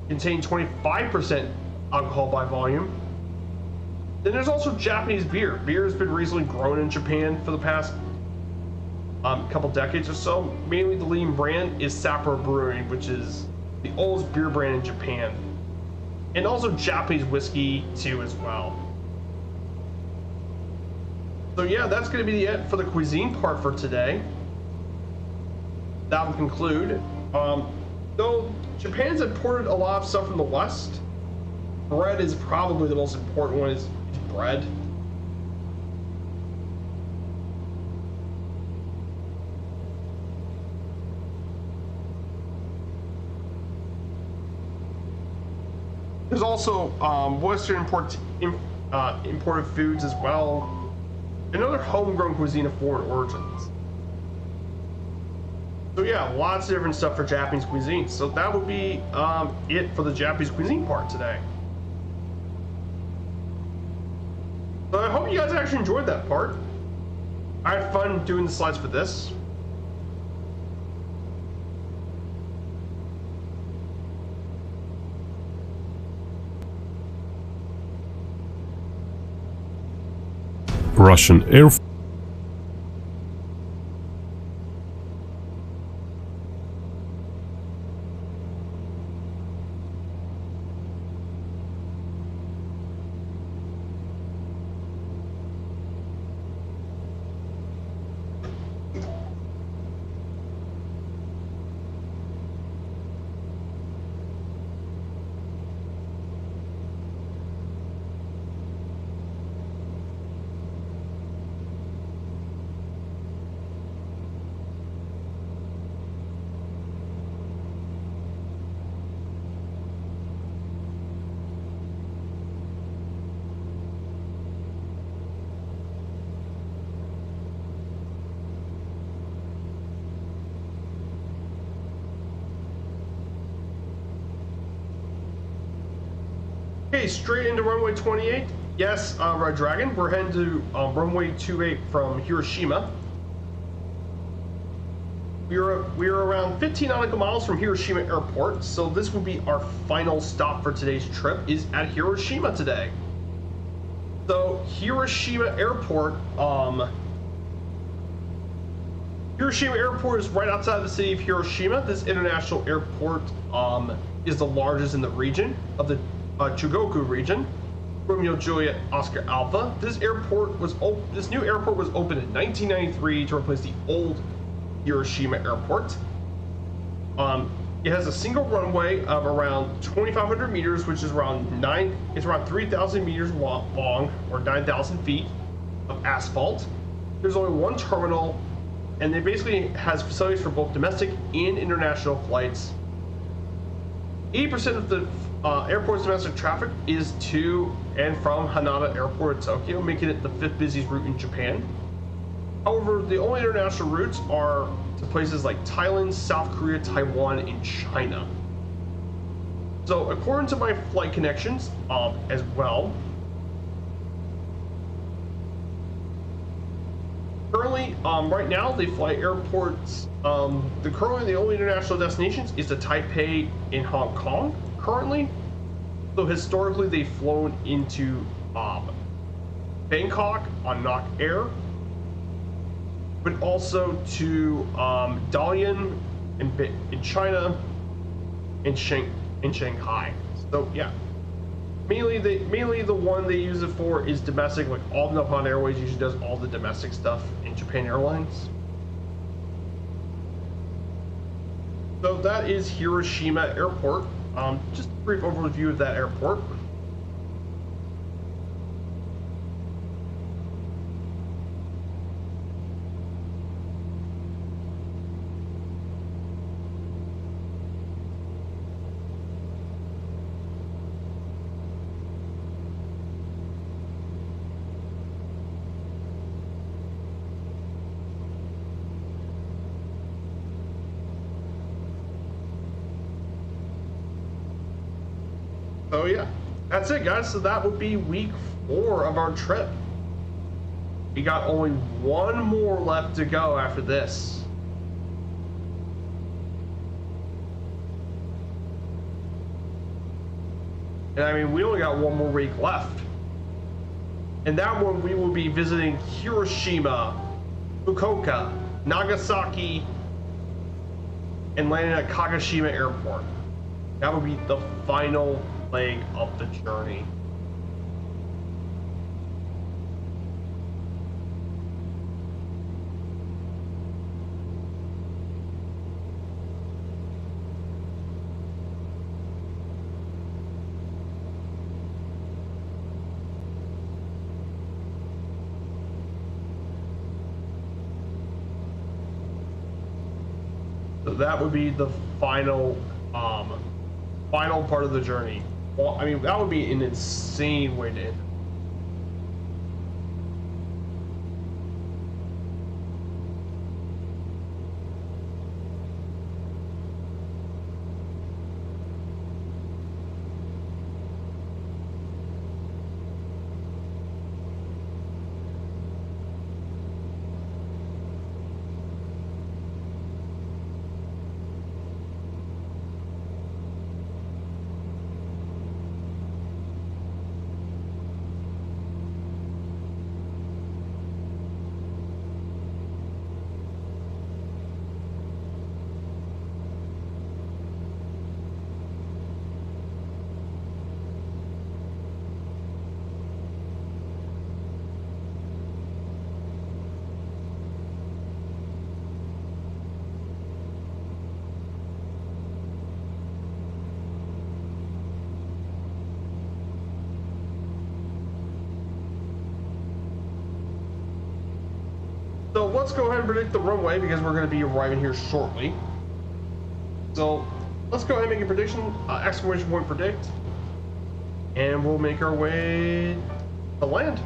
Contain 25% alcohol by volume. Then there's also Japanese beer. Beer has been recently grown in Japan for the past couple decades or so. Mainly the leading brand is Sapporo Brewing, which is the oldest beer brand in Japan. And also Japanese whiskey too as well. So yeah, that's going to be it for the cuisine part for today. That will conclude. Though Japan's imported a lot of stuff from the West, bread is probably the most important one. Is bread. There's also Western imported foods as well, and other homegrown cuisine of foreign origins. So yeah, lots of different stuff for Japanese cuisine. So that would be it for the Japanese cuisine part today. So I hope you guys actually enjoyed that part. I had fun doing the slides for this. Russian Air Okay, straight into runway 28. Yes, Red Dragon. We're heading to runway 28 from Hiroshima. We are around 15 nautical miles from Hiroshima Airport, so this will be our final stop for today's trip. Is at Hiroshima today. So Hiroshima Airport, Hiroshima Airport is right outside the city of Hiroshima. This international airport is the largest in the region of the Chugoku region. Romeo Juliet Oscar Alpha. This new airport was opened in 1993 to replace the old Hiroshima Airport. It has a single runway of around 2,500 meters, which is around 3,000 meters long, or 9,000 feet of asphalt. There's only one terminal, and it basically has facilities for both domestic and international flights. 80% of the airport's domestic traffic is to and from Haneda Airport in Tokyo, making it the 5th busiest route in Japan. However, the only international routes are to places like Thailand, South Korea, Taiwan, and China. So according to my flight connections as well, currently, right now they fly airports. Currently the only international destinations is to Taipei in Hong Kong currently. So historically they've flown into Bangkok on Nok Air, but also to Dalian in China and Shanghai. So yeah, mainly the one they use it for is domestic. Like all Nippon Airways usually does all the domestic stuff in Japan Airlines. So that is Hiroshima Airport. Just a brief overview of that airport. So yeah, that's it, guys. So that would be week 4 of our trip. We got only one more left to go after this. And I mean, we only got one more week left. And that one we will be visiting Hiroshima, Fukuoka, Nagasaki, and landing at Kagoshima Airport. That would be the final leg of the journey. So that would be the final part of the journey. Well, I mean, that would be an insane way to end it. So let's go ahead and predict the runway because we're going to be arriving here shortly. So let's go ahead and make a prediction, exclamation point predict, and we'll make our way to land.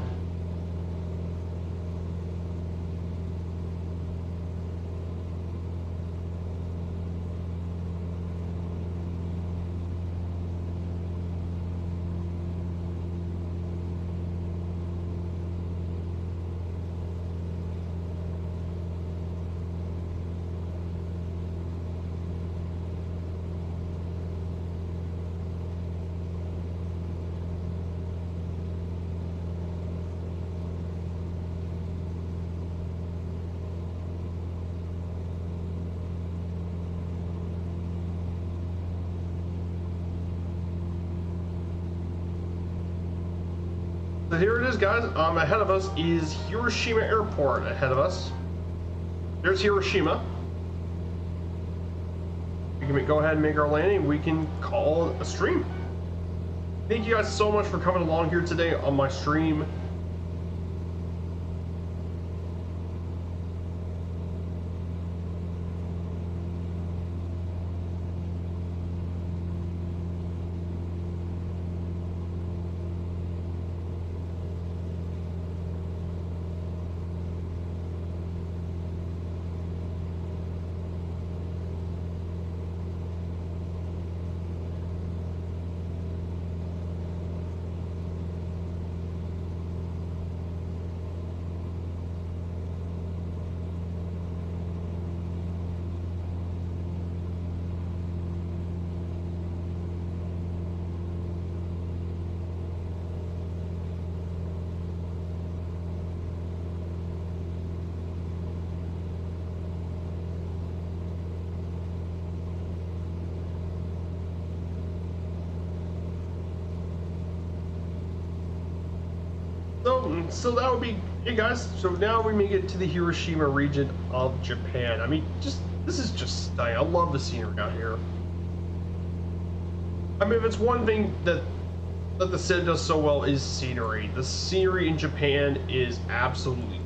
So here it is, guys. Ahead of us is Hiroshima Airport. Ahead of us, there's Hiroshima. We can go ahead and make our landing. We can call it a stream. Thank you guys so much for coming along here today on my stream. So that would be hey guys. So now we make it to the Hiroshima region of Japan. I mean, this is just stunning. I love the scenery out here. I mean, if it's one thing that the set does so well is scenery. The scenery in Japan is absolutely.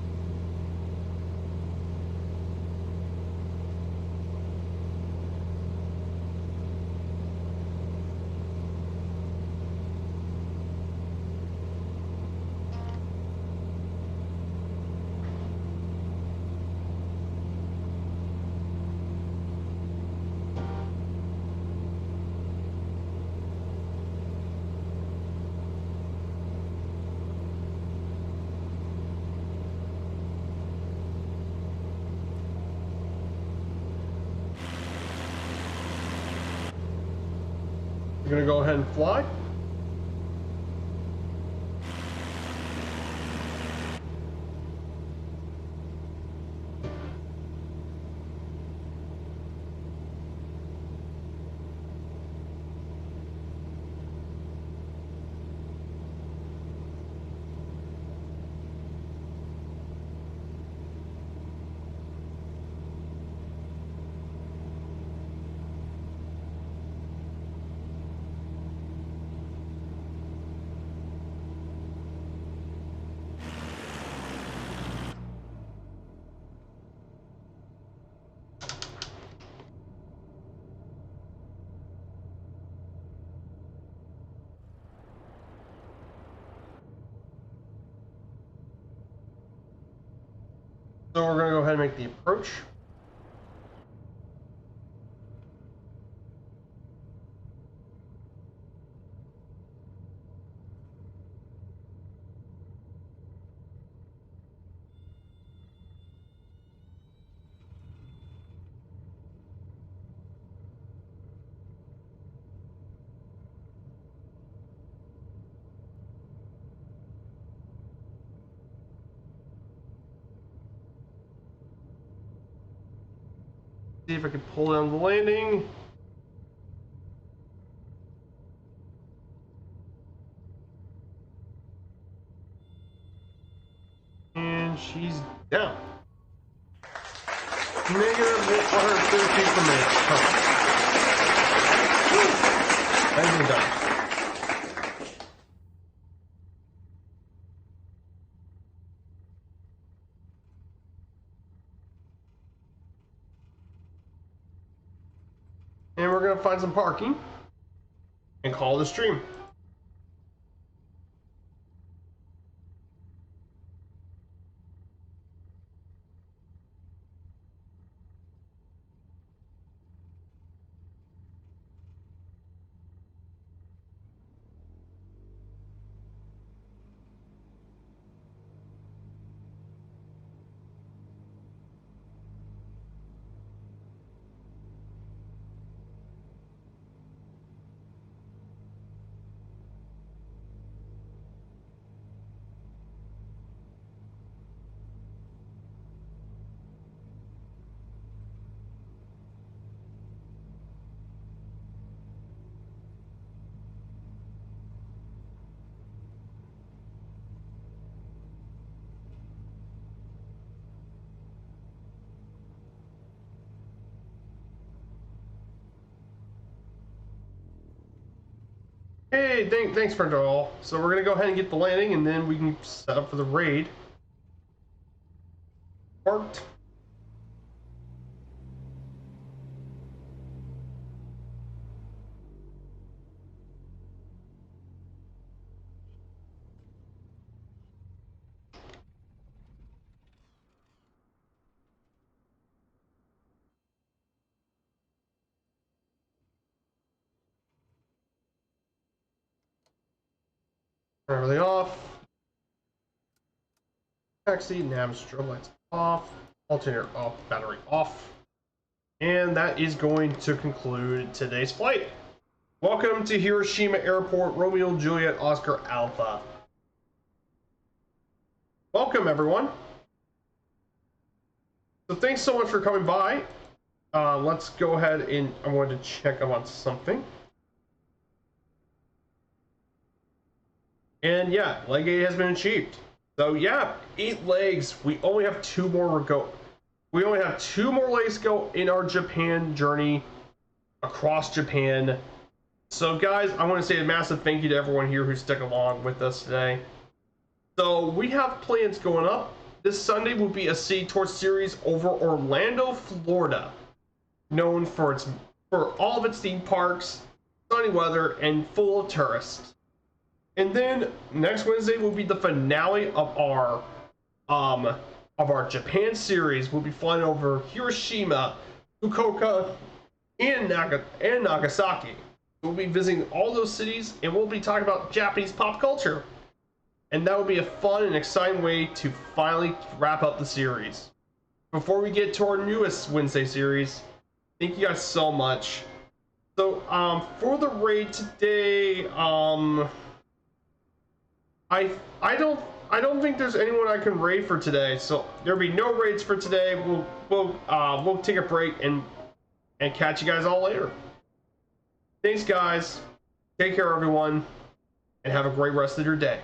We're gonna go ahead and fly. So we're gonna go ahead and make the approach. See if I can pull down the landing. And she's down. Negative 130 feet per minute. Huh. And we're done. And we're going to find some parking and call the stream. Hey, thanks for it all. So we're gonna go ahead and get the landing, and then we can set up for the raid. Parked. Turn everything off. Taxi, nav, strobe lights off. Alternator off, battery off. And that is going to conclude today's flight. Welcome to Hiroshima Airport, Romeo Juliet Oscar Alpha. Welcome, everyone. So thanks so much for coming by. Let's go ahead and I wanted to check up on something. And yeah, leg gate has been achieved. So yeah, 8 legs. We only have 2 more go. We only have 2 more legs to go in our Japan journey across Japan. So guys, I want to say a massive thank you to everyone here who stuck along with us today. So we have plans going up. This Sunday will be a City Tour series over Orlando, Florida, known for all of its theme parks, sunny weather, and full of tourists. And then next Wednesday will be the finale of our Japan series. We'll be flying over Hiroshima, Fukuoka, and Nagasaki. We'll be visiting all those cities, and we'll be talking about Japanese pop culture. And that will be a fun and exciting way to finally wrap up the series. Before we get to our newest Wednesday series, thank you guys so much. So for the raid today, I don't think there's anyone I can raid for today, so there'll be no raids for today. We'll take a break and catch you guys all later. Thanks guys, take care everyone, and have a great rest of your day.